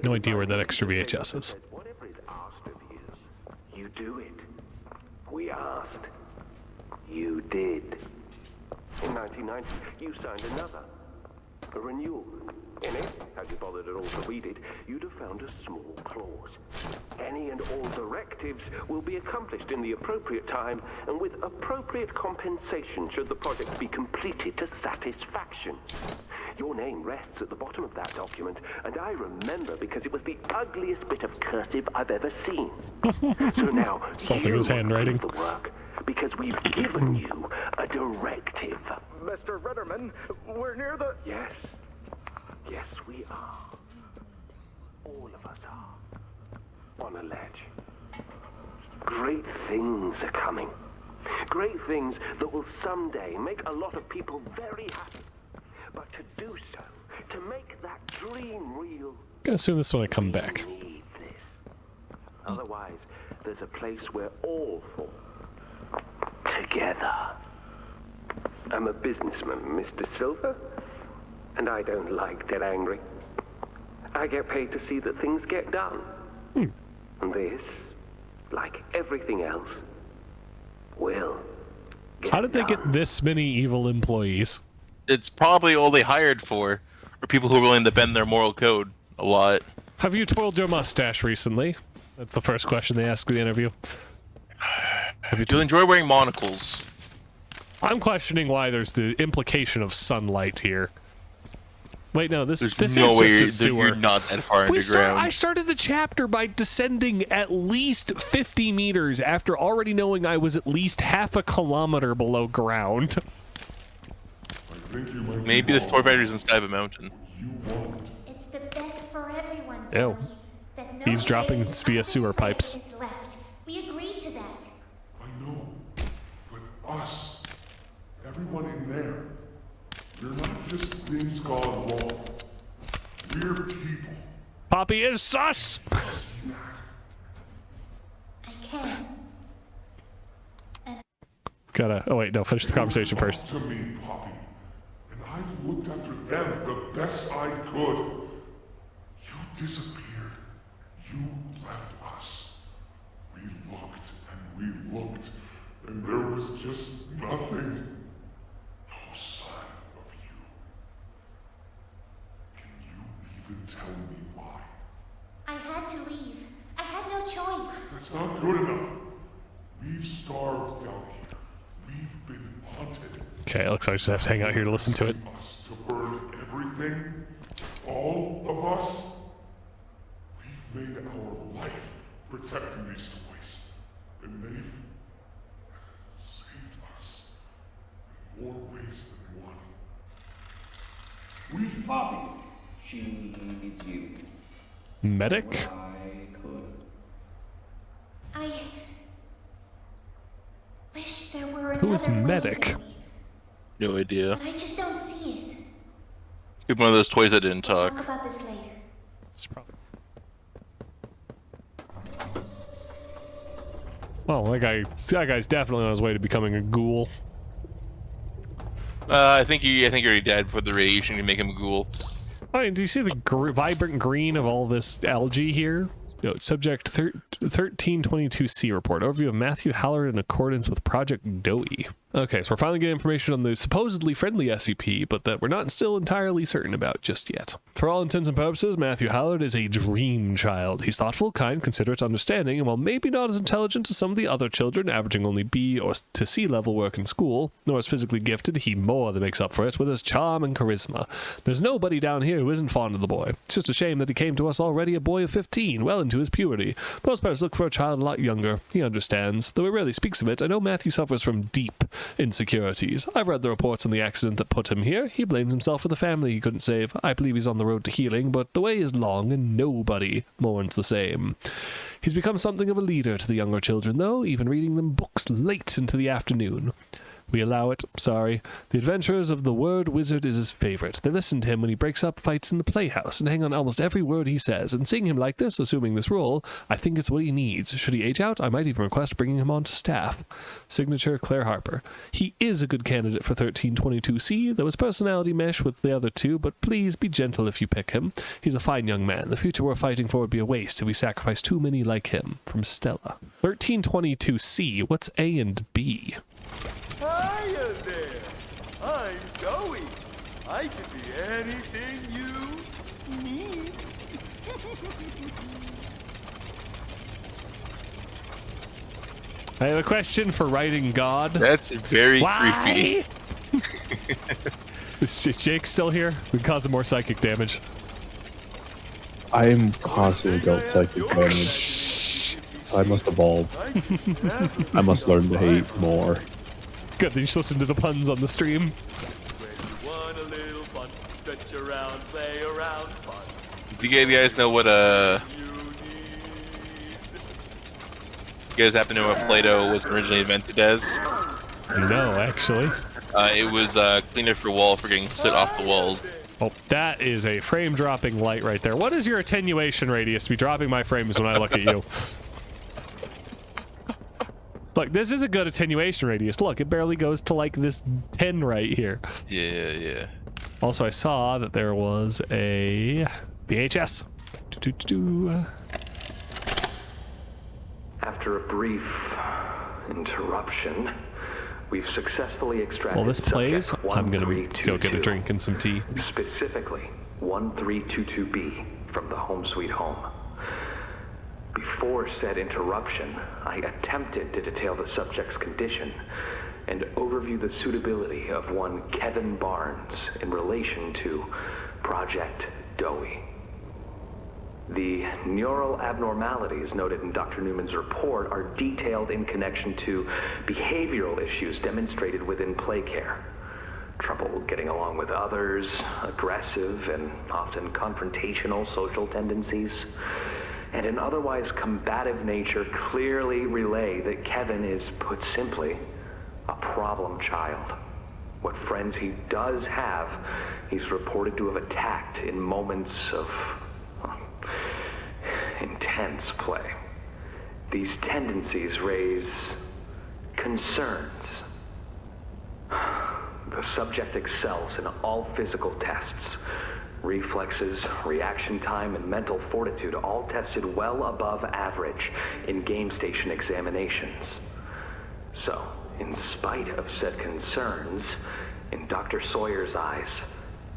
No idea where that extra VHS is. Whatever is asked of you, you do it. We asked. You did. In 1990, you signed another. A renewal. In it, had you bothered at all to read it, you'd have found a small clause. Any and all directives will be accomplished in the appropriate time and with appropriate compensation should the project be completed to satisfaction. Your name rests at the bottom of that document, and I remember because it was the ugliest bit of cursive I've ever seen. So now, Salting his handwriting. The work, because we've given you a directive. Mr. Ritterman, we're near the... Yes. Yes, we are. All of us are. On a ledge. Great things are coming. Great things that will someday make a lot of people very happy. But to do so, to make that dream real... I'm gonna assume this when I come back. Need this. Otherwise, there's a place where all fall together. I'm a businessman, Mr. Silver, and I don't like dead angry. I get paid to see that things get done. And this, like everything else, will get How did they done. get this many evil employees? It's probably all they hired for, or people who are willing to bend their moral code a lot. Have you twirled your mustache recently? That's the first question they ask in the interview. Do you enjoy wearing monocles? I'm questioning why there's the implication of sunlight here. Wait, no, this There's is no way just a sewer. you're not that far underground. I started the chapter by descending at least 50 meters after already knowing I was at least half a kilometer below ground. Maybe the store fighter's inside of a mountain. It's the best for everyone. Ew. Doey. That no Eavesdropping trace via of this sewer place pipes. is left. We agree to that. I know, but us, everyone in there, we're not just things gone wrong. We're people. Poppy is sus! I can. Gotta. Oh, wait, no, finish the conversation first. To me, Poppy, and I've looked after them the best I could. You disappeared. You left us. We looked and we looked, and there was just nothing. No sign of you. Can you even tell me why? I had to leave. I had no choice. That's not good enough. We've starved down here. We've been haunted. Okay, it looks like I just have to hang out here to listen to it. Us to burn everything. All of us. We've made our life protecting these toys. And they've saved us in more ways than one. We Poppy. She needs you. Medic? I could. I wish there were Who is another way, Medic? Doey, No idea. but I just don't see it. Could be one of those toys that didn't We'll talk. talk about this later. It's probably... Well, that guy's definitely on his way to becoming a ghoul. I think he already died before the radiation to make him a ghoul. I mean, do you see the vibrant green of all this algae here? Subject 1322C report. Overview of Matthew Hallard in accordance with Project Doey. Okay, so we're finally getting information on the supposedly friendly SCP, but that we're not still entirely certain about just yet. For all intents and purposes, Matthew Hallard is a dream child. He's thoughtful, kind, considerate, understanding, and while maybe not as intelligent as some of the other children, averaging only B or to C level work in school, nor as physically gifted, he more than makes up for it with his charm and charisma. There's nobody down here who isn't fond of the boy. It's just a shame that he came to us already a boy of 15, well into his puberty. Most parents look for a child a lot younger. He understands. Though he rarely speaks of it, I know Matthew suffers from deep insecurities. I've read the reports on the accident that put him here. He blames himself for the family he couldn't save. I believe he's on the road to healing, but the way is long and nobody mourns the same. He's become something of a leader to the younger children, though, even reading them books late into the afternoon. We allow it, sorry. The adventures of the word wizard is his favorite. They listen to him when he breaks up fights in the playhouse and hang on almost every word he says. And seeing him like this, assuming this role, I think it's what he needs. Should he age out, I might even request bringing him on to staff. Signature, Claire Harper. He is a good candidate for 1322C, though his personality mesh with the other two, but please be gentle if you pick him. He's a fine young man. The future we're fighting for would be a waste if we sacrifice too many like him. From Stella. 1322C, what's A and B? Hiya there! I'm Doey. I can be anything you need. I have a question for writing God. That's very Why? creepy. Is Jake still here? We can cause him more psychic damage. I am constantly dealt psychic damage. I must evolve. I must learn to hate more. Good, then you should listen to the puns on the stream. Want a little fun? Stretch around, play around, fun. Do you guys know what you guys happen to know what Play-Doh was originally invented as? No, actually. It was cleaner for wall for getting soot off the walls. Oh, that is a frame-dropping light right there. What is your attenuation radius to be dropping my frames when I look at you? Look, this is a good attenuation radius. Look, it barely goes to like this 10 right here. Yeah. Also, I saw that there was a VHS. After a brief interruption, we've successfully extracted. While this plays, subject I'm gonna go get a 1322, drink and some tea. Specifically, 1322B from the Home Sweet Home. Before said interruption, I attempted to detail the subject's condition and overview the suitability of one Kevin Barnes in relation to Project Doey. The neural abnormalities noted in Dr. Newman's report are detailed in connection to behavioral issues demonstrated within play care. Trouble getting along with others, aggressive and often confrontational social tendencies, and an otherwise combative nature clearly relay that Kevin is, put simply, a problem child. What friends he does have, he's reported to have attacked in moments of intense play. These tendencies raise concerns. The subject excels in all physical tests. Reflexes, reaction time, and mental fortitude all tested well above average in game station examinations. So, in spite of said concerns, in Dr. Sawyer's eyes,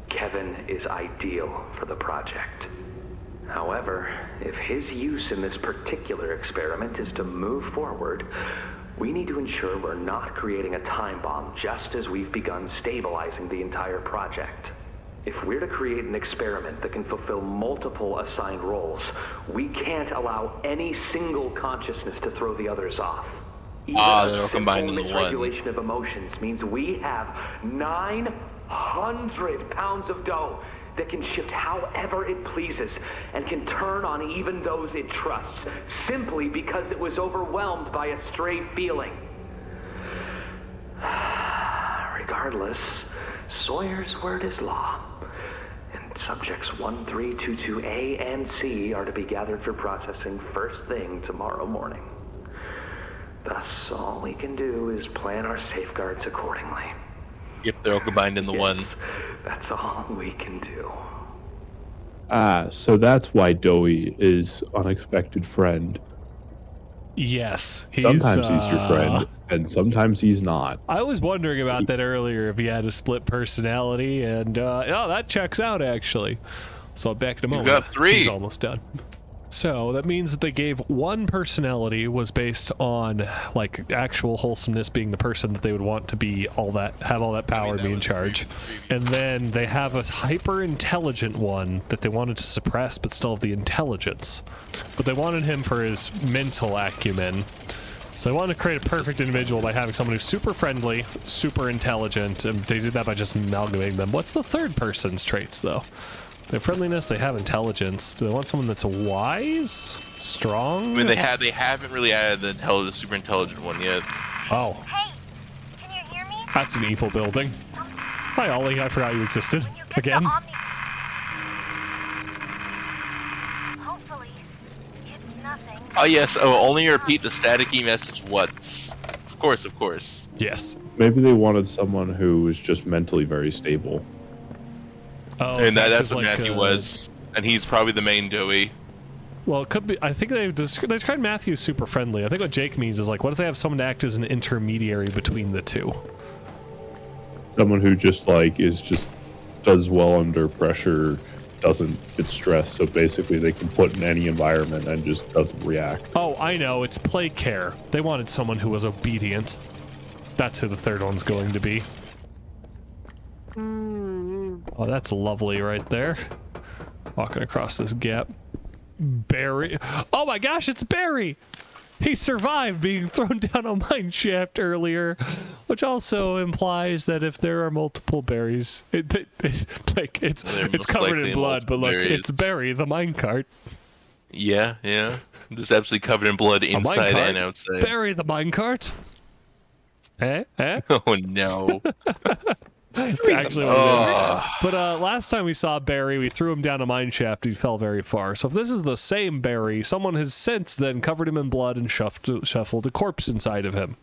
Kevin is ideal for the project. However, if his use in this particular experiment is to move forward, we need to ensure we're not creating a time bomb just as we've begun stabilizing the entire project. If we're to create an experiment that can fulfill multiple assigned roles, we can't allow any single consciousness to throw the others off. They're all combined in the one. Regulation of emotions means we have 900 pounds of dough that can shift however it pleases and can turn on even those it trusts, simply because it was overwhelmed by a stray feeling. Regardless, Sawyer's word is law, and subjects 1322A and C are to be gathered for processing first thing tomorrow morning. Thus, all we can do is plan our safeguards accordingly. Yep, they're all combined in the one. That's all we can do. So that's why Doey is unexpected friend. Yes. Sometimes he's your friend, and sometimes he's not. I was wondering about that earlier, if he had a split personality, and that checks out, actually. So back in a moment. You got 3. He's almost done. So that means that they gave one personality was based on like actual wholesomeness, being the person that they would want to be have all that power, be in charge. And then they have a hyper intelligent one that they wanted to suppress but still have the intelligence. But they wanted him for his mental acumen. So they wanted to create a perfect individual by having someone who's super friendly, super intelligent, and they did that by just amalgamating them. What's the third person's traits though? They have friendliness, they have intelligence. Do they want someone that's wise? Strong? I mean, they haven't really added the super intelligent one yet. Oh. Hey, can you hear me? That's an evil building. Hi, Ollie. I forgot you existed. Again. Hopefully, it's nothing. Oh, yes. Oh, only repeat the staticky message once. Of course, of course. Yes. Maybe they wanted someone who was just mentally very stable. Oh, and okay, that's what like, Matthew was. And he's probably the main Doey. Well, it could be. I think they described Matthew as super friendly. I think what Jake means is like, what if they have someone to act as an intermediary between the two? Someone who just like does well under pressure, doesn't get stressed, so basically they can put in any environment and just doesn't react. Oh, I know. It's play care. They wanted someone who was obedient. That's who the third one's going to be. Oh, that's lovely right there. Walking across this gap. Barry. Oh my gosh, it's Barry! He survived being thrown down a mine shaft earlier, which also implies that if there are multiple berries, it's covered in blood, but look, it's Barry, the minecart. Yeah, yeah. It's absolutely covered in blood inside and outside. Barry, the minecart. Eh? Oh no. It's actually what it is. But last time we saw Barry, we threw him down a mine shaft. He fell very far. So if this is the same Barry, someone has since then covered him in blood and shuffled a corpse inside of him.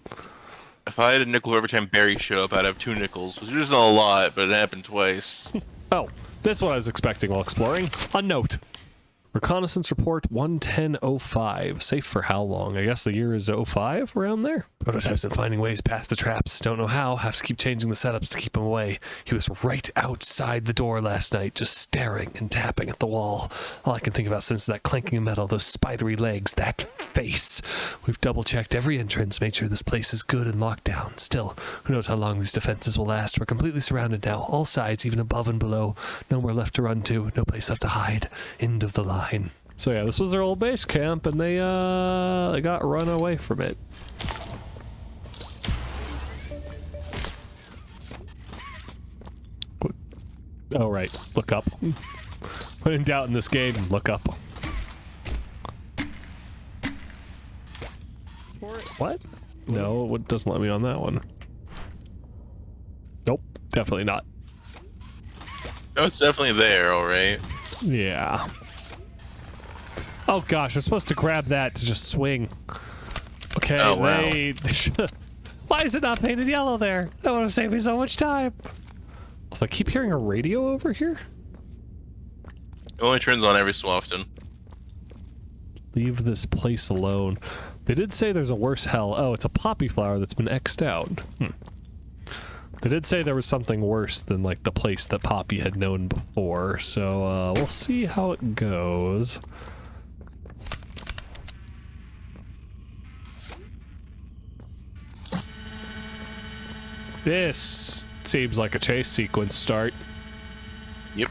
If I had a nickel every time Barry showed up, I'd have 2 nickels, which isn't a lot, but it happened twice. Oh, this is what I was expecting while exploring. A note. Reconnaissance report 11005. Safe for how long? I guess the year is 05, around there? Prototypes and finding ways past the traps. Don't know how. Have to keep changing the setups to keep him away. He was right outside the door last night, just staring and tapping at the wall. All I can think about since that clanking of metal, those spidery legs, that face. We've double-checked every entrance, made sure this place is good and locked down. Still, who knows how long these defenses will last. We're completely surrounded now. All sides, even above and below. Nowhere left to run to. No place left to hide. End of the line. So yeah, this was their old base camp, and they got run away from it. Oh right, look up. When in doubt in this game, look up. What? No, it doesn't let me on that one. Nope, definitely not. No, it's definitely there, alright. Yeah. Oh gosh, I'm supposed to grab that to just swing. Okay, oh, wow. Why is it not painted yellow there? That would have saved me so much time. So I keep hearing a radio over here? It only turns on every so often. Leave this place alone. They did say there's a worse hell. Oh, it's a poppy flower that's been X'd out. They did say there was something worse than like the place that Poppy had known before, so we'll see how it goes. This seems like a chase sequence start. Yep.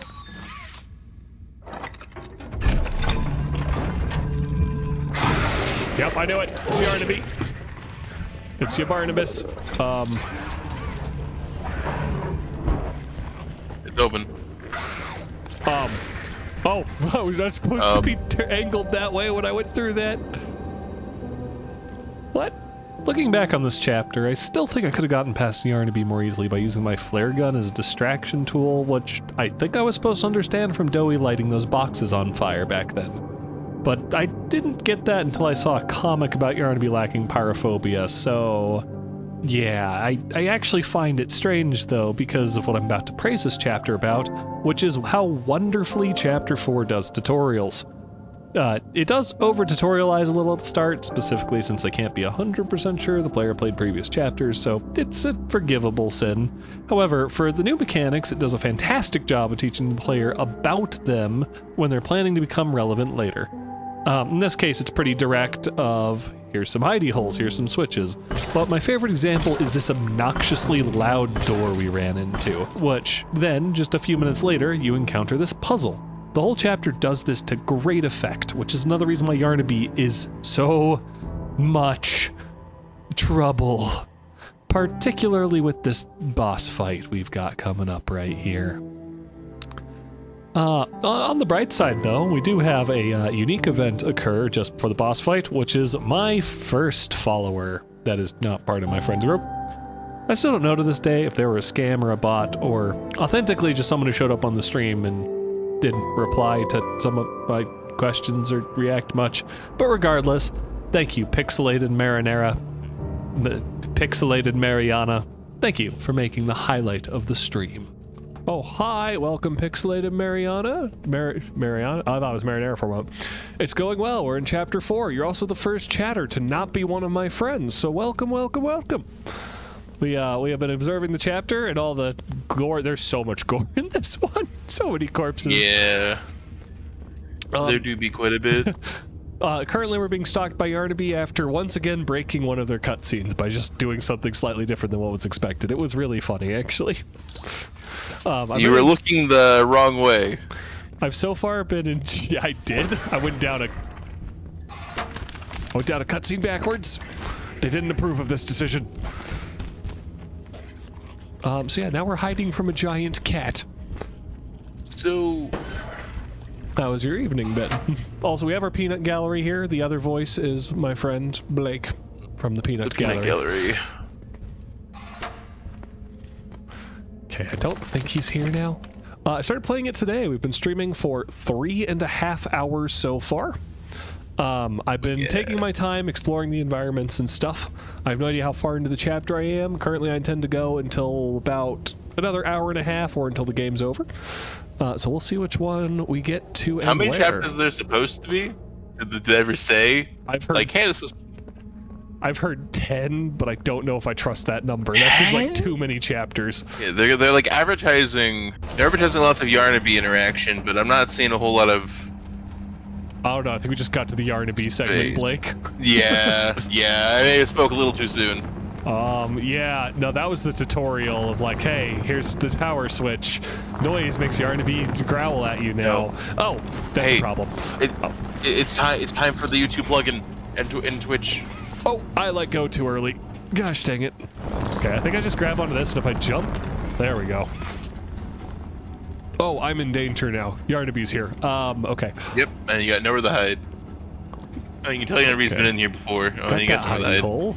Yep, I knew it. It's Yarnaby. It's your Barnabas. It's open. Oh, was I supposed to be angled that way when I went through that? What? Looking back on this chapter, I still think I could have gotten past Yarnaby more easily by using my flare gun as a distraction tool, which I think I was supposed to understand from Doey lighting those boxes on fire back then. But I didn't get that until I saw a comic about Yarnaby lacking pyrophobia, so... Yeah, I actually find it strange, though, because of what I'm about to praise this chapter about, which is how wonderfully Chapter 4 does tutorials. It does over-tutorialize a little at the start, specifically since they can't be 100% sure the player played previous chapters, so it's a forgivable sin. However, for the new mechanics, it does a fantastic job of teaching the player about them when they're planning to become relevant later. In this case, it's pretty direct of, here's some hidey holes, here's some switches. But my favorite example is this obnoxiously loud door we ran into, which then, just a few minutes later, you encounter this puzzle. The whole chapter does this to great effect, which is another reason why Yarnaby is so much trouble. Particularly with this boss fight we've got coming up right here. On the bright side, though, we do have a unique event occur just before the boss fight, which is my first follower that is not part of my friend group. I still don't know to this day if they were a scam or a bot, or authentically just someone who showed up on the stream and didn't reply to some of my questions or react much. But regardless, thank you, Pixelated Marinara, the Pixelated Mariana. Thank you for making the highlight of the stream. Oh, hi, welcome Pixelated Mariana. Mariana? I thought it was Marinara for a moment. It's going well, we're in chapter 4. You're also the first chatter to not be one of my friends, so welcome, welcome, welcome. We have been observing the chapter and all the gore. There's so much gore in this one. So many corpses. Yeah. There do be quite a bit. Currently we're being stalked by Yarnaby after once again breaking one of their cutscenes by just doing something slightly different than what was expected. It was really funny, actually. You were looking the wrong way. I've so far been in... Yeah, I did. I went down a cutscene backwards. They didn't approve of this decision. So yeah, now we're hiding from a giant cat. So... How was your evening, Ben? Also, we have our peanut gallery here. The other voice is my friend Blake from the Peanut Gallery. Okay, I don't think he's here now. I started playing it today. We've been streaming for 3.5 hours so far. I've been taking my time exploring the environments and stuff. I have no idea how far into the chapter I am. Currently, I intend to go until about another hour and a half or until the game's over. So we'll see which one we get to and How many where. chapters are there supposed to be? Did they ever say? I've heard, like, hey, this is... I've heard 10, but I don't know if I trust that number. That seems like too many chapters. Yeah, they're like advertising. They're advertising lots of Yarnaby interaction, but I'm not seeing a whole lot of... I don't know. I think we just got to the Yarnaby segment, Blake. Yeah, yeah. I may have spoke a little too soon. Yeah, no, that was the tutorial of like, hey, here's the power switch. Noise makes Yarnaby growl at you now. No. Oh, that's a problem. It's time for the YouTube plugin and Twitch. Oh, I let go too early. Gosh dang it. Okay, I think I just grab onto this, and if I jump, there we go. Oh, I'm in danger now. Yarnaby's here. Okay. Yep, and you got nowhere to hide. Oh, you can tell Yarnaby's been in here before. Oh, you got somewhere to hide. Hole.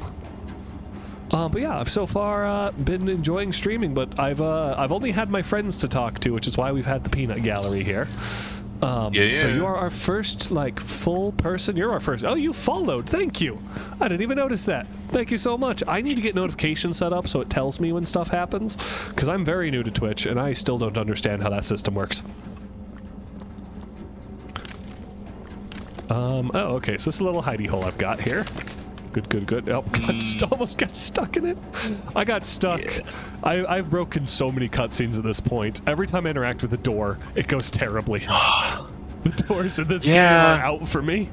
But yeah, I've so far been enjoying streaming, but I've only had my friends to talk to, which is why we've had the peanut gallery here. So you are our first, like, full person. You're our first. Oh, you followed. Thank you. I didn't even notice that. Thank you so much. I need to get notifications set up so it tells me when stuff happens, because I'm very new to Twitch, and I still don't understand how that system works. Oh, okay. So this is a little hidey hole I've got here. Good. Oh, almost got stuck in it. I got stuck. Yeah. I've broken so many cutscenes at this point. Every time I interact with the door, it goes terribly. The doors in this game are out for me.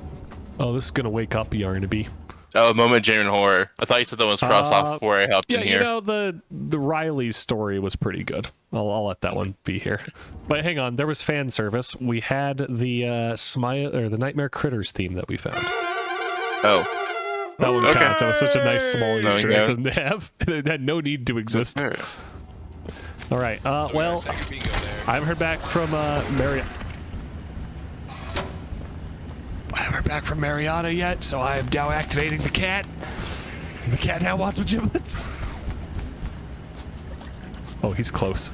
Oh, this is gonna wake up Yarnaby. Oh, a moment of genuine horror. I thought you said that was crossed off before I hopped in here. Yeah, you know, the Riley's story was pretty good. I'll let that one be here. But hang on, there was fan service. We had the the Nightmare Critters theme that we found. Oh. That one counts. That was such a nice small Easter egg for them to have. It had no need to exist. All right. Well, I haven't heard back from Mariana. I haven't heard back from Mariana yet, so I am now activating the cat. The cat now wants some giblets. Oh, he's close.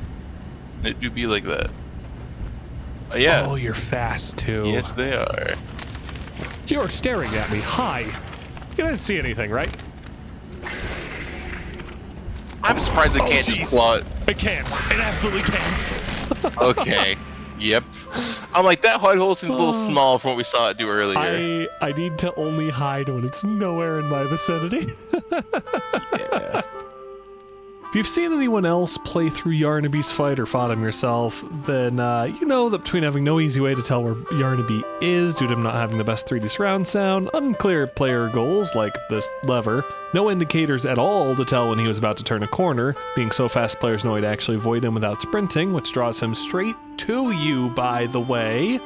It do be like that. Yeah. Oh, you're fast too. Yes, they are. You're staring at me. Hi. You didn't see anything, right? I'm surprised it can't just plot. It can. It absolutely can. Okay. Yep. I'm like, that hide hole seems a little small from what we saw it do earlier. I need to only hide when it's nowhere in my vicinity. Yeah. If you've seen anyone else play through Yarnaby's fight or fought him yourself, then you know that between having no easy way to tell where Yarnaby is due to him not having the best 3D surround sound, unclear player goals like this lever, no indicators at all to tell when he was about to turn a corner, being so fast players know he'd actually avoid him without sprinting, which draws him straight to you, by the way,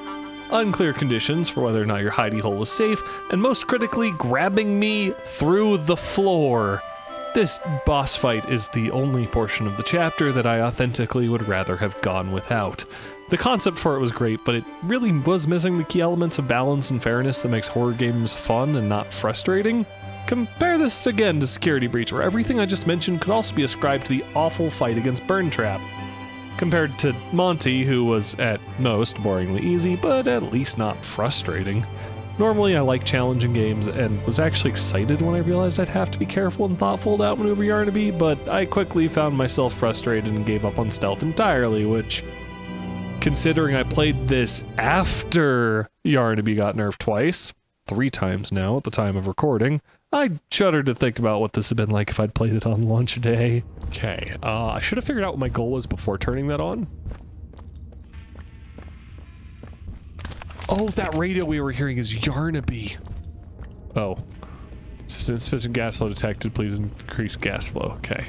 unclear conditions for whether or not your hidey hole was safe, and most critically, grabbing me through the floor. This boss fight is the only portion of the chapter that I authentically would rather have gone without. The concept for it was great, but it really was missing the key elements of balance and fairness that makes horror games fun and not frustrating. Compare this again to Security Breach, where everything I just mentioned could also be ascribed to the awful fight against Burntrap, compared to Monty, who was at most boringly easy, but at least not frustrating. Normally, I like challenging games, and was actually excited when I realized I'd have to be careful and thoughtful to outmaneuver Yarnaby, but I quickly found myself frustrated and gave up on stealth entirely, which, considering I played this after Yarnaby got nerfed twice, 3 times now at the time of recording, I shudder to think about what this had been like if I'd played it on launch day. Okay, I should have figured out what my goal was before turning that on. Oh, that radio we were hearing is Yarnaby. Oh. System insufficient gas flow detected. Please increase gas flow. Okay.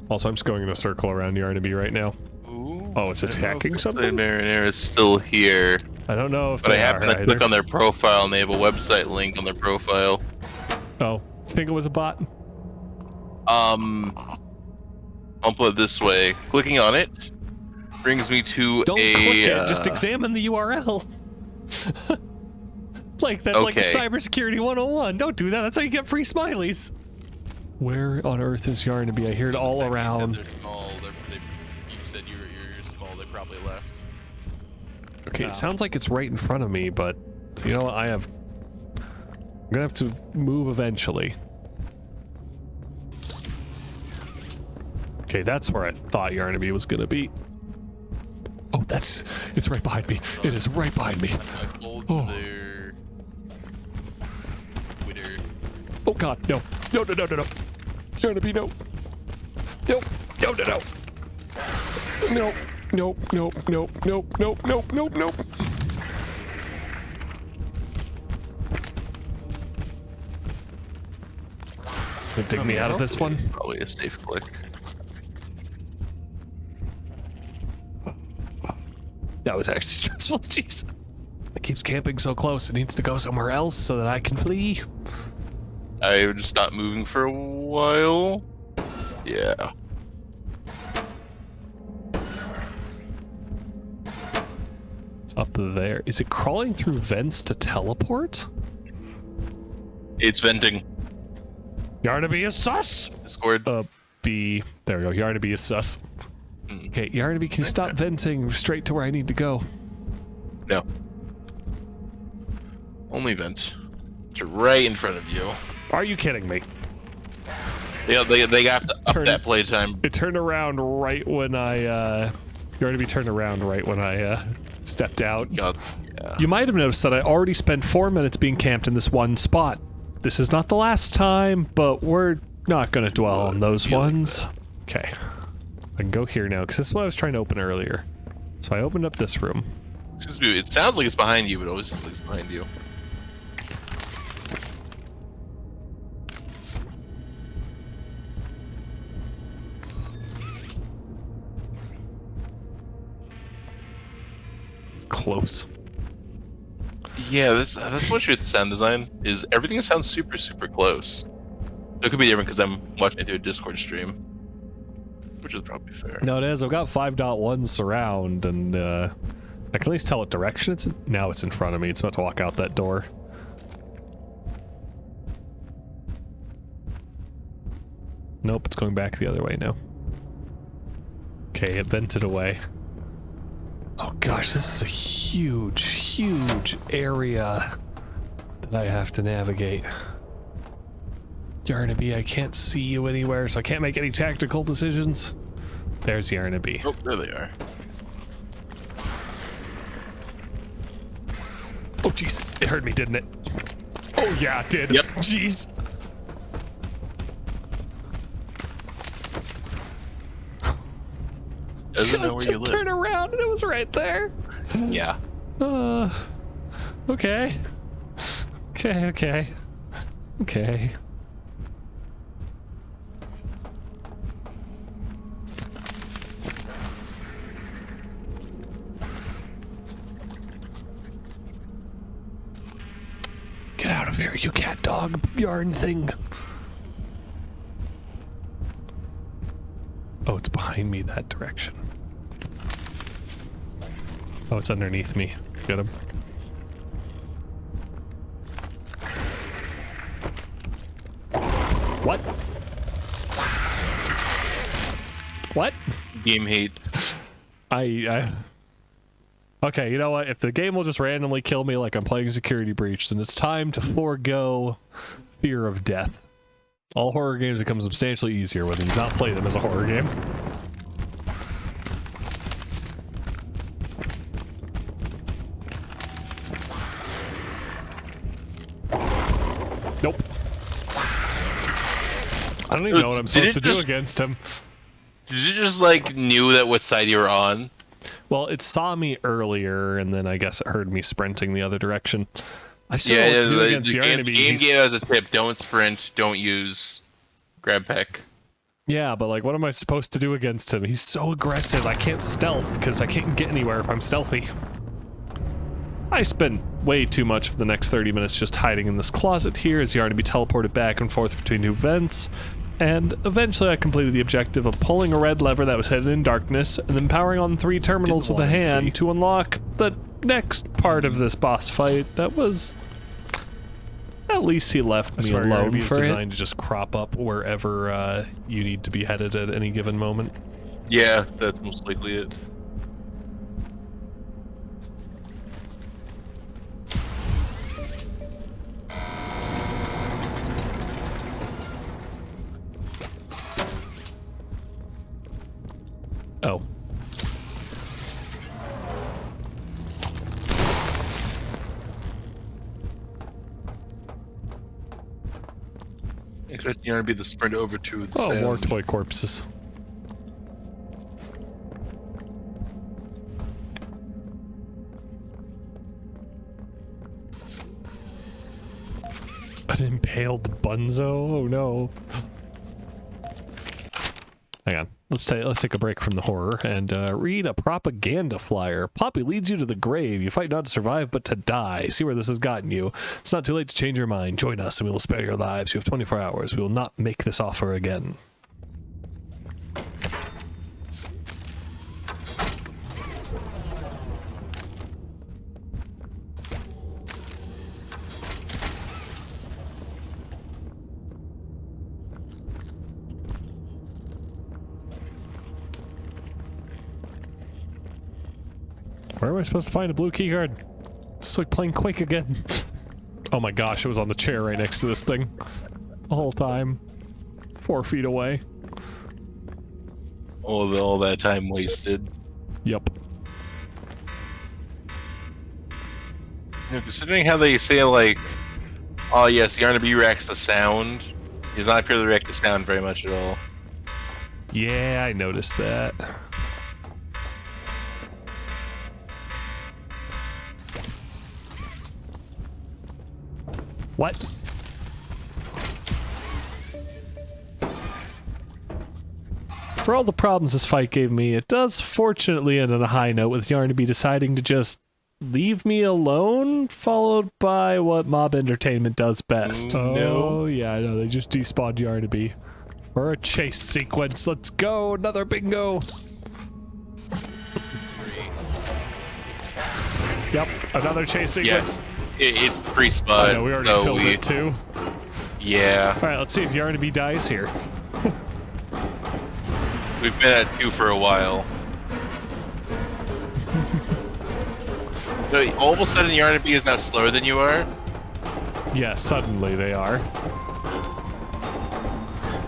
Also, I'm just going in a circle around Yarnaby right now. Ooh, oh, it's attacking something? The Marinara is still here. I don't know if but I they happen are to click on their profile and they have a website link on their profile. Oh, I think it was a bot. I'll put it this way. Clicking on it brings me to Don't click it, just examine the URL. Like, that's like cybersecurity 101. Don't do that, that's how you get free smileys. Where on earth is Yarnaby? I hear it all around. You said you're small, they probably left. Okay, it sounds like it's right in front of me, but you know what, I'm gonna have to move eventually. Okay, that's where I thought Yarnaby was gonna be. Oh, it's right behind me. It is right behind me. Oh. Oh god, no. No. Yarnaby, no. No. No. Gonna dig me out of this one? Probably a safe click. That was actually stressful, jeez. It keeps camping so close, it needs to go somewhere else so that I can flee. I'm just not moving for a while. Yeah. It's up there. Is it crawling through vents to teleport? It's venting. Yarnaby is sus! Discord. B. There we go. Yarnaby is sus. Okay, Yarnaby, can you stop venting straight to where I need to go? No. Only vent. It's right in front of you. Are you kidding me? Yeah, they have to up that playtime. It turned around right when I, Yarnaby turned around right when I, stepped out. God, yeah. You might have noticed that I already spent 4 minutes being camped in this one spot. This is not the last time, but we're not gonna dwell on those ones. Okay. I can go here now, because this is what I was trying to open earlier. So I opened up this room. Excuse me, it sounds like it's behind you, but it always sounds like it's behind you. It's close. Yeah, that's what's with the sound design, is everything sounds super, super close. It could be different because I'm watching it through a Discord stream, which is probably fair. No, it is. I've got 5.1 surround, and I can at least tell what direction it's in. Now it's in front of me. It's about to walk out that door. Nope, it's going back the other way now. Okay, it vented away. Oh gosh, this is a huge, huge area that I have to navigate. Yarnaby, I can't see you anywhere, so I can't make any tactical decisions. There's Yarnaby. Oh, there they are. Oh jeez, it heard me, didn't it? Oh yeah, it did. Yep. Jeez. Doesn't know where you live. Turn around and it was right there. Yeah. Okay. Okay. Get out of here, you cat dog yarn thing. Oh, it's behind me that direction. Oh, it's underneath me. Get him. What? What? Game hates. Okay, you know what? If the game will just randomly kill me like I'm playing Security Breach, then it's time to forego fear of death. All horror games become substantially easier when you not play them as a horror game. Nope. I don't even know what I'm supposed to do against him. Did you just, like, knew that what side you were on? Well, it saw me earlier, and then I guess it heard me sprinting the other direction. I still know what to do against the Yarnaby. game gave us a tip. Don't sprint. Don't use grab peck. Yeah, but like, what am I supposed to do against him? He's so aggressive. I can't stealth because I can't get anywhere if I'm stealthy. I spent way too much of the next 30 minutes just hiding in this closet here as Yarnaby teleported back and forth between two vents. And eventually I completed the objective of pulling a red lever that was hidden in darkness and then powering on 3 terminals with a hand to unlock the next part of this boss fight that was... At least he left me alone for it. Designed to just crop up wherever you need to be headed at any given moment. Yeah, that's most likely it. Oh. Expect you to be the sprint over to the sound. More toy corpses. An impaled bunzo? Oh no. Hang on. Let's take a break from the horror and read a propaganda flyer. Poppy leads you to the grave. You fight not to survive, but to die. See where this has gotten you. It's not too late to change your mind. Join us and we will spare your lives. You have 24 hours. We will not make this offer again. Where am I supposed to find a blue keycard? It's like playing Quake again. Oh my gosh, it was on the chair right next to this thing. The whole time. 4 feet away. All that time wasted. Yep. You know, considering how they say, like, oh yes, Yarnaby reacts to sound, he's not appear to react to sound very much at all. Yeah, I noticed that. What? For all the problems this fight gave me, it does fortunately end on a high note with Yarnaby deciding to just leave me alone, followed by what Mob Entertainment does best. Oh, yeah, I know, they just despawned Yarnaby. For a chase sequence, let's go, another bingo! Yep, another chase sequence. Yeah. It's free spot. I know, we already filled it too. Yeah. Alright, let's see if Yarnaby dies here. We've been at 2 for a while. So all of a sudden Yarnaby is now slower than you are? Yeah, suddenly they are.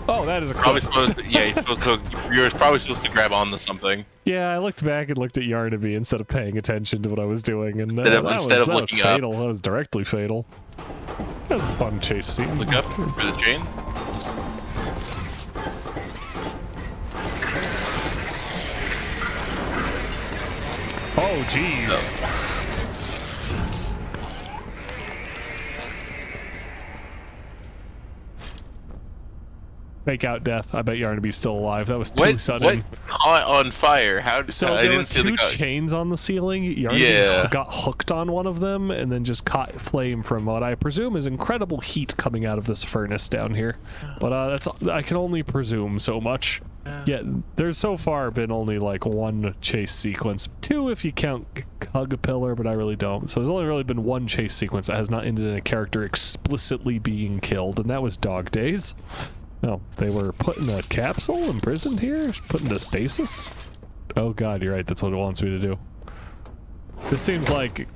Oh, that is a probably supposed to, yeah, you're probably supposed to grab onto something. Yeah, I looked back and looked at Yarnaby instead of paying attention to what I was doing, and instead of looking up. Fatal. That was directly fatal. That was a fun chase scene. Look up for the chain. Oh, jeez. Oh. Fake out death. I bet Yarnaby's still alive. That was too sudden. What caught on fire? How did so I there didn't see were the two chains on the ceiling. Yarnaby got hooked on one of them and then just caught flame from what I presume is incredible heat coming out of this furnace down here. But I can only presume so much. Yeah, there's so far been only like 1 chase sequence. 2 if you count Hug a Pillar, but I really don't. So there's only really been 1 chase sequence that has not ended in a character explicitly being killed, and that was Dog Days. Oh, they were put in a capsule, imprisoned here? Put into stasis? Oh god, you're right, that's what it wants me to do. This seems like...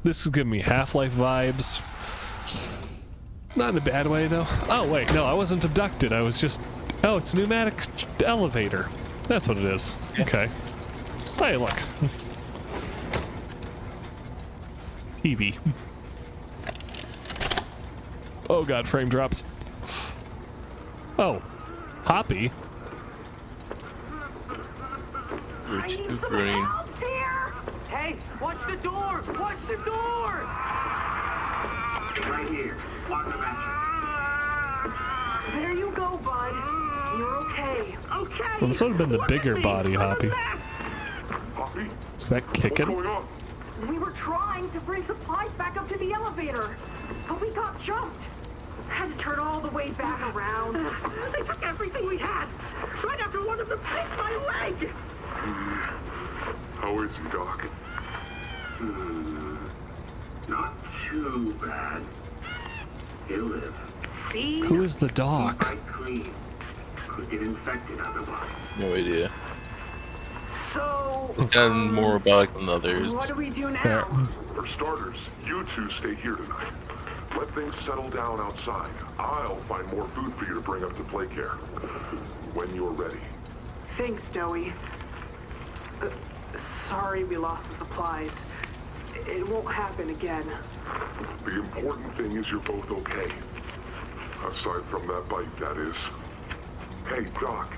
This is giving me Half-Life vibes. Not in a bad way, though. Oh, wait, no, I wasn't abducted. I was just... Oh, it's a pneumatic elevator. That's what it is. Okay. Hey, look. TV. Oh god, frame drops. Oh. Poppy? Green. Hey, watch the door! Watch the door! Right here. On the mattress. There you go, bud. You're okay. Okay. Well, this would have been the bigger body, Hoppy. Poppy? Is that kicking? What's going on? We were trying to bring supplies back up to the elevator, but we got jumped. Had to turn all the way back around. They took everything we had. Right after one of them picked my leg. How is he, Doc? Not too bad. He'll live. See? Who is the doc? Quite clean. Could get infected otherwise. No idea. So... And more robotic than others. What do we do now? For starters, you two stay here tonight. Let things settle down outside. I'll find more food for you to bring up to play care. When you're ready. Thanks, Doey. Sorry we lost the supplies. It won't happen again. The important thing is you're both okay. Aside from that bite, that is. Hey, Doc.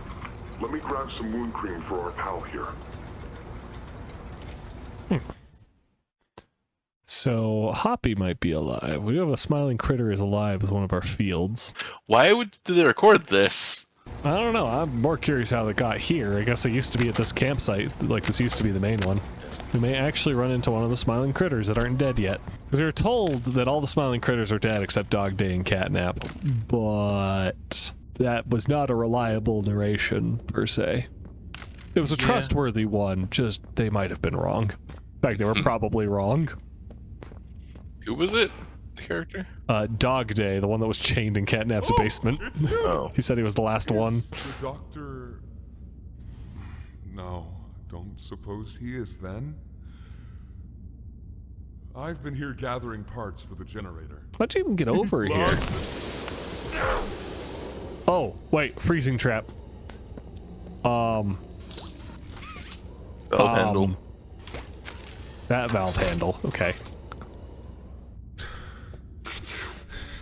Let me grab some wound cream for our pal here. So, Hoppy might be alive. We have a smiling critter is alive as one of our fields. Why did they record this? I don't know. I'm more curious how it got here. I guess it used to be at this campsite. Like, this used to be the main one. We may actually run into one of the smiling critters that aren't dead yet. Because we were told that all the smiling critters are dead except Dog Day and Catnap. But that was not a reliable narration, per se. It was a trustworthy one, just they might have been wrong. In fact, they were probably wrong. Who was it? The character? Dog Day, the one that was chained in Catnap's basement. Oh. He said he was the last one. The doctor... No, don't suppose he is then? I've been here gathering parts for the generator. How'd you even get over here? Oh, wait, freezing trap. Valve handle. That valve handle, okay.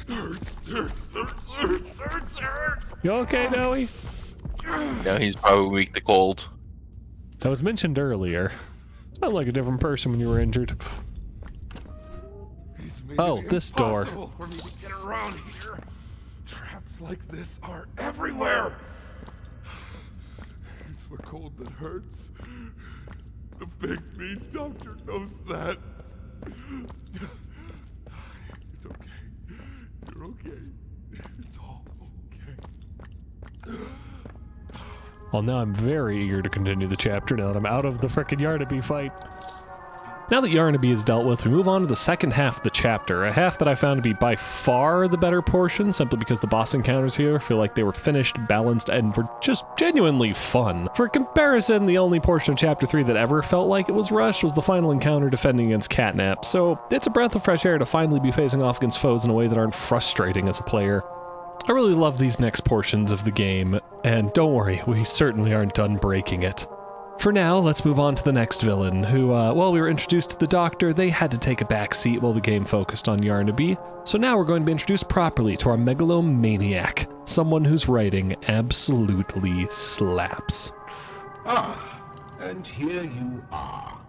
Hurts. You okay, Doey? No, he's probably weak to cold. That was mentioned earlier. Sounded like a different person when you were injured. Oh, this door. For me to get around here. Traps like this are everywhere. It's the cold that hurts. The big mean doctor knows that. It's okay. You're okay. It's all okay. Well, now I'm very eager to continue the chapter now that I'm out of the frickin' Yarnaby fight. Now that Yarnaby is dealt with, we move on to the second half of the chapter, a half that I found to be by far the better portion, simply because the boss encounters here feel like they were finished, balanced, and were just genuinely fun. For comparison, the only portion of Chapter 3 that ever felt like it was rushed was the final encounter defending against Catnap, so it's a breath of fresh air to finally be facing off against foes in a way that aren't frustrating as a player. I really love these next portions of the game, and don't worry, we certainly aren't done breaking it. For now, let's move on to the next villain, who, while we were introduced to the Doctor, they had to take a back seat while the game focused on Yarnaby, so now we're going to be introduced properly to our megalomaniac, someone whose writing absolutely slaps. Ah, and here you are,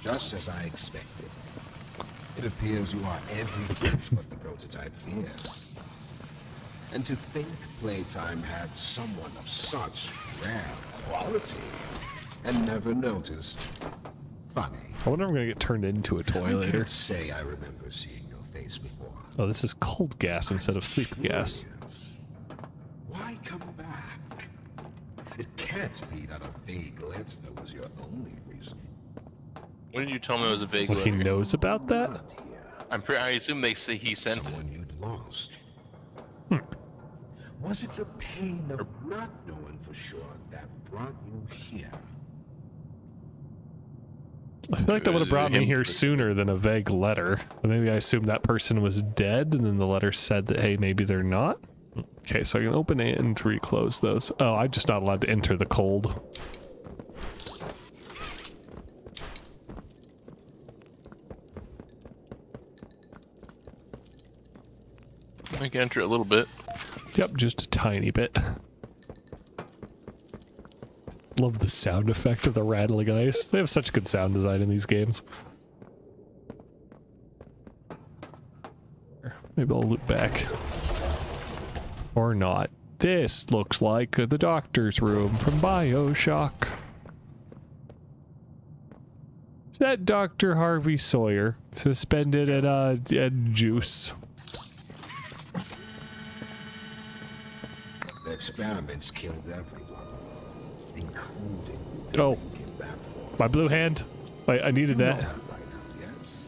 just as I expected. It appears you are every bit what the prototype fears. And to think Playtime had someone of such rare quality and never noticed. Funny. I wonder if I'm going to get turned into a toy later. I can't say I remember seeing your face before. Oh, this is cold gas instead of sleep gas. Why come back? It can't be that a vague letter was your only reason. When did you tell me it was a vague He letter? knows about that? I assume they say he sent it. Someone you'd lost. Was it the pain of not knowing for sure that brought you here? I feel like that would have brought me here sooner than a vague letter. Maybe I assumed that person was dead, and then the letter said that, hey, maybe they're not? Okay, so I can open it and reclose those. Oh, I'm just not allowed to enter the cold. I can enter a little bit. Yep, just a tiny bit. Love the sound effect of the rattling ice. They have such good sound design in these games. Maybe I'll loop back. Or not. This looks like the doctor's room from BioShock. Is that Dr. Harvey Sawyer suspended at juice? The experiments killed everyone, including... Oh, my blue hand. Wait, I needed that. Yes.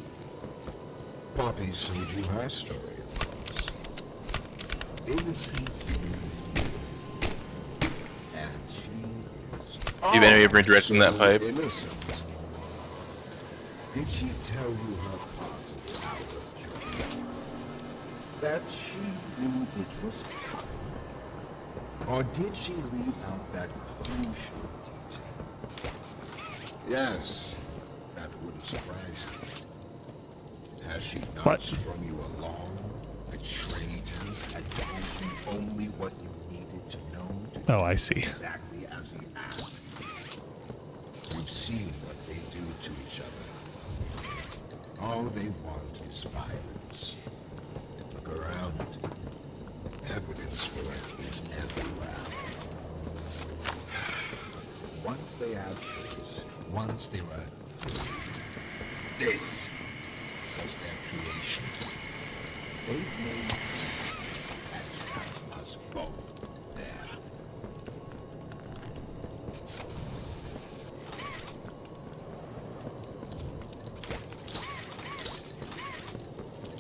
Poppy showed you her story, of course. Innocence means bliss. And she is... Even if you're directing that pipe. Innocent. Did she tell you her part of our journey? That she knew it was coming? Or did she leave out that crucial detail? Yes, that wouldn't surprise me. Has she not strung you along, betrayed you, and told you only what you needed to know to Oh, I see. exactly as he asked? You've seen what they do to each other. All they want is violence. Look around. Evidence for it is everywhere. Once they had trees, once they were... This was their creation. They've made and trapped us both there.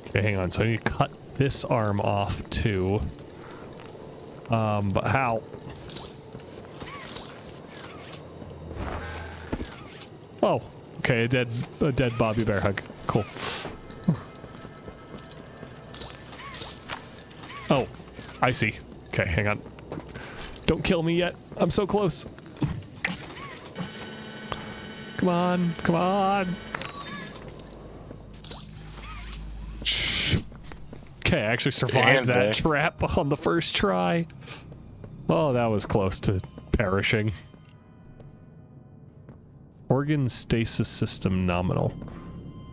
Okay, hang on. So I need to cut this arm off too. But how? Oh, okay, a dead Bobby Bear hug. Cool. Oh, I see. Okay, hang on. Don't kill me yet. I'm so close. Come on, come on. Okay, I actually survived that trap on the first try. Oh, that was close to perishing. Organ stasis system nominal.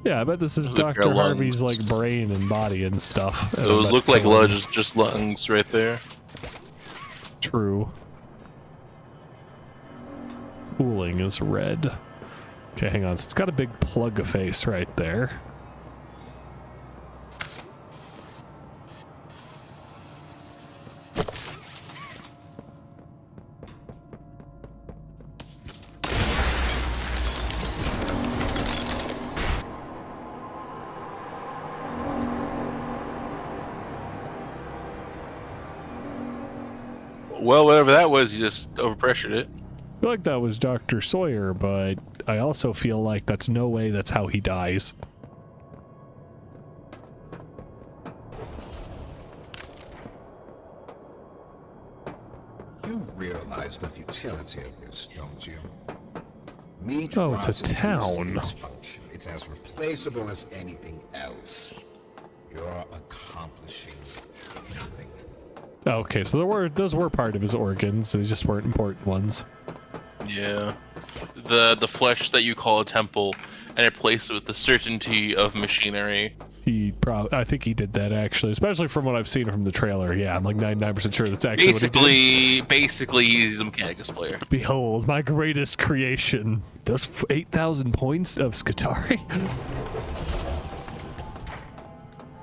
Yeah, I bet this is Dr. Harvey's like brain and body and stuff. Those look like lungs, just lungs right there. True. Cooling is red. Okay, hang on. So it's got a big plug face right there. Well, whatever that was, you just overpressured it. I feel like that was Dr. Sawyer, but I also feel like that's no way that's how he dies. You realize the futility of this, don't you? Oh, it's a town. It's as replaceable as anything else. You're accomplishing nothing. Okay, so those were part of his organs. They just weren't important ones. Yeah. The flesh that you call a temple and replace it with the certainty of machinery. I think he did that actually, especially from what I've seen from the trailer. Yeah, I'm like 99% sure that's actually what he did. Basically, he's a Mechanicus player. Behold, my greatest creation. Those 8,000 points of Skitarii.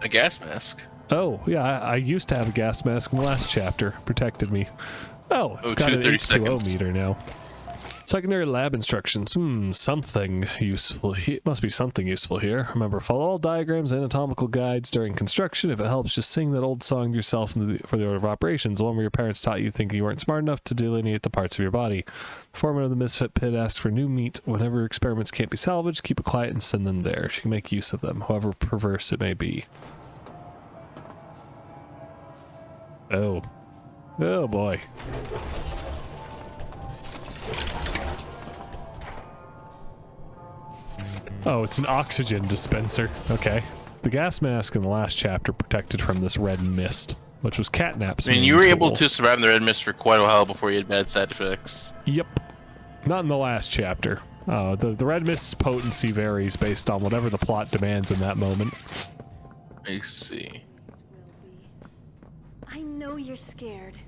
A gas mask. Oh, yeah, I used to have a gas mask in the last chapter. Protected me. Oh, it's got an H2O meter now. Secondary lab instructions. Something useful. Must be something useful here. Remember, follow all diagrams and anatomical guides during construction. If it helps, just sing that old song to yourself for the order of operations, the one where your parents taught you thinking you weren't smart enough to delineate the parts of your body. The foreman of the Misfit Pit asks for new meat. Whenever experiments can't be salvaged, keep it quiet and send them there. She can make use of them, however perverse it may be. Oh. Oh boy. Oh, it's an oxygen dispenser. Okay. The gas mask in the last chapter protected from this red mist, which was Catnap's I mean, main you were tool. able to survive in the red mist for quite a while before you had bad side effects. Yep. Not in the last chapter. The red mist's potency varies based on whatever the plot demands in that moment. I see. I know you're scared.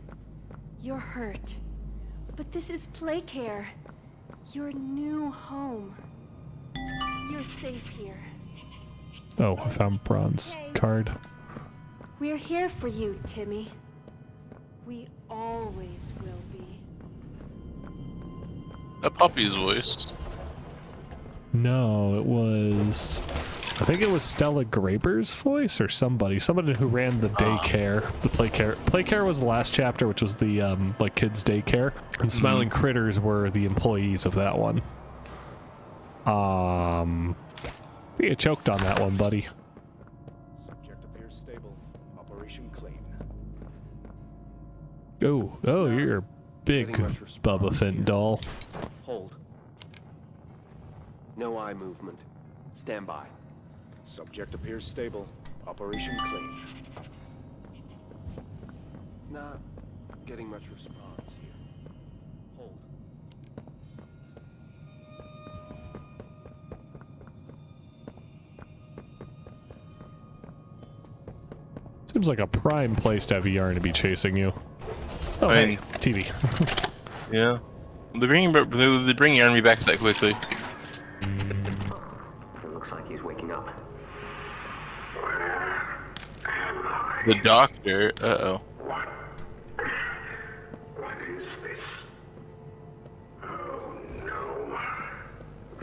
You're hurt. But this is Playcare. Your new home. You're safe here. Oh, I found bronze card. We're here for you, Timmy. We always will be. A Poppy's voice. No, it was... I think it was Stella Graber's voice or somebody who ran the daycare, the Playcare. Playcare was the last chapter, which was the like kids daycare, and Smiling Critters were the employees of that one. I think I choked on that one, buddy. Subject appears stable. Operation clean. Oh, you're a big Bubba Finn doll. Hold. No eye movement. Stand by. Subject appears stable. Operation clean. Not getting much response here. Hold. Seems like a prime place to have a yarn to be chasing you. Oh, I hey, mean, TV. Yeah. They bring your enemy back that quickly. It looks like he's waking up. The doctor. Uh-oh. What is this? Oh no.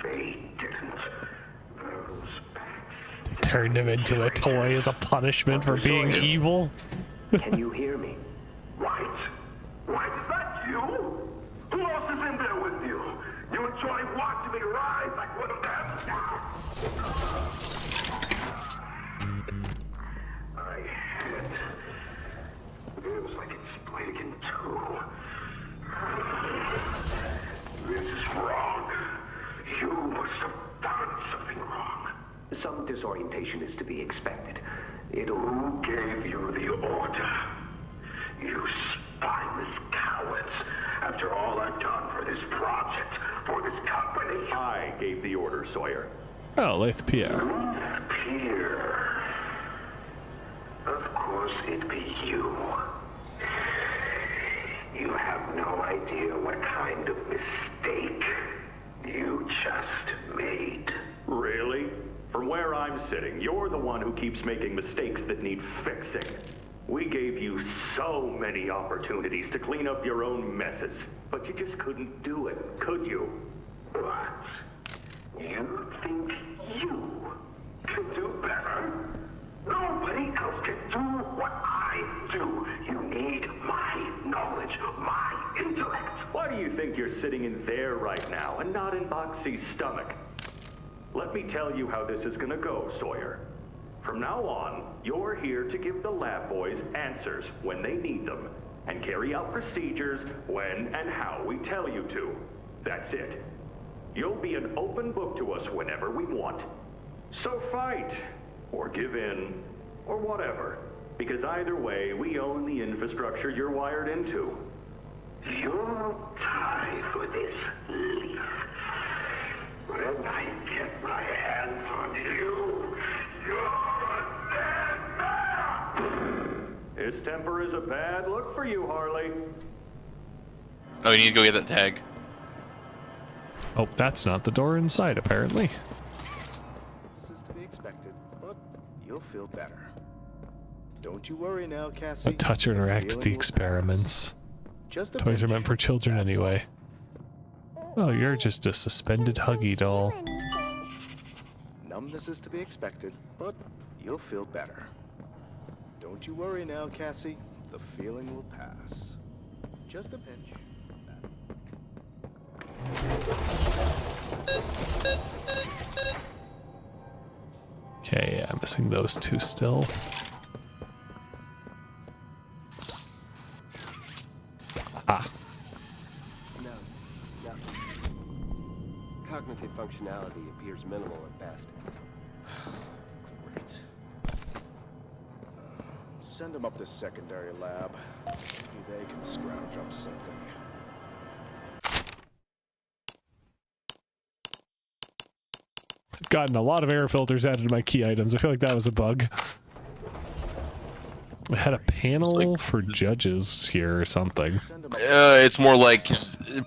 They didn't. Those They turned him into a toy as a punishment for being evil. Can you hear me? White? White, is that you? Who else is in there with you? You enjoy watching me rise like one of them? My head. It was like it split in two. This is wrong. You must have done something wrong. Some disorientation is to be expected. Who gave you the order? You spineless cowards. After all I've done for this project, for this company. I gave the order, Sawyer. Oh, Lath Pierre. Pierre. Of course it'd be you. You have no idea what kind of mistake you just made. Really? From where I'm sitting, you're the one who keeps making mistakes that need fixing. We gave you so many opportunities to clean up your own messes, but you just couldn't do it, could you? What? You think you can do better? Nobody else can do what I do. You need my knowledge, my intellect. Why do you think you're sitting in there right now and not in Boxy's stomach? Let me tell you how this is gonna go, Sawyer. From now on, you're here to give the lab boys answers when they need them, and carry out procedures when and how we tell you to. That's it. You'll be an open book to us whenever we want. So fight, or give in, or whatever, because either way, we own the infrastructure you're wired into. You'll die for this leaf. When I get my hands on you, you're a dead man! His temper is a bad look for you, Harley. Oh, you need to go get that tag. Oh, that's not the door inside, apparently. This is to be expected, but you'll feel better. Don't you worry now, Cassie. A touch or interact with the experiments. Just a Toys are pinch. meant for children anyway. Oh, you're just a suspended Huggy doll. Numbness is to be expected, but you'll feel better. Don't you worry now, Cassie. The feeling will pass. Just a pinch. Okay, yeah, I'm missing those two still. Ah. No. Cognitive functionality appears minimal at best. Great. Send them up to secondary lab. Maybe they can scrounge up something. I've gotten a lot of air filters added to my key items. I feel like that was a bug. I had a panel for judges here or something. It's more like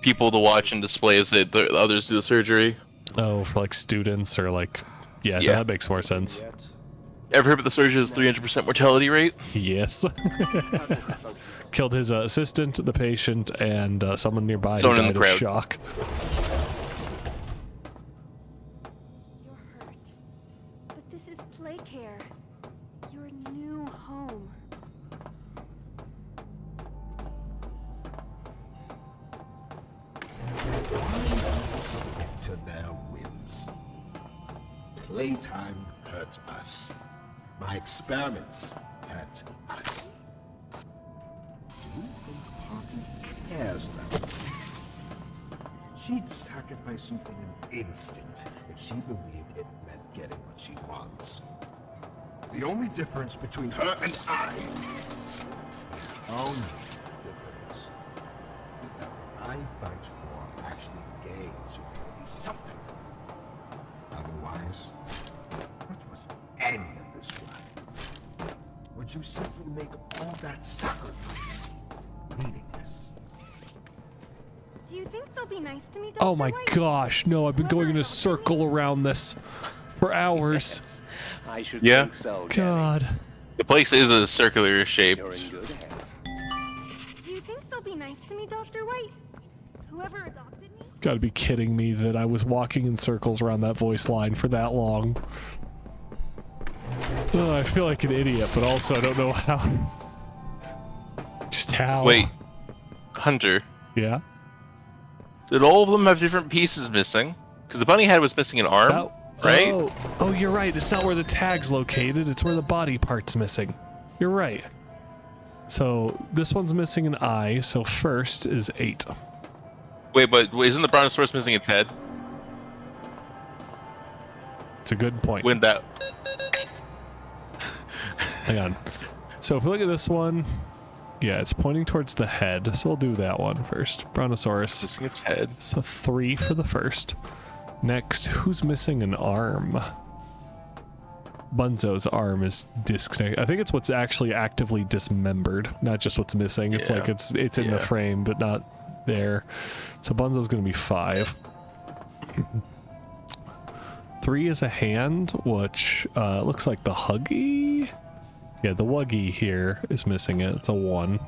people to watch and display as the others do the surgery. Oh, for like students or like... Yeah, that makes more sense. Ever heard of the surgeon's 300% mortality rate? Yes. Killed his assistant, the patient, and someone nearby Someone who in the died of crowd. shock. You're hurt. But this is play care. Your new home. To their whims. Playtime hurt us. My experiments hurt us. Do you think Poppy cares about me? She'd sacrifice something in instinct if she believed it meant getting what she wants. The only difference between her and I, the only difference, is that what I fight for actually gains humanity something. Otherwise, what was any of this worth? Would you simply make all that sacrifice meaningless? Do you think they'll be nice to me, Dr. Oh my White? gosh, no, I've been going in a circle around this for hours. I should Yeah. think so. God. The place is a circular shape. You're in good hands. Do you think they'll be nice to me, Dr. White? Whoever adopted me? Gotta be kidding me that I was walking in circles around that voice line for that long. I feel like an idiot, but also I don't know how. Just how. Wait, Hunter, Yeah? did all of them have different pieces missing? Because the bunny head was missing an arm, right? Oh, you're right. It's not where the tag's located. It's where the body part's missing. You're right. So this one's missing an eye. So first is 8. Wait, but isn't the brontosaurus missing its head? It's a good point. When that... Hang on. So if we look at this one, yeah, it's pointing towards the head. So we'll do that one first. Brontosaurus. Missing its head. So 3 for the first. Next, who's missing an arm? Bunzo's arm is disconnected. I think it's what's actually actively dismembered, not just what's missing. It's like it's in the frame, but not there. So Bunzo's going to be 5. 3 is a hand, which looks like the Huggy. Yeah, the Wuggy here is missing it. It's a 1.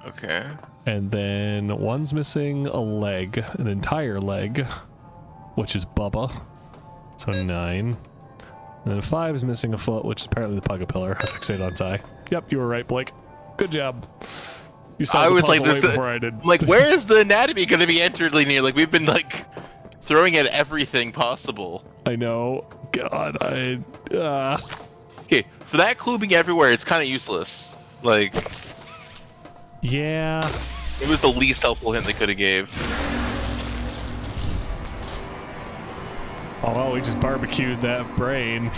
Okay. And then 1's missing a leg, an entire leg, which is Bubba. So 9. And then 5 is missing a foot, which is apparently the Pugapillar. I fixated on Ty. Yep, you were right, Blake. Good job. You saw I the was like, puzzle this, way before I did. like, where is the anatomy going to be entered, linear? Like, we've been like throwing at everything possible. I know. God, Okay, for that clue being everywhere, it's kind of useless. Like, yeah, it was the least helpful hint they could have gave. Oh well, we just barbecued that brain.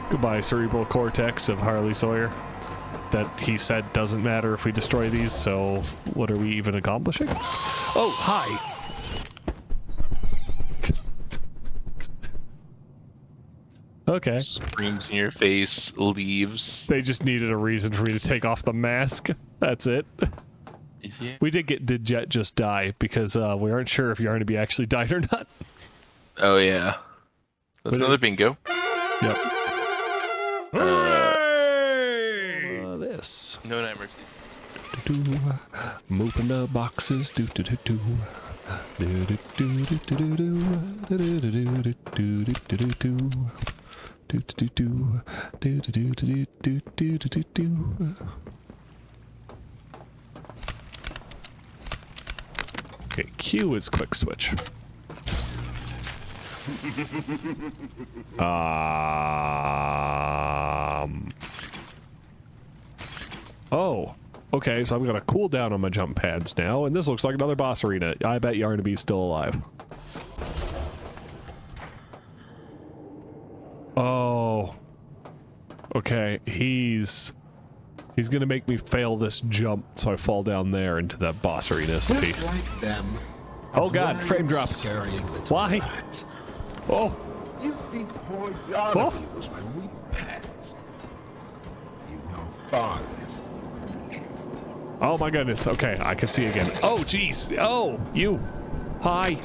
Goodbye, cerebral cortex of Harley Sawyer. That he said doesn't matter if we destroy these, so what are we even accomplishing? Oh, hi! Okay. Screams in your face, leaves. They just needed a reason for me to take off the mask. That's it. Yeah. We did Jet just die because we aren't sure if Yarnaby actually died or not. Oh, yeah. That's another bingo. Yep. This. No mercy. Moving the boxes. Do. Okay, Q is quick switch. Oh, okay, so I'm gonna cool down on my jump pads now, and this looks like another boss arena. I bet Yarnaby's still alive. Oh. Okay, he's gonna make me fail this jump, so I fall down there into that boss arena, isn't he? Just like them. Oh god, frame drops. Why? Oh. You think poor Yarnaby was my wee pets? You know far less. Oh my goodness. Okay, I can see again. Oh jeez. Oh, you. Hi.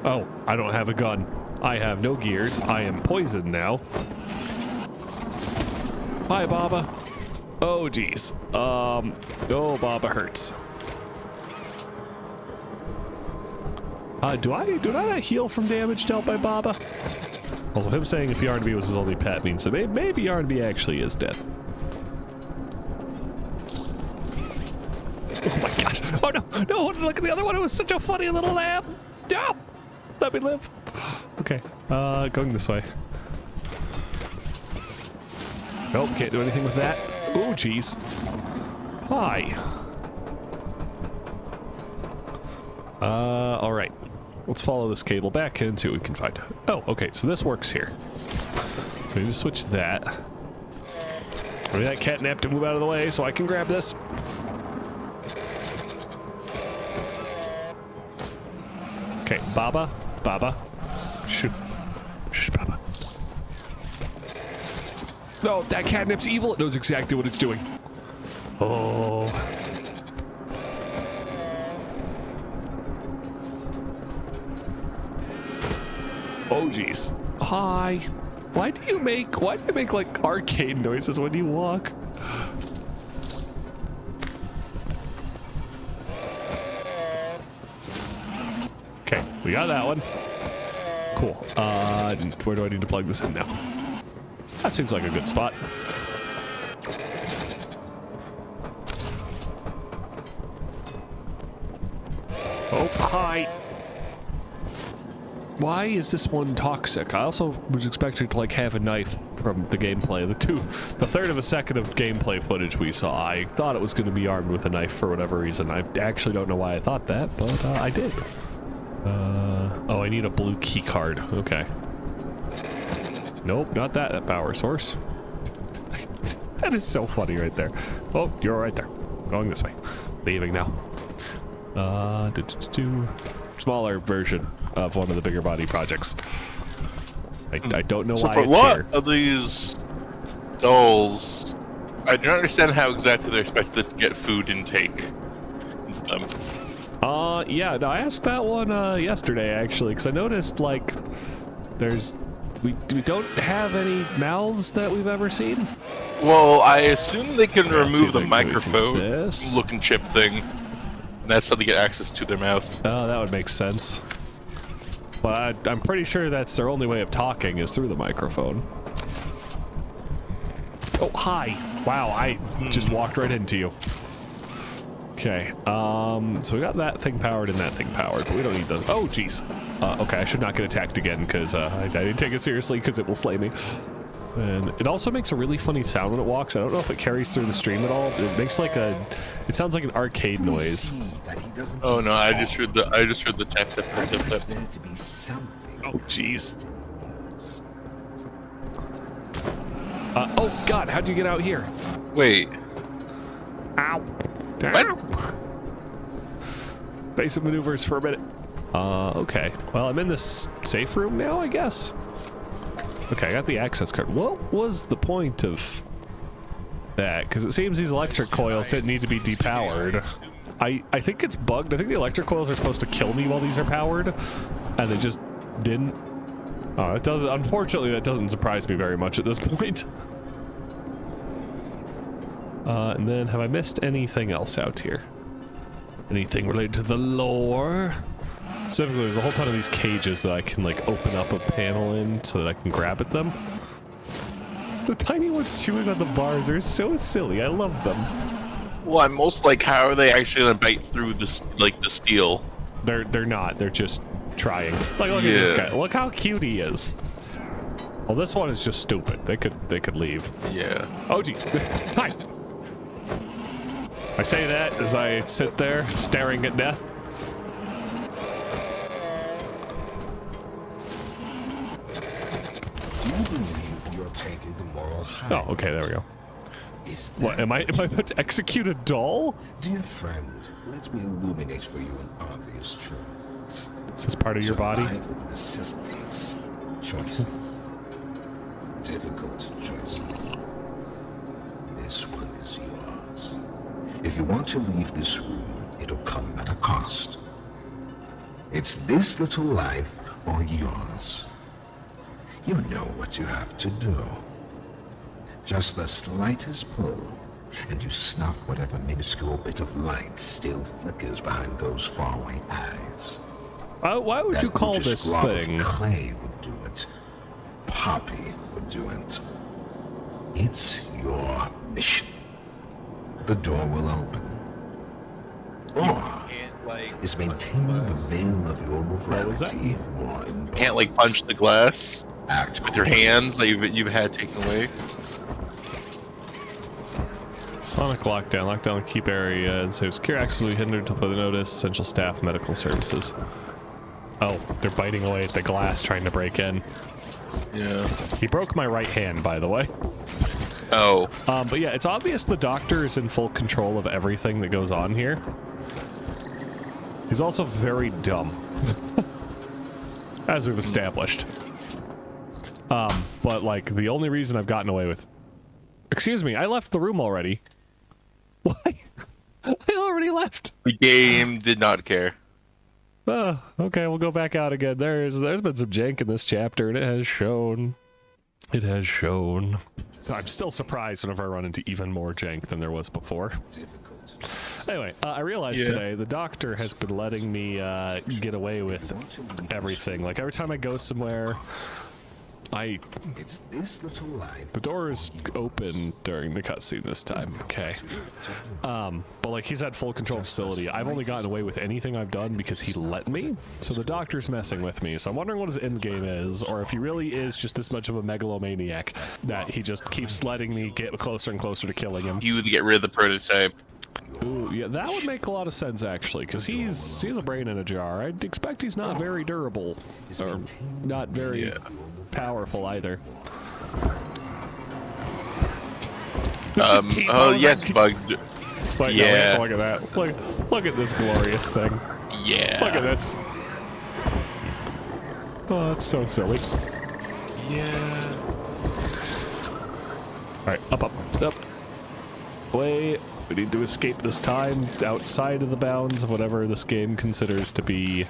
Oh, I don't have a gun. I have no gears. I am poisoned now. Hi, Baba. Oh jeez. Oh, Baba hurts. Do I not heal from damage dealt by Baba? Also, him saying if Yarnaby was his only pet means that maybe Yarnaby actually is dead. Oh my gosh. Oh no, no, look at the other one. It was such a funny little lamb. No, let me live. Okay, going this way. Nope, can't do anything with that. Oh, jeez. Hi. All right. Let's follow this cable back and see what we can find. Oh, okay, so this works here. So we need to switch that. Maybe that catnap to move out of the way so I can grab this. Okay, Baba, Baba. Shoot. Shh, Baba. No, that catnip's evil. It knows exactly what it's doing. Oh. Oh, jeez. Hi. Why do you make like arcade noises when you walk? Okay, we got that one. Cool. Where do I need to plug this in now? That seems like a good spot. Oh, hi. Why is this one toxic? I also was expecting to like have a knife from the gameplay. The third of a second of gameplay footage we saw, I thought it was going to be armed with a knife for whatever reason. I actually don't know why I thought that, but I did. Oh, I need a blue key card. Okay. Nope, not that power source. That is so funny right there. Oh, you're right there. Going this way. Leaving now. Smaller version of one of the bigger body projects. I don't know why it's here. So for a lot of these dolls, I don't understand how exactly they're expected to get food intake into them. Yeah, no, I asked that one yesterday actually, because I noticed like we don't have any mouths that we've ever seen. Well, I assume they can remove the microphone looking chip thing. And that's how they get access to their mouth. Oh, that would make sense. But I'm pretty sure that's their only way of talking is through the microphone. Oh, hi. Wow, I just walked right into you. Okay, so we got that thing powered and that thing powered, but we don't need those. Oh, jeez. Okay, I should not get attacked again because I didn't take it seriously because it will slay me. And it also makes a really funny sound when it walks. I don't know if it carries through the stream at all. It makes like it sounds like an arcade noise. Oh no, I just heard the tap. Oh jeez. Oh god, how'd you get out here? Wait. Ow. What? Basic maneuvers for a minute. Okay. Well, I'm in this safe room now, I guess. Okay, I got the access card. What was the point of that? Because it seems these electric coils didn't need to be depowered. I think it's bugged. I think the electric coils are supposed to kill me while these are powered, and they just didn't. Oh, it doesn't. Unfortunately, that doesn't surprise me very much at this point. And then, have I missed anything else out here? anything related to the lore. Specifically, there's a whole ton of these cages that I can like open up a panel in so that I can grab at them. The tiny ones chewing on the bars are so silly. I love them. Well, I'm most like, how are they actually gonna bite through this, like the steel? They're not. They're just trying. Like, look at this guy. Look how cute he is. Well, this one is just stupid. They could leave. Yeah. Oh jeez. Hi. I say that as I sit there staring at death. Do you believe you're taking the moral high? Oh, okay, there we go. What, am I about to execute a doll? Dear friend, let me illuminate for you an obvious truth. Is this part of your body? Survival necessitates choices. Difficult choices. This one is yours. If you want to leave this room, it'll come at a cost. It's this little life or yours. You know what you have to do. Just the slightest pull, and you snuff whatever minuscule bit of light still flickers behind those faraway eyes. Why would you call this thing? Clay would do it. Poppy would do it. It's your mission. The door will open. Or is maintaining the veil of your morality more important? Can't like punch the glass with your hands that you've had taken away. Sonic lockdown. Lockdown keep area and so secure access will be hindered until further notice. Essential staff, medical services. Oh, they're biting away at the glass trying to break in. Yeah. He broke my right hand, by the way. Oh. But yeah, it's obvious the doctor is in full control of everything that goes on here. He's also very dumb. As we've established. But like, the only reason I've gotten away with... Excuse me, I left the room already. Why? I already left. The game did not care. Oh, okay, we'll go back out again. There's been some jank in this chapter, and it has shown. It has shown. I'm still surprised whenever I run into even more jank than there was before. Anyway, I realized today the doctor has been letting me get away with everything. Like, every time I go somewhere, It's this little life. the door is open during the cutscene this time, okay. But like, he's had full control of the facility. I've only gotten away with anything I've done because he let me. So the doctor's messing with me. So I'm wondering what his end game is, or if he really is just this much of a megalomaniac that he just keeps letting me get closer and closer to killing him. You would get rid of the prototype. Ooh, yeah, that would make a lot of sense actually, because he's a brain in a jar. I'd expect he's not very durable, or not very powerful either. Oh yes, bugged. Wait, yeah. no, look at that. Look at this glorious thing. Yeah. Look at this. Oh, that's so silly. Yeah. Alright, up. Away. We need to escape this time outside of the bounds of whatever this game considers to be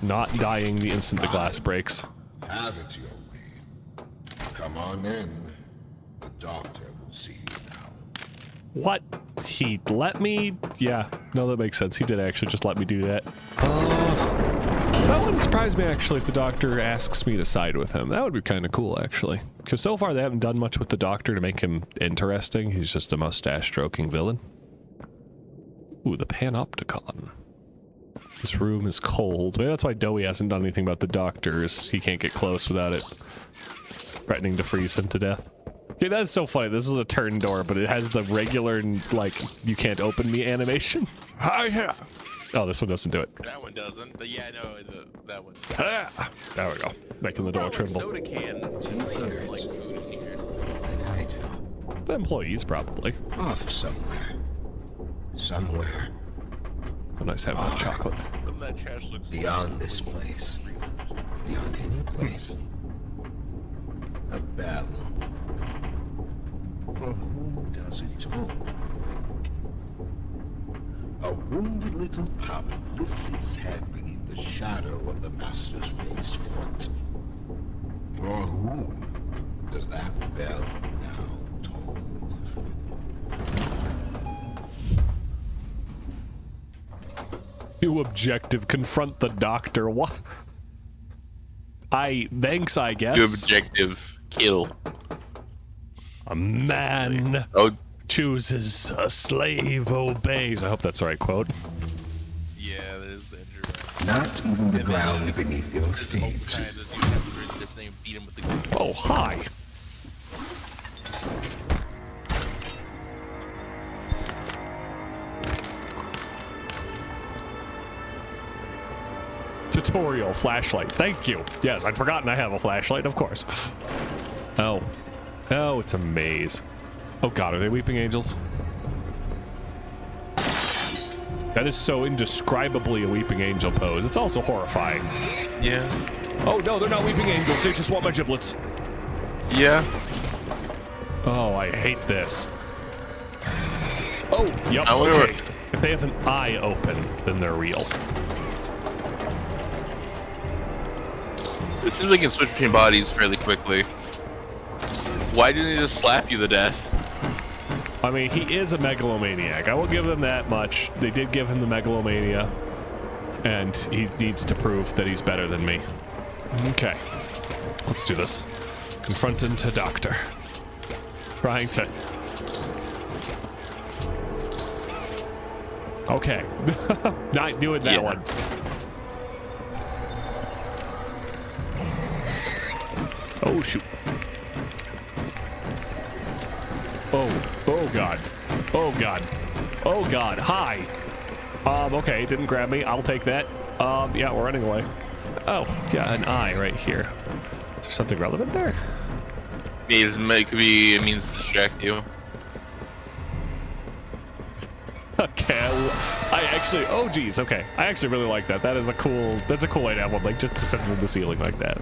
not dying the instant the glass breaks. Have it your way. Come on in. The doctor will see you now. What? He let me? Yeah, no, that makes sense. He did actually just let me do that. That wouldn't surprise me, actually, if the doctor asks me to side with him. That would be kind of cool, actually. Because so far, they haven't done much with the doctor to make him interesting. He's just a mustache-stroking villain. Ooh, the Panopticon. This room is cold. Maybe that's why Doey hasn't done anything about the doctors. He can't get close without it threatening to freeze him to death. Okay, that's so funny. This is a turn door, but it has the regular, like, you can't open me animation. Hi-ya! Oh, this one doesn't do it. That one doesn't. But yeah, no, that one. Ah, there we go. Making the door tremble. Soda can. Like food in here. I do. The employees, probably. Off somewhere. Somewhere. So nice having hot chocolate. That trash looks beyond this place. Beyond any place. A bell. For whom does it toll, you think? A wounded little pup lifts his head beneath the shadow of the master's raised foot. For whom does that bell now toll? New objective, confront the doctor. What? Thanks, I guess. New objective, kill. A man chooses, a slave obeys. I hope that's the right quote. Yeah, that is the injury. Not even the ground beneath your feet. Oh, hi. Tutorial flashlight. Thank you. Yes, I'd forgotten I have a flashlight, of course. Oh. Oh, it's a maze. Oh god, are they weeping angels? That is so indescribably a weeping angel pose. It's also horrifying. Yeah. Oh no, they're not weeping angels. They just want my giblets. Yeah. Oh, I hate this. Oh, yep, okay. If they have an eye open, then they're real. It seems like you can switch between bodies fairly quickly. Why didn't he just slap you to death? I mean, he is a megalomaniac. I will give them that much. They did give him the megalomania, and he needs to prove that he's better than me. Okay, let's do this. Confronting to doctor. Trying to... Okay. Not doing that one. Oh, shoot. Oh god. Oh god. Oh god. Hi. Okay, didn't grab me. I'll take that. Yeah, we're running away. Oh, yeah, an eye right here. Is there something relevant there? It could be a means to distract you. Okay, I actually, oh geez, okay. I actually really like that. That's a cool way to have one, like just to send it in the ceiling like that.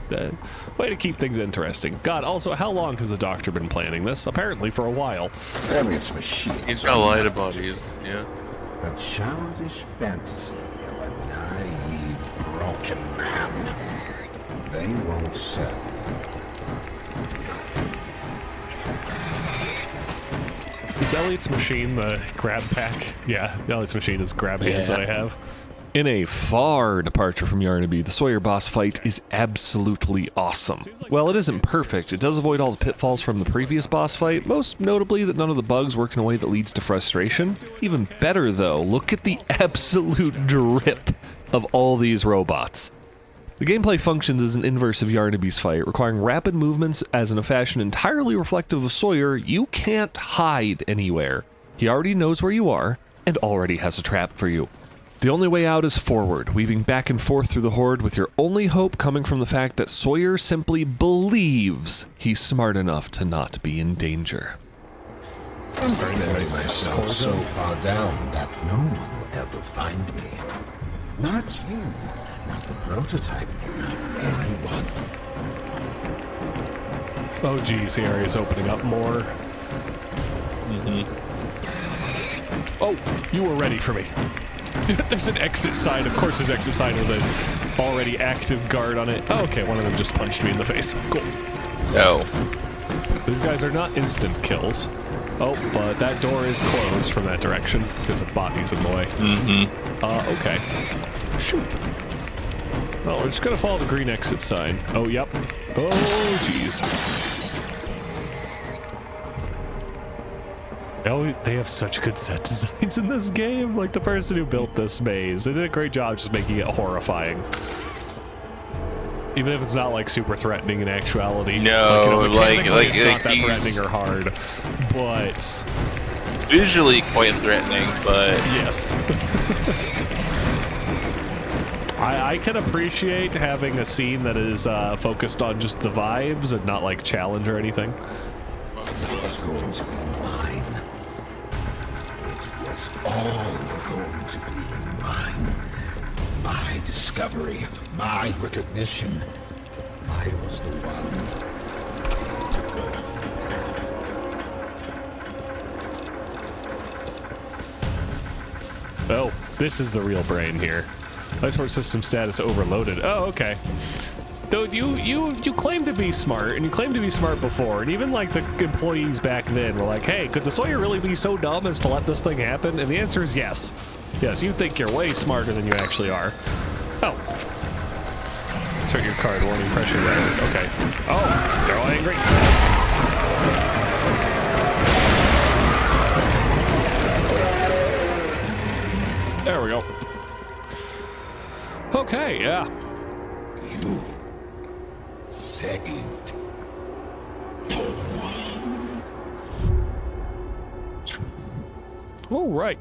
Way to keep things interesting. God, also, how long has the doctor been planning this? Apparently for a while. It's machine. He's got a light about it, yeah. A childish fantasy of a naive, broken man. They won't settle. Is Elliot's machine the grab pack? Yeah, Elliot's machine is grab hands that I have. In a far departure from Yarnaby, the Sawyer boss fight is absolutely awesome. While it isn't perfect, it does avoid all the pitfalls from the previous boss fight, most notably that none of the bugs work in a way that leads to frustration. Even better though, look at the absolute drip of all these robots. The gameplay functions as an inverse of Yarnaby's fight, requiring rapid movements as in a fashion entirely reflective of Sawyer. You can't hide anywhere. He already knows where you are, and already has a trap for you. The only way out is forward, weaving back and forth through the horde with your only hope coming from the fact that Sawyer simply believes he's smart enough to not be in danger. I'm burying myself so far down that no one will ever find me. Not you. Not the prototype, not anyone. Oh geez, the area's opening up more. Oh, you were ready for me. There's an exit sign. Of course there's exit sign with an already active guard on it. Oh, okay, one of them just punched me in the face. Cool. No. So these guys are not instant kills. Oh, but that door is closed from that direction because of bodies in the way. Okay. Shoot. Well, we're just gonna follow the green exit sign. Oh, yep. Oh, jeez. Oh, they have such good set designs in this game. Like the person who built this maze, they did a great job just making it horrifying. Even if it's not like super threatening in actuality. No, like it's not that he's threatening or hard, but visually quite threatening. But yes. I can appreciate having a scene that is focused on just the vibes and not like challenge or anything. It's going to be mine. It was all going to be mine. My discovery, my recognition. I was the one. Oh, this is the real brain here. Life support system status overloaded. Oh, okay. Dude, you claim to be smart, and you claim to be smart before, and even like the employees back then were like, hey, could the Sawyer really be so dumb as to let this thing happen? And the answer is yes. Yes, you think you're way smarter than you actually are. Oh. Insert your card. Warning pressure there. Okay. Oh, they're all angry. There we go. Okay, yeah. You saved. All right.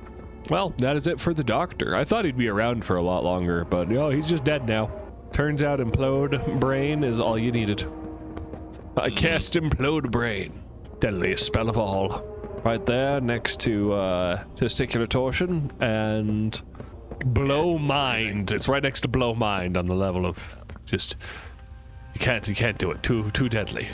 Well, that is it for the doctor. I thought he'd be around for a lot longer, but no, he's just dead now. Turns out implode brain is all you needed. I cast implode brain. Deadliest spell of all. Right there next to testicular torsion and blow mind. It's right next to blow mind on the level of just you can't do it. Too deadly.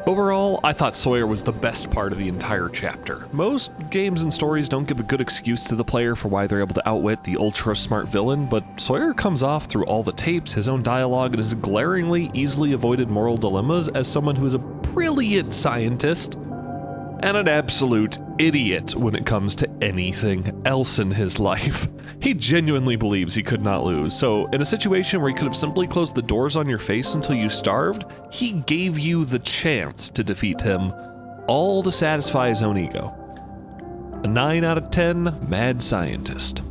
Overall, I thought Sawyer was the best part of the entire chapter. Most games and stories don't give a good excuse to the player for why they're able to outwit the ultra-smart villain, but Sawyer comes off through all the tapes, his own dialogue, and his glaringly easily avoided moral dilemmas as someone who is a brilliant scientist and an absolute idiot when it comes to anything else in his life. He genuinely believes he could not lose, so in a situation where he could have simply closed the doors on your face until you starved, he gave you the chance to defeat him, all to satisfy his own ego. A 9 out of 10 mad scientist.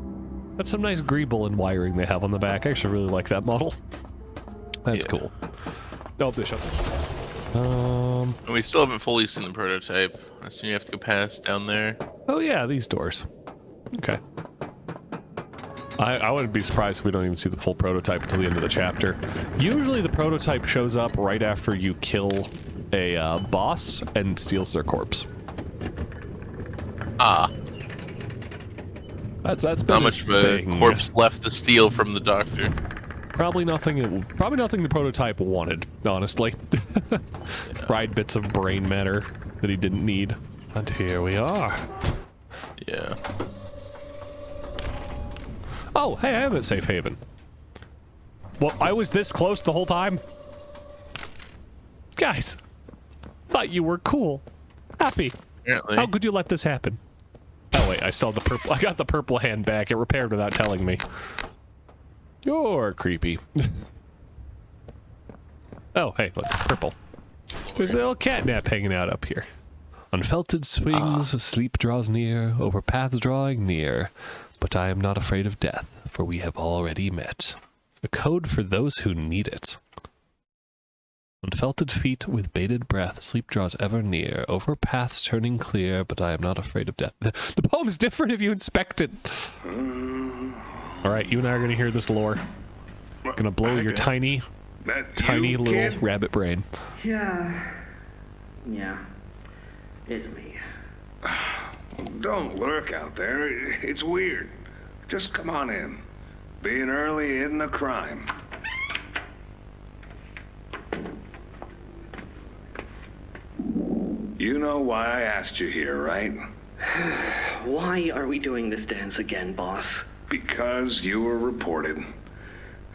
That's some nice greeble and wiring they have on the back. I actually really like that model. That's cool. Oh, they shut And we still haven't fully seen the prototype. I assume you have to go past down there. Oh yeah, these doors. Okay. I wouldn't be surprised if we don't even see the full prototype until the end of the chapter. Usually the prototype shows up right after you kill a boss and steals their corpse. Ah. That's been How much of a corpse left to steal from the doctor? Probably nothing the prototype wanted, honestly. Fried bits of brain matter that he didn't need. And here we are. Yeah. Oh, hey, I have a safe haven. Well, I was this close the whole time? Guys, thought you were cool. Happy. Apparently. How could you let this happen? Oh wait, I still have the purple. I got the purple hand back. It repaired without telling me. You're creepy. Oh, hey, look, purple. There's a little catnap hanging out up here. Unfelted swings, sleep draws near, over paths drawing near. But I am not afraid of death, for we have already met. A code for those who need it. Unfelted feet with bated breath, sleep draws ever near, over paths turning clear, but I am not afraid of death. The poem's different if you inspect it. Alright, you and I are going to hear this lore. Gonna blow your tiny little rabbit brain. Yeah, it's me. Don't lurk out there. It's weird. Just come on in. Being early isn't a crime. You know why I asked you here, right? Why are we doing this dance again, boss? Because you were reported.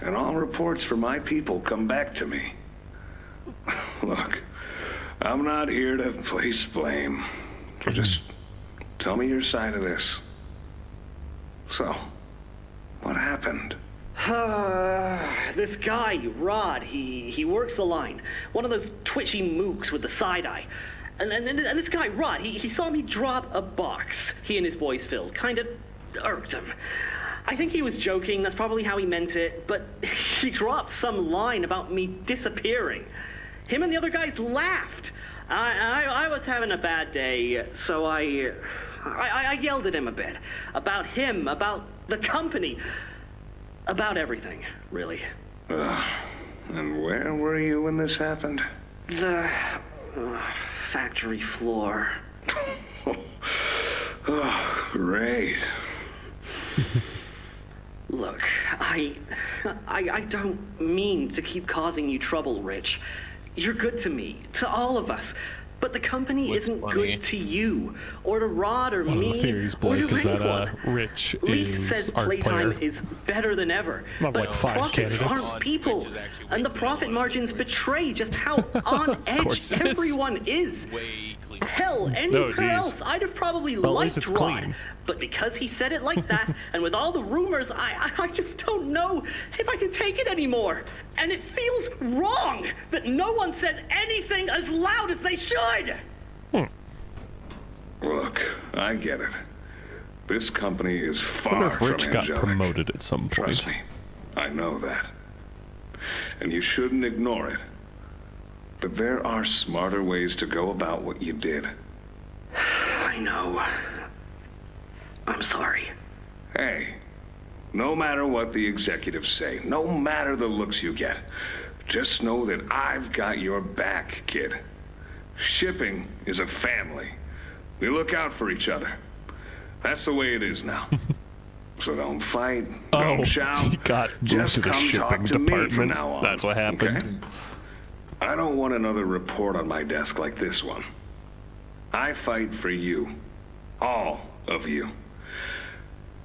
And all reports for my people come back to me. Look, I'm not here to place blame. Just tell me your side of this. So, what happened? This guy, Rod, he works the line. One of those twitchy mooks with the side eye. And this guy, Rod, he saw me drop a box he and his boys filled. Kinda irked him. I think he was joking, that's probably how he meant it, but he dropped some line about me disappearing. Him and the other guys laughed. I was having a bad day, so I yelled at him a bit. About him, about the company, about everything, really. And where were you when this happened? The factory floor. Oh, great. Look, I don't mean to keep causing you trouble, Rich. You're good to me, to all of us. But the company isn't good to you, or to Rod, or me, One of the theories, Blake, is that Rich is art Playtime player. is better than ever. Not like 5 profits candidates. aren't people, and the profit margins betray just how on edge everyone is. Hell, anywhere else, I'd have probably Well, at least liked it's Rod. clean. But because he said it like that, and with all the rumors, I just don't know if I can take it anymore. And it feels wrong that no one says anything as loud as they should. Look, I get it. This company is I wonder far if from Rich got angelic. promoted at some point. Trust me, I know that. And you shouldn't ignore it. But there are smarter ways to go about what you did. I know. I'm sorry. Hey, no matter what the executives say, no matter the looks you get, just know that I've got your back, kid. Shipping is a family. We look out for each other. That's the way it is now. So don't fight, don't shout. He got moved Just to the come talk shipping to me from department. now on, That's what happened. okay? I don't want another report on my desk like this one. I fight for you. All of you.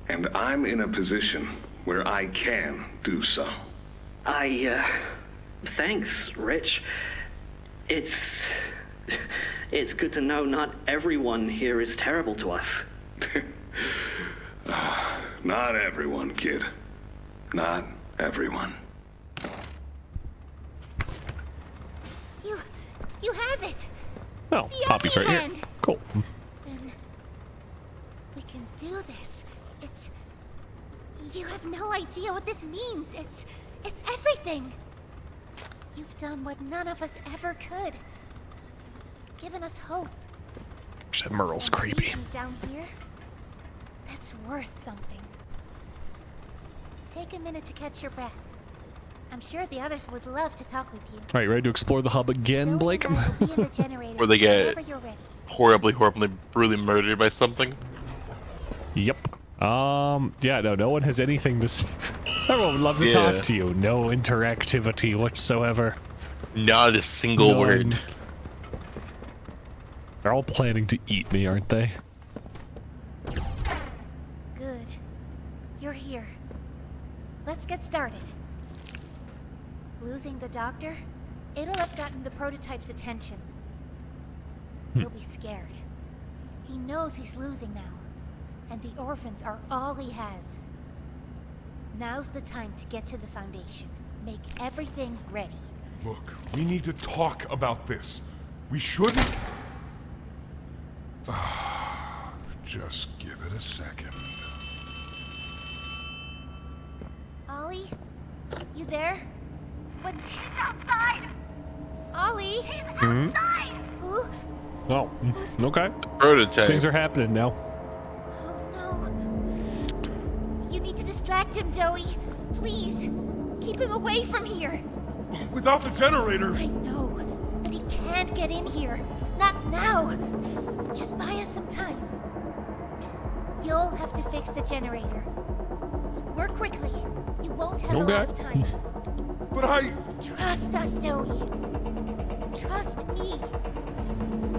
And I'm in a position where I can do so. Thanks, Rich. It's good to know not everyone here is terrible to us. Not everyone, kid. Not everyone. You have it. Oh, The Poppy's right Omni here. Hand. Cool. Then we can do this. You have no idea what this means. It's everything. You've done what none of us ever could. Given us hope. That Merle's creepy. Being down here, that's worth something. Take a minute to catch your breath. I'm sure the others would love to talk with you. All right, ready to explore the hub again, Blake? Where they get horribly, brutally murdered by something. Yep. Yeah, no one has anything to say. Everyone would love to talk to you. No interactivity whatsoever. Not a single word. They're all planning to eat me, aren't they? Good. You're here. Let's get started. Losing the doctor? It'll have gotten the prototype's attention. He'll be scared. He knows he's losing now. And the orphans are all he has. Now's the time to get to the Foundation. Make everything ready. Look, we need to talk about this. We shouldn't... Just give it a second. Ollie? You there? What's... He's outside! Ollie? He's outside! Who? Oh, okay. Prototype. Things are happening now. You need to distract him, Doey. Please. Keep him away from here. Without the generator! I know. And he can't get in here. Not now. Just buy us some time. You'll have to fix the generator. Work quickly. You won't have a lot of time. But I... Trust us, Doey. Trust me.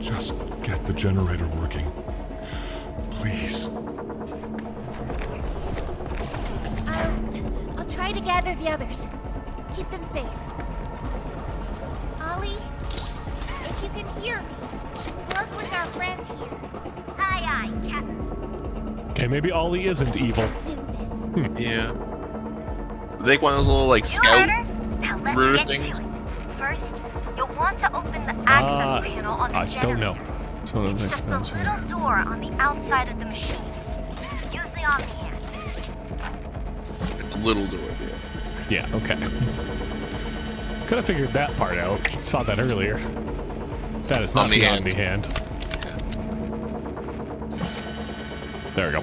Just get the generator working. Please. I'll try to gather the others. Keep them safe. Ollie, if you can hear me, work with our friend here. Aye, Captain. Okay, maybe Ollie isn't evil. Do this. Yeah. Like one of those little like scout Now let's rooter get things. to it. First, you'll want to open the access panel on the I generator. don't know. So It's just a little door on the outside of the machine. Usually on the end. It's a little door. Yeah, okay. Could have figured that part out. Saw that earlier. That is not the Omni hand. There we go.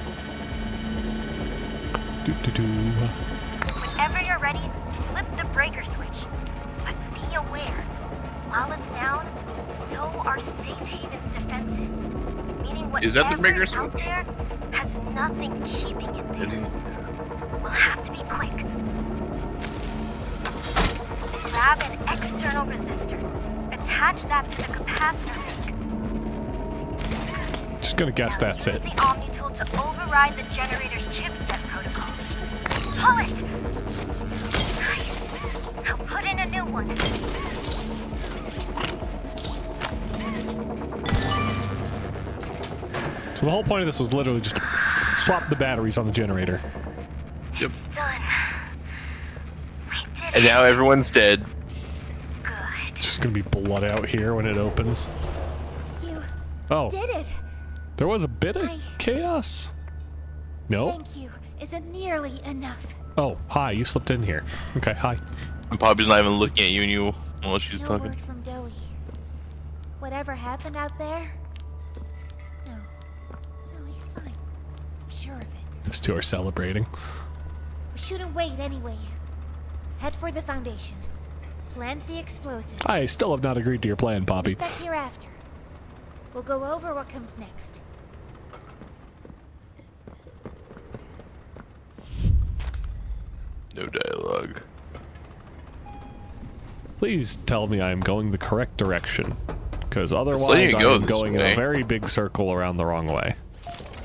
Whenever you're ready, flip the breaker switch. But be aware, while it's down, so are Safe Haven's defenses. Meaning Is that the breaker whatever's out switch? there has nothing keeping it there. We'll have to be quick. Grab an external resistor. Attach that to the capacitor bank. Just gonna guess that's it. Use the Omni tool to override the generator's chipset protocol. Pull it! Nice. Now put in a new one. So the whole point of this was literally just swap the batteries on the generator. Yep. Done. We did And it. now everyone's dead. It's just gonna be blood out here when it opens. You Oh. did it. There was a bit of chaos. No? Thank you. Isn't nearly enough. Oh, hi, you slipped in here. Okay, hi. And Poppy's not even looking at you and you while she's No talking. word from Doey. Whatever happened out there? No, he's fine. I'm sure of it. Those two are celebrating. We shouldn't wait anyway. Head for the foundation. Plant the explosives. I still have not agreed to your plan, Poppy. Meet back here after. We'll go over what comes next. No dialogue. Please tell me I am going the correct direction. Because otherwise letting I you go am this going in way. a very big circle around the wrong way.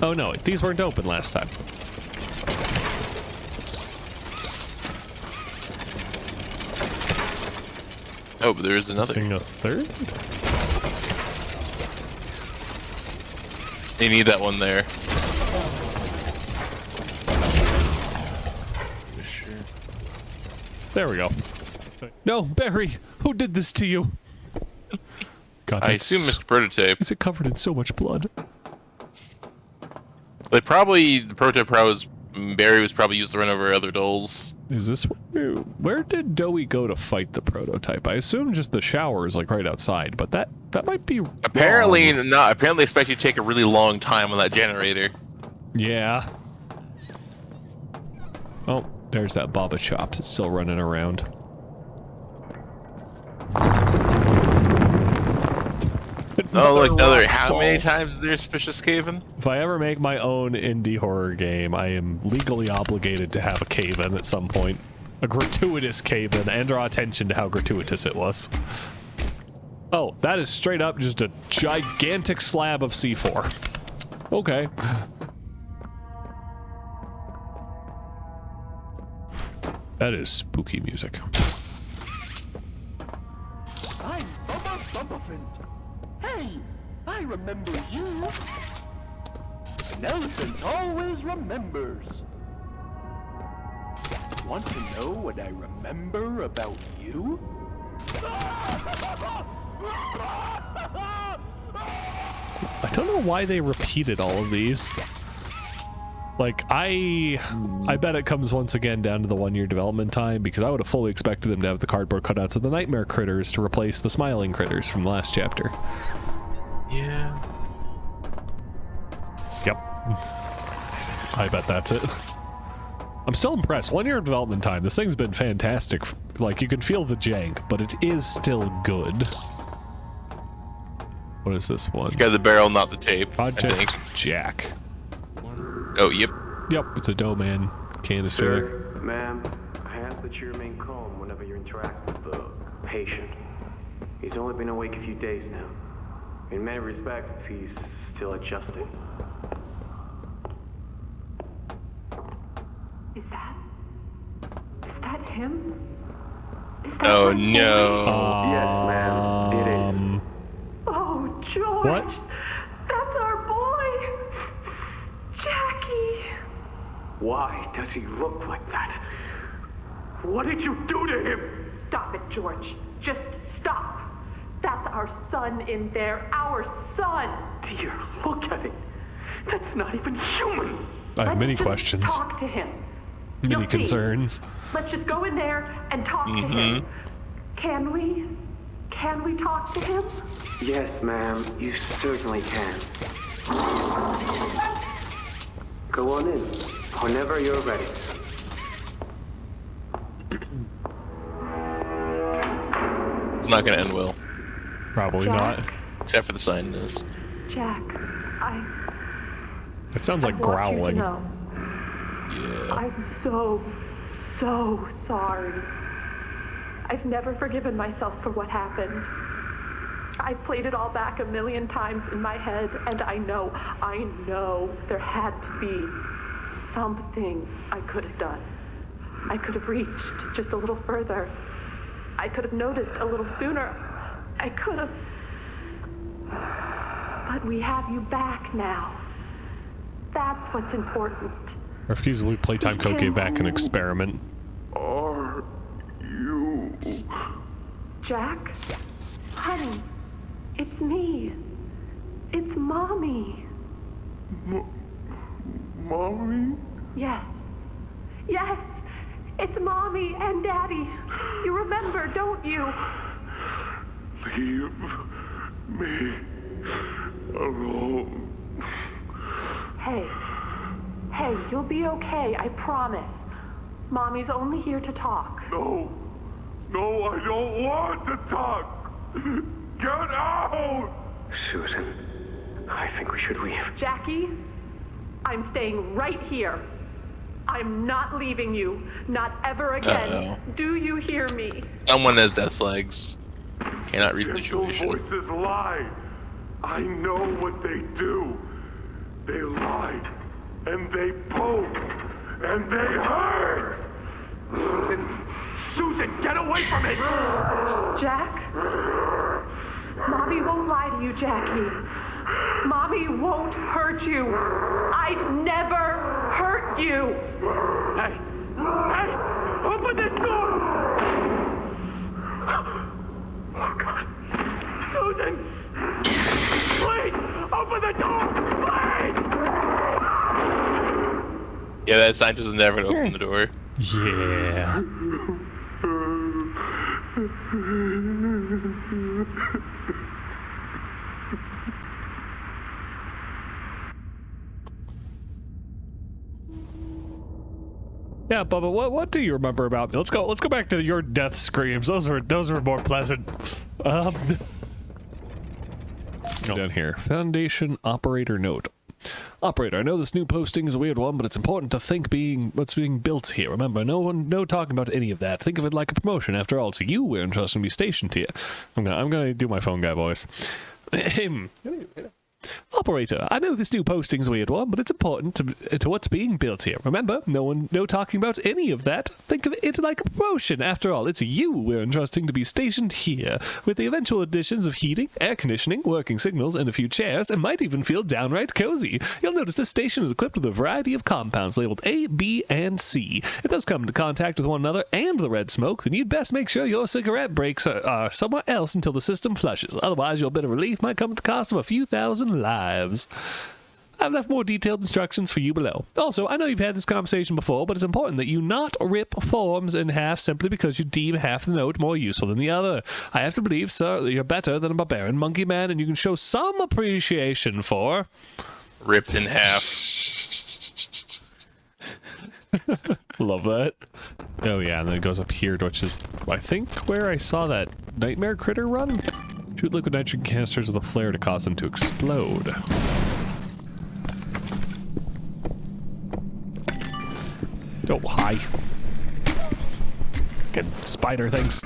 Oh no, these weren't open last time. Oh, but there is another. Missing a third? They need that one there. There we go. No, Barry! Who did this to you? God, I assume Mr. Prototype. Is it covered in so much blood? They probably, the Prototype was, Barry was probably used to run over other dolls. Is this where did Doey go to fight the Prototype? I assume just the shower is like right outside, but that might be Apparently wrong. not. Apparently, they expect you to take a really long time on that generator. Yeah. Oh, there's that Baba Chops. It's still running around. Oh, look, another. rock How many fall. times is there suspicious cave-in? If I ever make my own indie horror game, I am legally obligated to have a cave-in at some point. A gratuitous cave-in, and draw attention to how gratuitous it was. Oh, that is straight up just a gigantic slab of C4. Okay. That is spooky music. I'm Bubba Bubbaphant. Hey, I remember you. An elephant always remembers. Want to know what I remember about you? I don't know why they repeated all of these. Like, I bet it comes once again down to the 1 year development time, because I would have fully expected them to have the cardboard cutouts of the nightmare critters to replace the smiling critters from the last chapter. Yeah. Yep. I bet that's it. I'm still impressed. 1 year of development time. This thing's been fantastic. Like, you can feel the jank, but it is still good. What is this one? You got the barrel, not the tape. Project I think. Jack. Oh, yep. Yep, it's a Doman canister. Sir, ma'am, I ask that you remain calm whenever you interact with the patient. He's only been awake a few days now. In many respects, he's still adjusting. Is that him? Oh, no. Yes, ma'am, it is. Oh, George! What? That's our boy! Jackie! Why does he look like that? What did you do to him? Stop it, George. Just stop. That's our son in there. Our son! Dear, look at it. That's not even human. I have many Let's just questions. Talk to him. Many You'll see. concerns. Let's just go in there and talk to him. Can we? Can we talk to him? Yes, ma'am, you certainly can. Go on in, whenever you're ready. It's not going to end well. Probably not. Except for the scientist. Jack, It sounds like I want you to growling. know, Yeah. I'm so sorry. I've never forgiven myself for what happened. I've played it all back a million times in my head, and I know there had to be something I could have done. I could have reached just a little further. I could have noticed a little sooner. I could have. But we have you back now. That's what's important. Refusal Playtime Code gave back an experiment. Are you... Jack? Honey, it's me. It's Mommy. Mommy? Yes. Yes! It's Mommy and Daddy. You remember, don't you? Leave me alone. Hey, you'll be okay, I promise. Mommy's only here to talk. No, I don't want to talk. Get out! Susan, I think we should leave. Jackie, I'm staying right here. I'm not leaving you. Not ever again. Uh-oh. Do you hear me? Someone has death flags. Cannot read the Gentle situation. voices lie. I know what they do. They lie, and they poke, and they hurt. Susan, get away from me! Jack? Mommy won't lie to you, Jackie. Mommy won't hurt you. I'd never hurt you. Hey! Open this door! Oh, God. Susan! Please! Open the door! Please! Yeah, that scientist was never gonna open the door. Yeah. Yeah, Bubba, what do you remember about me? Let's go back to your death screams. Those were more pleasant. Down here. Foundation operator note. Operator, I know this new posting is a weird one, but it's important to think what's being built here. Remember, no talking about any of that. Think of it like a promotion. After all, it's you we're entrusted to be stationed here. I'm gonna do my phone guy voice. Operator, I know this new posting's a weird one, but it's important to what's being built here. Remember, no talking about any of that. Think of it like a promotion. After all, it's you we're entrusting to be stationed here. With the eventual additions of heating, air conditioning, working signals, and a few chairs, it might even feel downright cozy. You'll notice this station is equipped with a variety of compounds labeled A, B, and C. If those come into contact with one another and the red smoke, then you'd best make sure your cigarette breaks are somewhere else until the system flushes. Otherwise, your bit of relief might come at the cost of a few thousand lives. I've left more detailed instructions for you below. Also, I know you've had this conversation before, but it's important that you not rip forms in half simply because you deem half the note more useful than the other. I have to believe, sir, that you're better than a barbarian monkey man, and you can show some appreciation for... Ripped in half. Love that. Oh yeah, and then it goes up here, which is, I think, where I saw that nightmare critter run? Shoot liquid nitrogen canisters with a flare to cause them to explode. Oh, hi. Good spider things.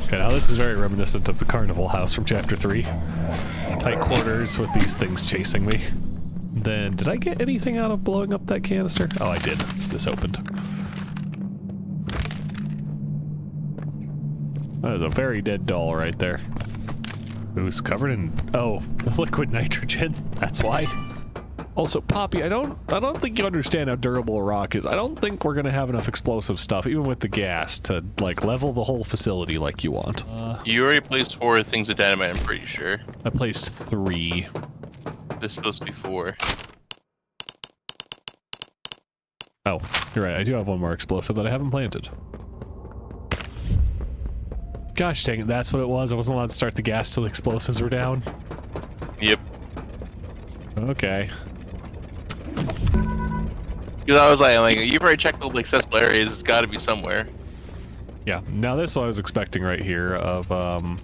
Okay, now this is very reminiscent of the carnival house from chapter 3. Tight quarters with these things chasing me. Then, did I get anything out of blowing up that canister? Oh, I did. This opened. That is a very dead doll right there. Who's covered in, liquid nitrogen. That's why. Also, Poppy, I don't think you understand how durable a rock is. I don't think we're gonna have enough explosive stuff, even with the gas, to like level the whole facility like you want. You already placed 4 things of dynamite, I'm pretty sure. I placed 3. There's supposed to be 4. Oh, you're right. I do have one more explosive that I haven't planted. Gosh dang it, that's what it was. I wasn't allowed to start the gas till the explosives were down. Yep. Okay. Because I was like, you've already checked all the accessible areas. It's got to be somewhere. Yeah. Now this is what I was expecting right here. Of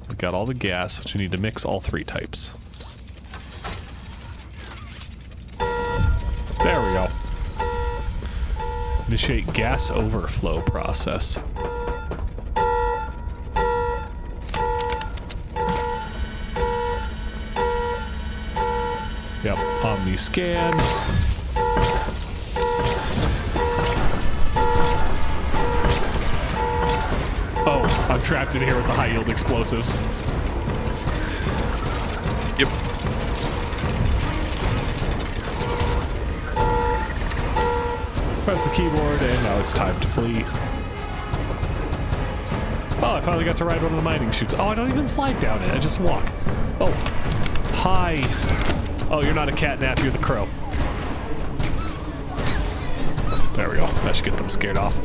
we got all the gas, which we need to mix all 3 types. There we go. Initiate gas overflow process. Yep, Omni scan. Oh, I'm trapped in here with the high yield explosives. Yep. press the keyboard, and now it's time to flee. Oh, I finally got to ride one of the mining chutes. Oh, I don't even slide down it. I just walk. Oh, hi. Oh, you're not a catnap. You're the crow. There we go. That should get them scared off.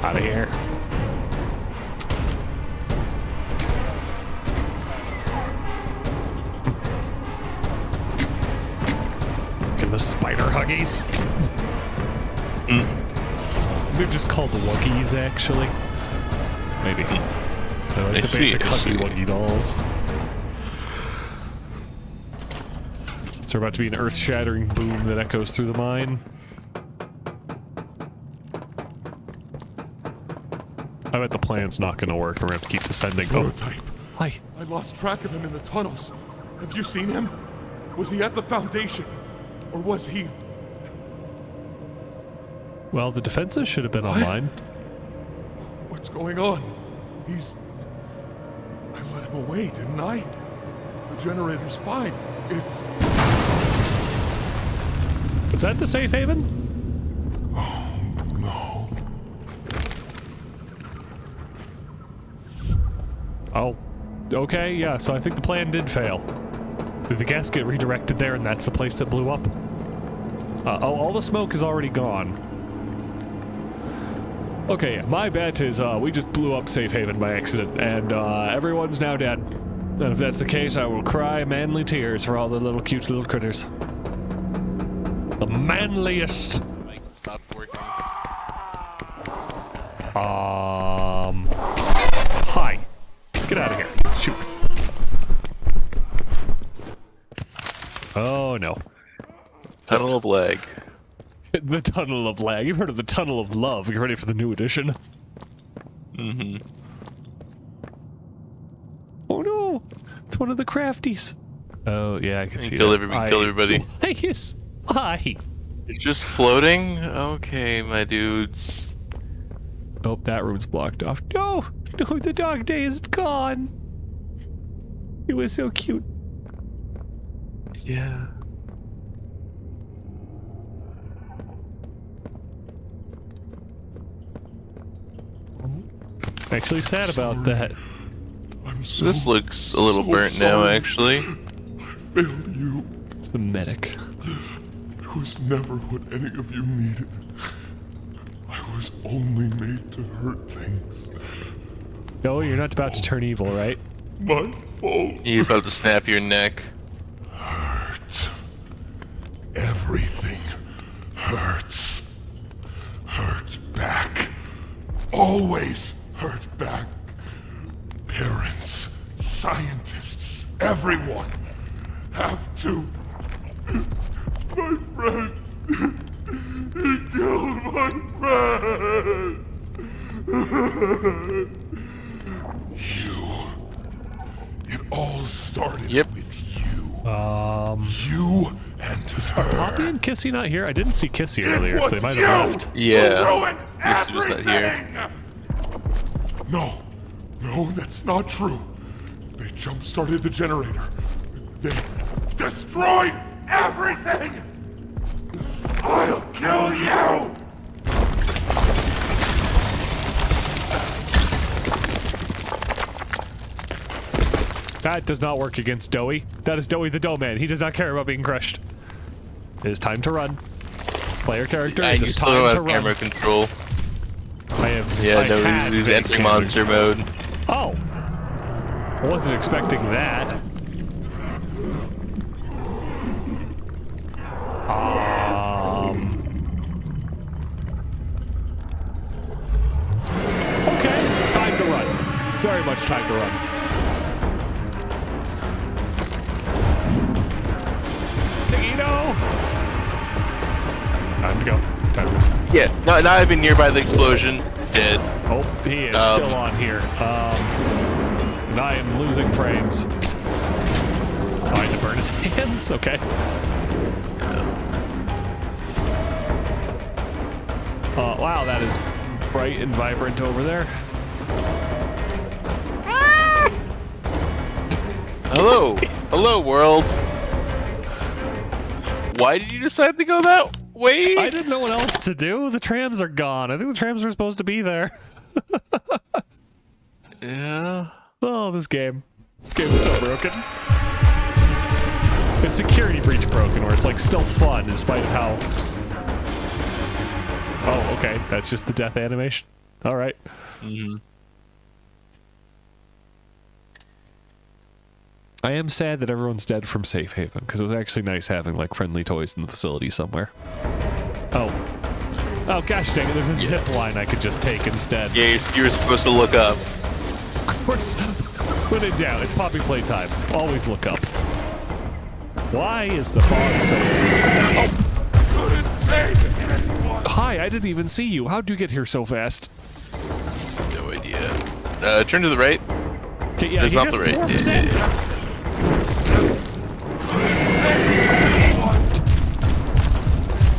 Out of here. And the spider huggies. They're just called Wuggies, actually. Maybe. They're like the basic Huggy Wuggy dolls. Is there about to be an earth-shattering boom that echoes through the mine? I bet the plan's not going to work, and we're going to have to keep descending. Prototype. Oh, hi. I lost track of him in the tunnels. Have you seen him? Was he at the Foundation? Or was he... Well, the defenses should have been online. What's going on? He's... I let him away, didn't I? The generator's fine. It's... Was that the safe haven? Oh, no. Oh, okay, yeah, so I think the plan did fail. Did the gas get redirected there and that's the place that blew up? All the smoke is already gone. Okay, my bet is we just blew up Safe Haven by accident, and everyone's now dead. And if that's the case, I will cry manly tears for all the little cute little critters. The manliest. Stop working. Hi. Get out of here. Shoot. Oh no. Tunnel of lag. The tunnel of lag. You've heard of the tunnel of love. Get ready for the new edition. Mm-hmm. Oh no! It's one of the crafties. Oh yeah, I can see Kill it. everybody. Kill everybody. Yes. Hi. It's just floating? Okay, my dudes. Oh, that room's blocked off. No! No, the dog day is gone. It was so cute. Yeah. Actually sad about that. So, this looks a little burnt now, actually. I failed you. It's the medic. I was never what any of you needed. I was only made to hurt things. No, you're not about to turn evil, right? My fault. You're about to snap your neck. Hurt. Everything hurts. Hurt back. Always hurt back. Parents, scientists, everyone have to. My friends. He killed my friends. You. It all started with you. You and her. Are Poppy and Kissy not here? I didn't see Kissy earlier, so they might have left. Yeah. Kissy was not here. No. No, that's not true. They jump-started the generator. They destroyed everything! I'll kill you! That does not work against Doey. That is Doey the Dough Man. He does not care about being crushed. It is time to run. Player character, it is time to run. Camera control. I have. Yeah, no, he's entering monster mode. Oh! I wasn't expecting that. Okay, time to run. Very much time to run. Piggy-no! Time to go. Time to go. Yeah, not even nearby the explosion. Dead. Oh, he is still on here. And I am losing frames. Oh, I had to burn his hands? Okay. Wow, that is bright and vibrant over there. Hello! Hello, world! Why did you decide to go that way? I didn't know what else to do. The trams are gone. I think the trams were supposed to be there. Yeah. Oh, this game. This game's so broken. It's security breach broken, where it's like still fun in spite of how... Oh, okay. That's just the death animation. All right. Mm-hmm. I am sad that everyone's dead from Safe Haven, because it was actually nice having like friendly toys in the facility somewhere. Oh. Oh, gosh dang it, there's a zip line I could just take instead. Yeah, you were supposed to look up. Of course. When in doubt, it's Poppy Playtime. Always look up. Why is the fog so... Oh. Hi, I didn't even see you. How'd you get here so fast? No idea. Turn to the right. Okay, yeah, There's not the right. Yeah.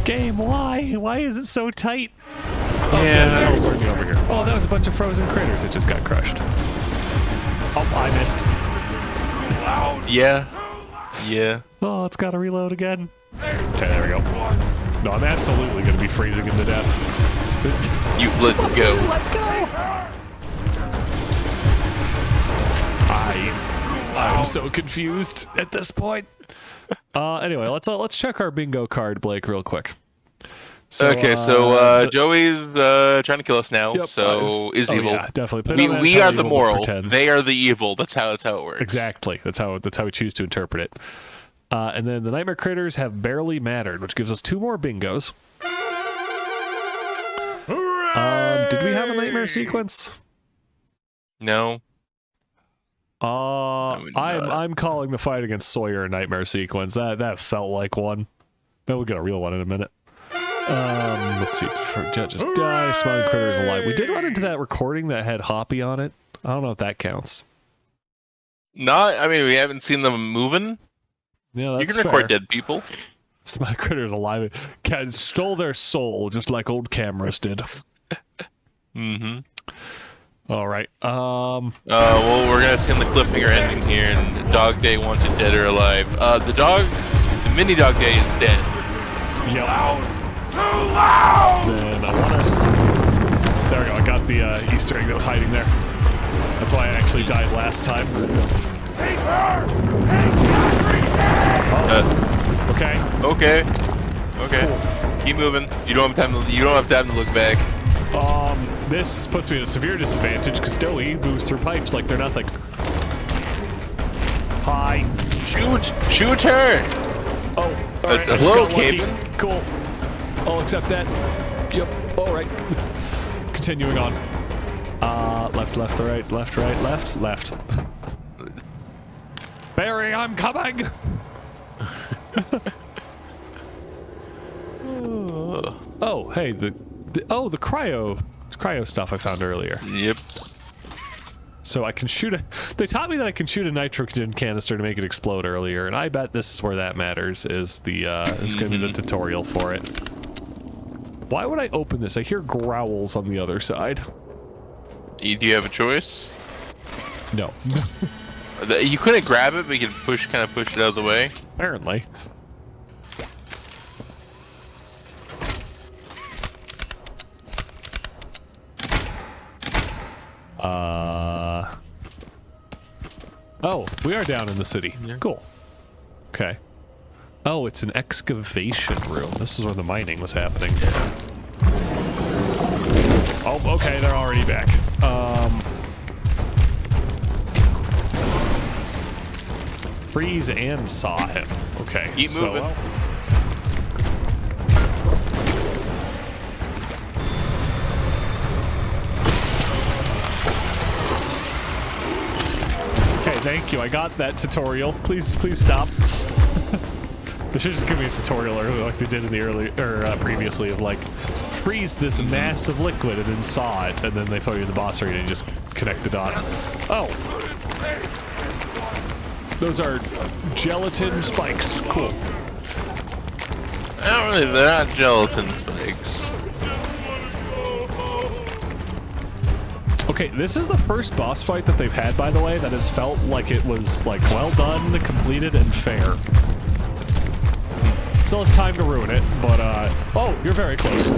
Game, why? Why is it so tight? Oh, yeah. Teleport me over here. Oh, that was a bunch of frozen critters that just got crushed. Oh, I missed. Yeah. Yeah. Oh, it's got to reload again. Okay, there we go. No, I'm absolutely going to be freezing him to death. You let go. Let go. I'm so confused at this point. Anyway, let's check our bingo card, Blake, real quick. So, okay, Joey's trying to kill us now. Yep, so is evil. Yeah, definitely. We are the moral. They are the evil. That's how it works. Exactly. That's how we choose to interpret it. And then the nightmare critters have barely mattered, which gives us 2 more bingos. Did we have a nightmare sequence? No. I'm calling the fight against Sawyer a nightmare sequence. That felt like one. Maybe we'll get a real one in a minute. Let's see. Judges die. Smiling critter is alive. We did run into that recording that had Hoppy on it. I don't know if that counts. I mean, we haven't seen them moving. Yeah, that's you can record fair. dead people. Smiling critter is alive. Stole their soul just like old cameras did. Mm-hmm. All right. Well, we're gonna see the cliffhanger ending here, and Dog Day wanted dead or alive. The mini Dog Day is dead. Yep. Too loud. Then I wanna. There we go. I got the Easter egg that was hiding there. That's why I actually died last time. Okay. Cool. Keep moving. You don't have time to look back. This puts me at a severe disadvantage because Doey moves through pipes like they're nothing. Hi. Shoot her! Oh, all right. Hello, Caven. Cool. I'll accept that. Yep. All right. Continuing on. Left, right, left. Barry, I'm coming! Oh, hey, the cryo stuff I found earlier. Yep. So I can shoot they taught me that I can shoot a nitrogen canister to make it explode earlier, and I bet this is where that matters, is it's gonna be the tutorial for it. Why would I open this? I hear growls on the other side. Do you have a choice? No. You couldn't grab it, but you could kind of push it out of the way? Apparently. Oh, we are down in the city. Yeah. Cool. Okay. Oh, it's an excavation room. This is where the mining was happening. Oh, okay, they're already back. Freeze and saw him. Okay. Keep moving. Okay, thank you. I got that tutorial. Please stop. They should just give me a tutorial earlier, like they did in the previously, of like freeze this massive liquid and then saw it, and then they throw you in the boss arena and just connect the dots. Oh, those are gelatin spikes. Cool. They're not gelatin spikes. Okay, this is the first boss fight that they've had, by the way, that has felt like it was like well done, completed, and fair. Still has time to ruin it, but, oh, you're very close.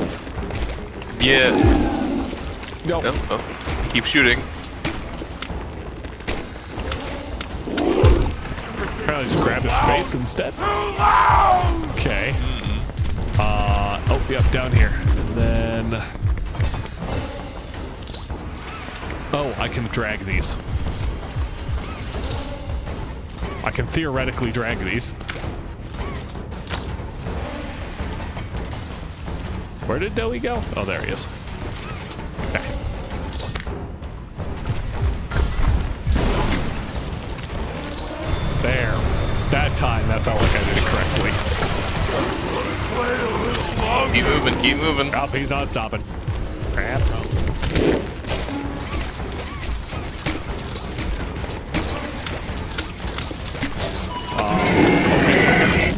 Yeah. No. Oh. Keep shooting. Probably just grab his face instead. Okay. Oh, yep, down here. And then... Oh, I can drag these. I can theoretically drag these. Where did Doey go? Oh, there he is. Okay. There. That time, that felt like I did it correctly. Keep moving, keep moving. Oh, he's not stopping. Crap. Okay.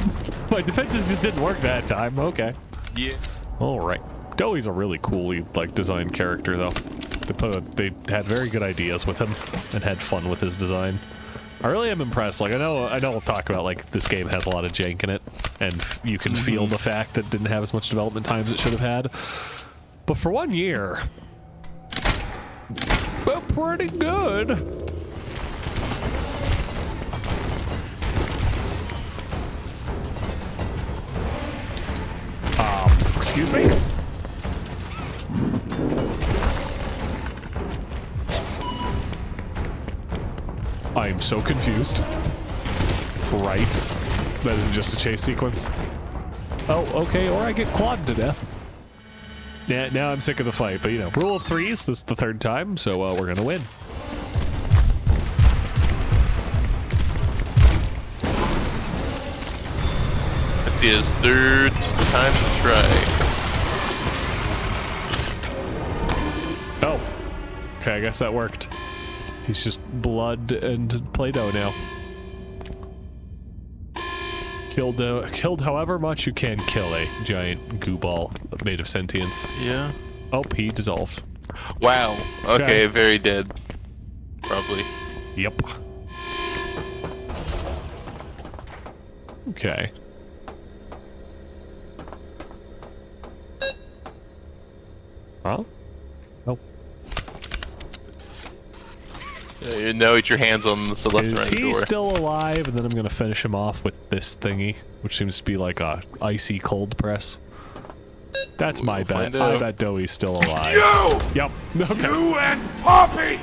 My defenses didn't work that time. Okay. Yeah. All right. Doey's a really coolly designed character, though. They had very good ideas with him and had fun with his design. I really am impressed. Like I know we'll talk about like this game has a lot of jank in it, and you can feel the fact that it didn't have as much development time as it should have had. But for 1 year, but pretty good. Excuse me? I am so confused. Right. That isn't just a chase sequence. Oh, okay, or I get clawed to death. Yeah, now I'm sick of the fight, but you know, rule of threes, this is the third time, so we're gonna win. Let's see his third time to try. Oh. Okay, I guess that worked. He's just blood and Play-Doh now. Killed however much you can kill a giant goo ball made of sentience. Yeah. Oh, he dissolved. Wow. Okay, very dead. Probably. Yep. Okay. Huh? Oh. You know, get your hands on the left Is around the he door. still alive? And then I'm gonna finish him off with this thingy, which seems to be like a icy cold press. That's my bet. I bet Doey's still alive. You! Yep. Okay. You and Poppy!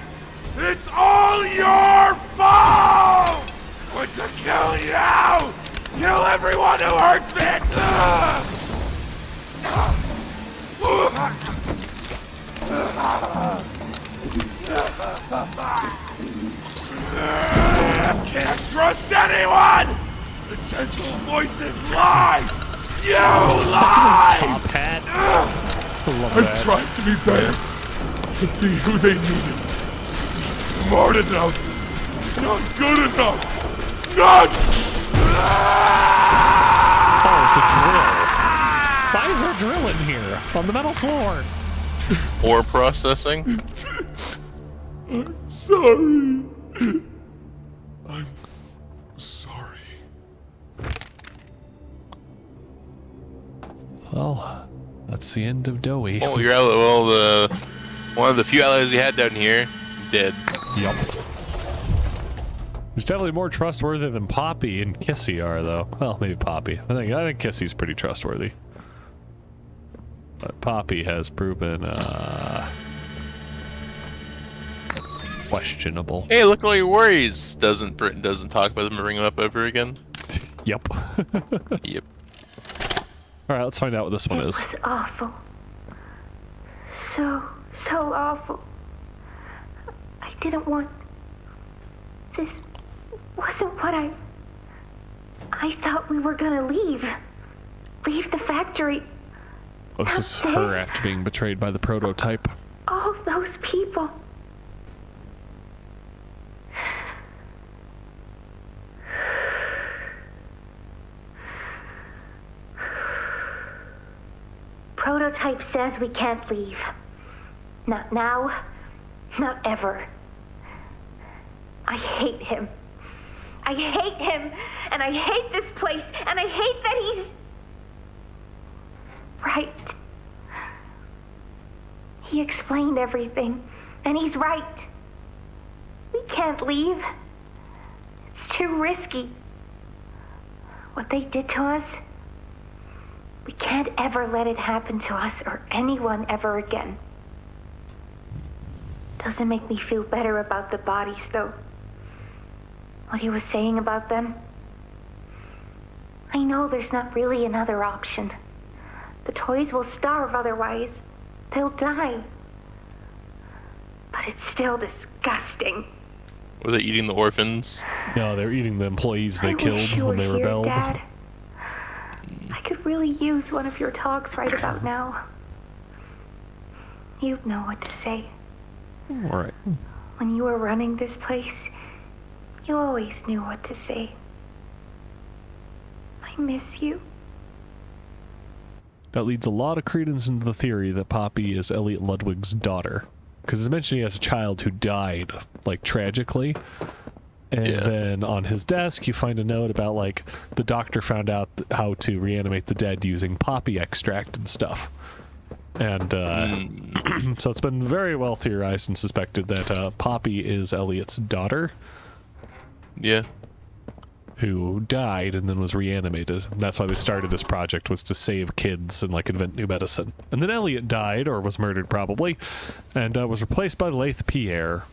It's all your fault! But to kill you! Kill everyone who hurts me! Can't trust anyone! The gentle voices lie! You lie! Top hat. I'm trying to be better. To be who they needed. Not smart enough. Not good enough. Not... Oh, it's a drill. Why is there a drill in here? On the metal floor. Ore processing? I'm sorry. I'm sorry. Well, that's the end of Doey. Oh, you're out. Well, one of the few allies you had down here, dead. Yup. He's definitely more trustworthy than Poppy and Kissy are, though. Well, maybe Poppy. I think Kissy's pretty trustworthy. But Poppy has proven questionable. Hey, look at all your worries. Britain doesn't talk about them and bring them up over again? Yep. Yep. All right, let's find out what this one is. It was awful. So awful. I didn't want... This wasn't what I thought we were gonna leave. Leave the factory. Oh, this is her after being betrayed by the prototype. All those people. Prototype says we can't leave. Not now, not ever. I hate him. I hate him, and I hate this place, and I hate that He explained everything, and he's right. We can't leave. It's too risky. What they did to us, we can't ever let it happen to us or anyone ever again. Doesn't make me feel better about the bodies, though. What he was saying about them. I know there's not really another option. The toys will starve otherwise. They'll die. But it's still disgusting. Were they eating the orphans? No, they're eating the employees they killed when they rebelled. Dad. I could really use one of your talks right about now. You'd know what to say. All right. When you were running this place, you always knew what to say. I miss you. That leads a lot of credence into the theory that Poppy is Elliot Ludwig's daughter. Because it's mentioned he has a child who died, like, tragically. And then on his desk, you find a note about, like, the doctor found out how to reanimate the dead using poppy extract and stuff. And so it's been very well theorized and suspected that Poppy is Elliot's daughter. Yeah. Who died and then was reanimated. And that's why they started this project, was to save kids and, like, invent new medicine. And then Elliot died, or was murdered probably, and was replaced by Laith Pierre,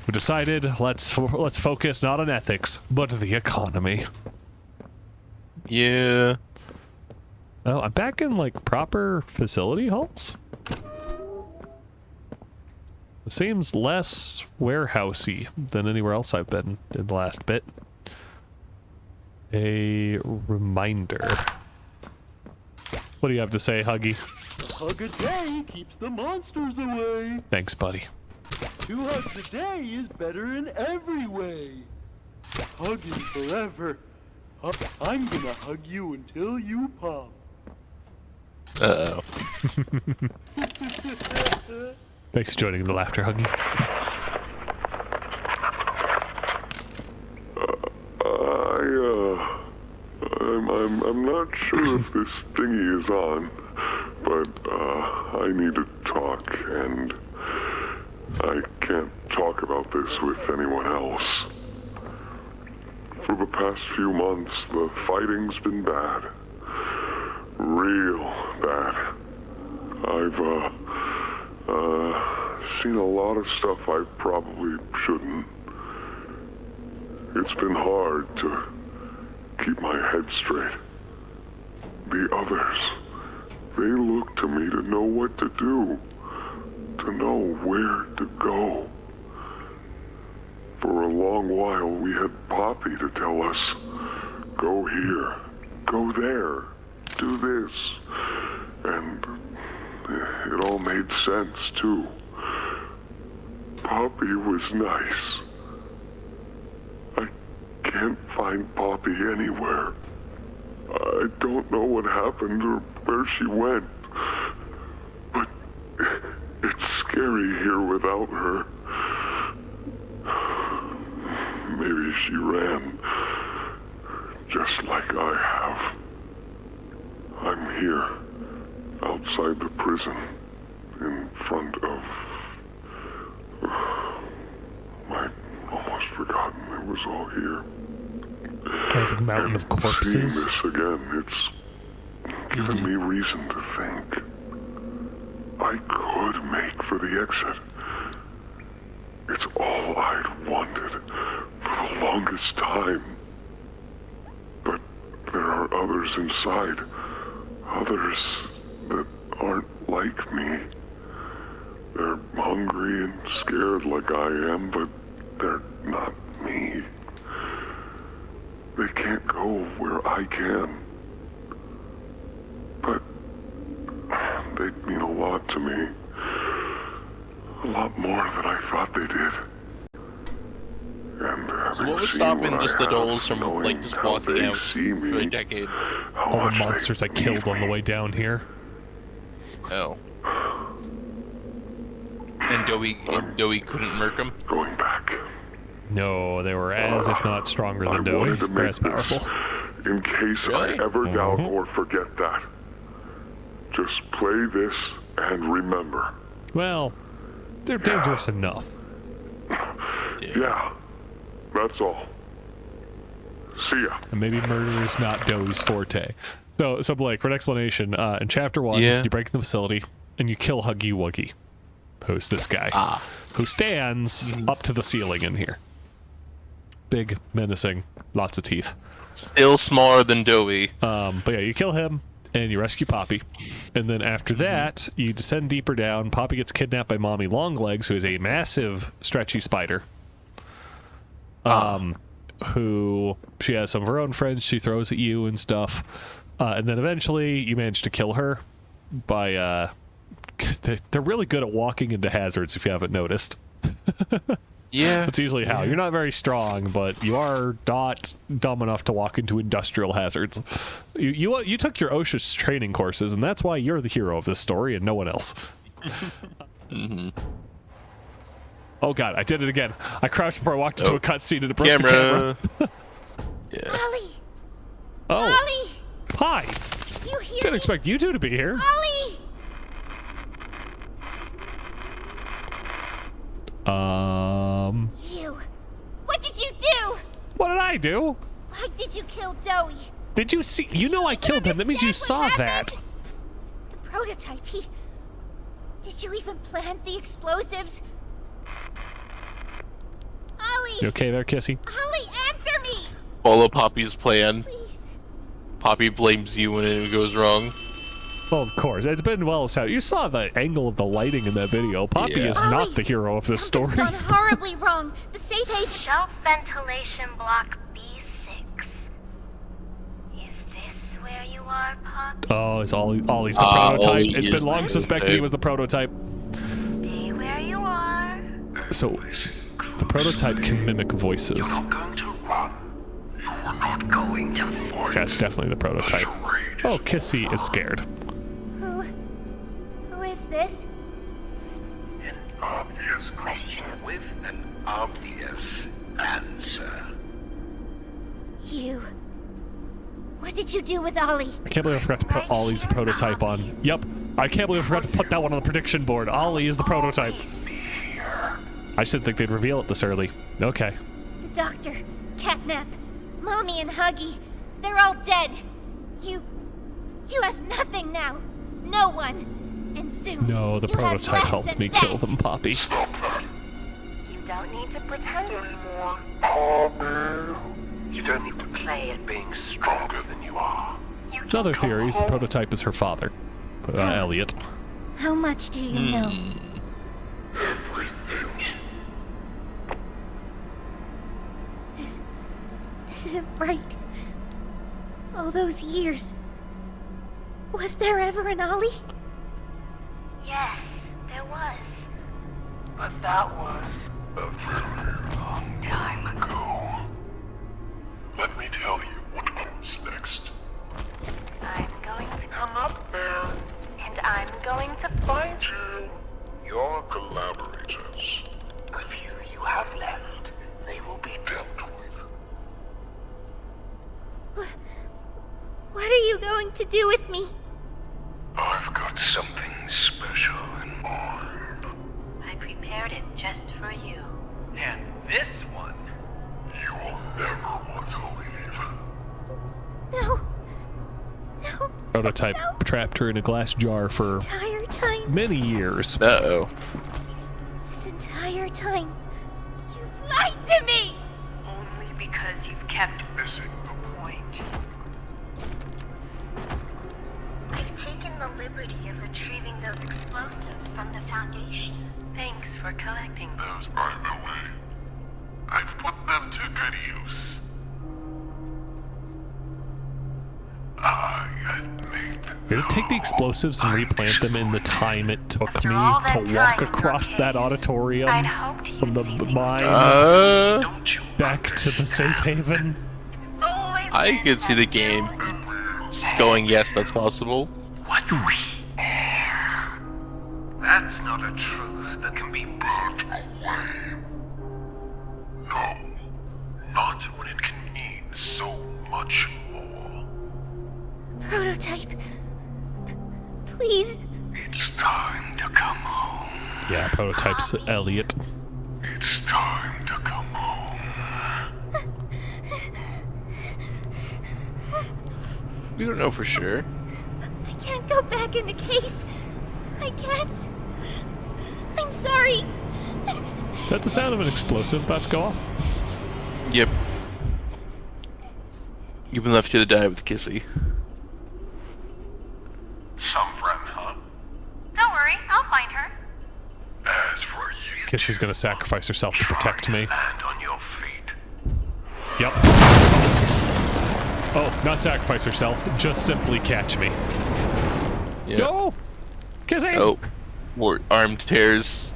who decided, let's focus not on ethics, but the economy. Yeah. Oh, I'm back in, like, proper facility halls? It seems less warehousey than anywhere else I've been in the last bit. A reminder. What do you have to say, Huggy? A hug a day keeps the monsters away. Thanks, buddy. 2 hugs a day is better in every way. Hugging forever. I'm gonna hug you until you pop. Uh-oh. Thanks for joining the laughter, Huggy. I'm not sure if this thingy is on, but I need to talk, and I can't talk about this with anyone else. For the past few months, the fighting's been bad. Real bad. I've seen a lot of stuff I probably shouldn't. It's been hard to keep my head straight. The others, they look to me to know what to do, to know where to go. For a long while, we had Poppy to tell us, go here, go there, do this. And it all made sense, too. Poppy was nice. I can't find Poppy anywhere. I don't know what happened or where she went. But it's scary here without her. Maybe she ran, just like I have. I'm here, outside the prison, in front of... I'd almost forgotten it was all here. Sounds like a mountain of corpses. Seeing this again, it's given me reason to think. I could make for the exit. It's all I'd wanted for the longest time. But there are others inside. Others that aren't like me. They're hungry and scared like I am, but they're not me. They can't go where I can. But they mean a lot to me. A lot more than I thought they did. And so what was stopping just the dolls from, like, just walking out for a decade? All the monsters I killed on the way down here. Oh. And Doey couldn't murk them? Going back. No, they were as, if not stronger than Doey. Or as powerful. In case I ever doubt or forget that. Just play this and remember. Well, they're dangerous enough. Yeah, that's all. See ya. And maybe murder is not Doey's forte. So Blake, for an explanation, in Chapter 1, you break in the facility, and you kill Huggy Wuggy, who's this guy, who stands up to the ceiling in here. Big, menacing, lots of teeth. Still smaller than Doey. But yeah, you kill him, and you rescue Poppy. And then after that, you descend deeper down. Poppy gets kidnapped by Mommy Longlegs, who is a massive, stretchy spider. Who she has some of her own friends she throws at you and stuff. And then eventually you manage to kill her by... they're really good at walking into hazards, if you haven't noticed. Yeah. That's usually how. You're not very strong, but you are not dumb enough to walk into industrial hazards. You took your OSHA training courses, and that's why you're the hero of this story and no one else. Oh god, I did it again. I crouched before I walked into a cutscene and it broke the camera. Ollie! Oh. Ollie! Hi! You hear Didn't expect you two to be here. Ollie! You! What did you do? What did I do? Why did you kill Doey? Did you see? You know I killed him. That means you saw that. The prototype, Did you even plant the explosives? Ollie! You okay there, Kissy? Ollie, answer me! Follow Poppy's plan. Please. Poppy blames you when it goes wrong. Well, of course. It's been well established. You saw the angle of the lighting in that video. Poppy is not the hero of this story. Something's gone horribly wrong. The safe haven... Shelf ventilation block B6. Is this where you are, Pop? Oh, it's Ollie's the prototype. Ollie It's been long suspected he was the prototype. Stay where you are. So, the prototype can mimic voices. That's definitely the prototype. Oh, Kissy is scared. Who is this? An obvious question with an obvious answer. You. What did you do with Ollie? I can't believe I forgot to put Ollie's the prototype on. Yep. I can't believe I forgot to put that one on the prediction board. Ollie is the prototype. I just didn't think they'd reveal it this early. Okay. The doctor, Catnap, Mommy and Huggy, they're all dead. You have nothing now. No one. And soon. No, the prototype helped me kill them, Poppy. You don't need to pretend anymore. You don't need to play at being stronger than you are. Another theory is the prototype is her father, Elliot. How much do you know? This isn't right. All those years. Was there ever an Ollie? Yes, there was. But that was a very long time ago. Let me tell you what comes next. I'm going to come up there. And I'm going to find you. Your collaborators. The few you have left, they will be dealt with. What are you going to do with me? I've got something special in mind. I prepared it just for you. And this one, you will never want to leave. No. Prototype trapped her in a glass jar for entire time. many years. Uh-oh. This entire time, you've lied to me! Only because you've kept missing the point. I've taken the liberty of retrieving those explosives from the Foundation. Thanks for collecting those, by the way. I've put them to good use. I admit. Did it take the explosives and replant them in the time it took me to walk across that auditorium from the mine back to the safe haven? I could see the game going, yes, that's possible. What we air. That's not a truth that can be burnt away. No, not when it can mean so much more. Prototype. Please. It's time to come home. Yeah, prototype's Elliot. It's time to come home. We don't know for sure. I can't go back in the case. I can't. I'm sorry. Is that the sound of an explosive about to go off? Yep. You've been left here to die with Kissy. Some friend, huh? Don't worry, I'll find her. As for you, Kissy's gonna sacrifice herself to protect me. land on your feet. Yep. Oh, not sacrifice herself, just simply catch me. Yeah. No! Kissy! Oh. More arm tears.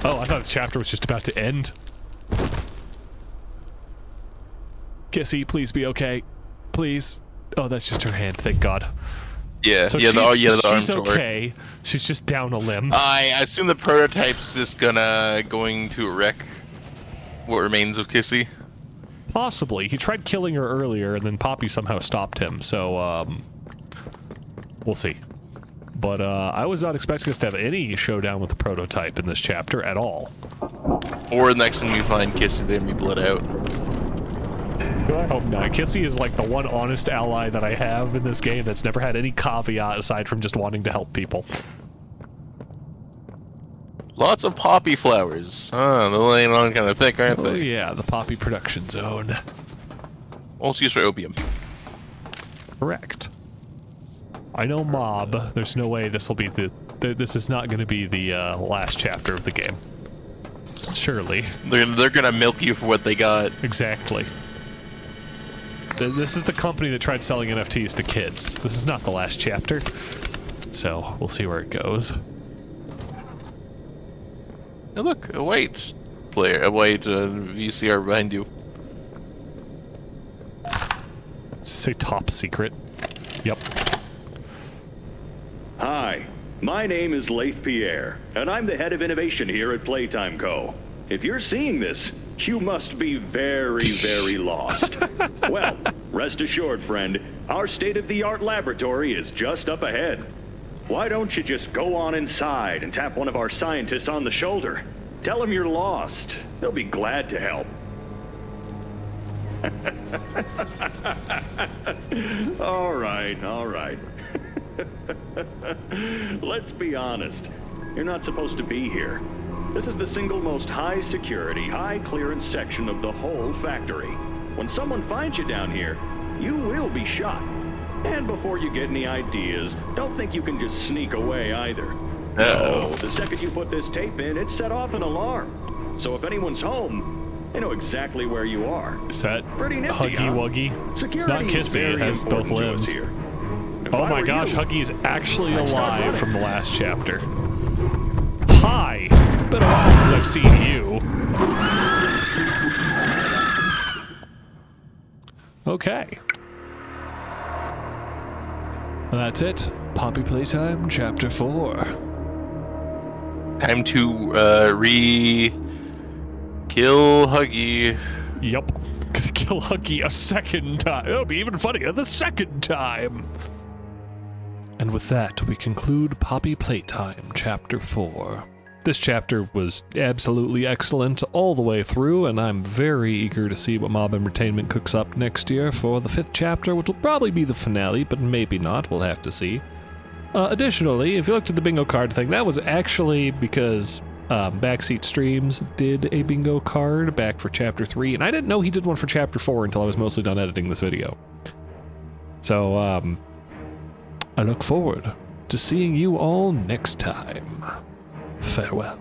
Oh, I thought the chapter was just about to end. Kissy, please be okay. Please. Oh, that's just her hand, thank God. Yeah, So yeah, the arms she's okay. She's just down a limb. I assume the prototype's just going to wreck what remains of Kissy. Possibly. He tried killing her earlier, and then Poppy somehow stopped him, so, we'll see. But, I was not expecting us to have any showdown with the prototype in this chapter at all. Or the next time we find Kissy, then we bled out. I hope not. Kissy is like the one honest ally that I have in this game that's never had any caveat aside from just wanting to help people. Lots of poppy flowers. They're laying on kind of thick, aren't Oh they? yeah, the poppy production zone. Also used for opium. Correct. I know Mob. There's no way this will be this is not going to be the last chapter of the game. Surely. They're gonna milk you for what they got. Exactly. This is the company that tried selling NFTs to kids. This is not the last chapter. So, we'll see where it goes. Hey, look, a white player, a white VCR behind you. Say top secret. Yep. Hi, my name is Leif Pierre, and I'm the head of innovation here at Playtime Co. If you're seeing this, you must be very, very lost. Well, rest assured, friend, our state-of-the-art laboratory is just up ahead. Why don't you just go on inside and tap one of our scientists on the shoulder? Tell them you're lost. They'll be glad to help. All right. Let's be honest. You're not supposed to be here. This is the single most high security, high clearance section of the whole factory. When someone finds you down here, you will be shot. And before you get any ideas, don't think you can just sneak away either. Uh-oh. The second you put this tape in, it set off an alarm. So if anyone's home, they know exactly where you are. Is that pretty nifty, Huggy huh? Wuggy? Security It's not is Kissy, it very has both important to us limbs. here. If Oh I my were gosh, you, Huggy is actually I'd start alive running. from the last chapter. Hi! Been a while since I've seen you. Okay. Well, that's it. Poppy Playtime, Chapter 4. Time to kill Huggy. Yup. Gonna kill Huggy a second time. It'll be even funnier the second time. And with that, we conclude Poppy Playtime, Chapter 4. This chapter was absolutely excellent all the way through, and I'm very eager to see what Mob Entertainment cooks up next year for the 5th chapter, which will probably be the finale, but maybe not. We'll have to see. Additionally, if you looked at the bingo card thing, that was actually because Backseat Streams did a bingo card back for Chapter 3, and I didn't know he did one for Chapter 4 until I was mostly done editing this video. So, I look forward to seeing you all next time. Farewell.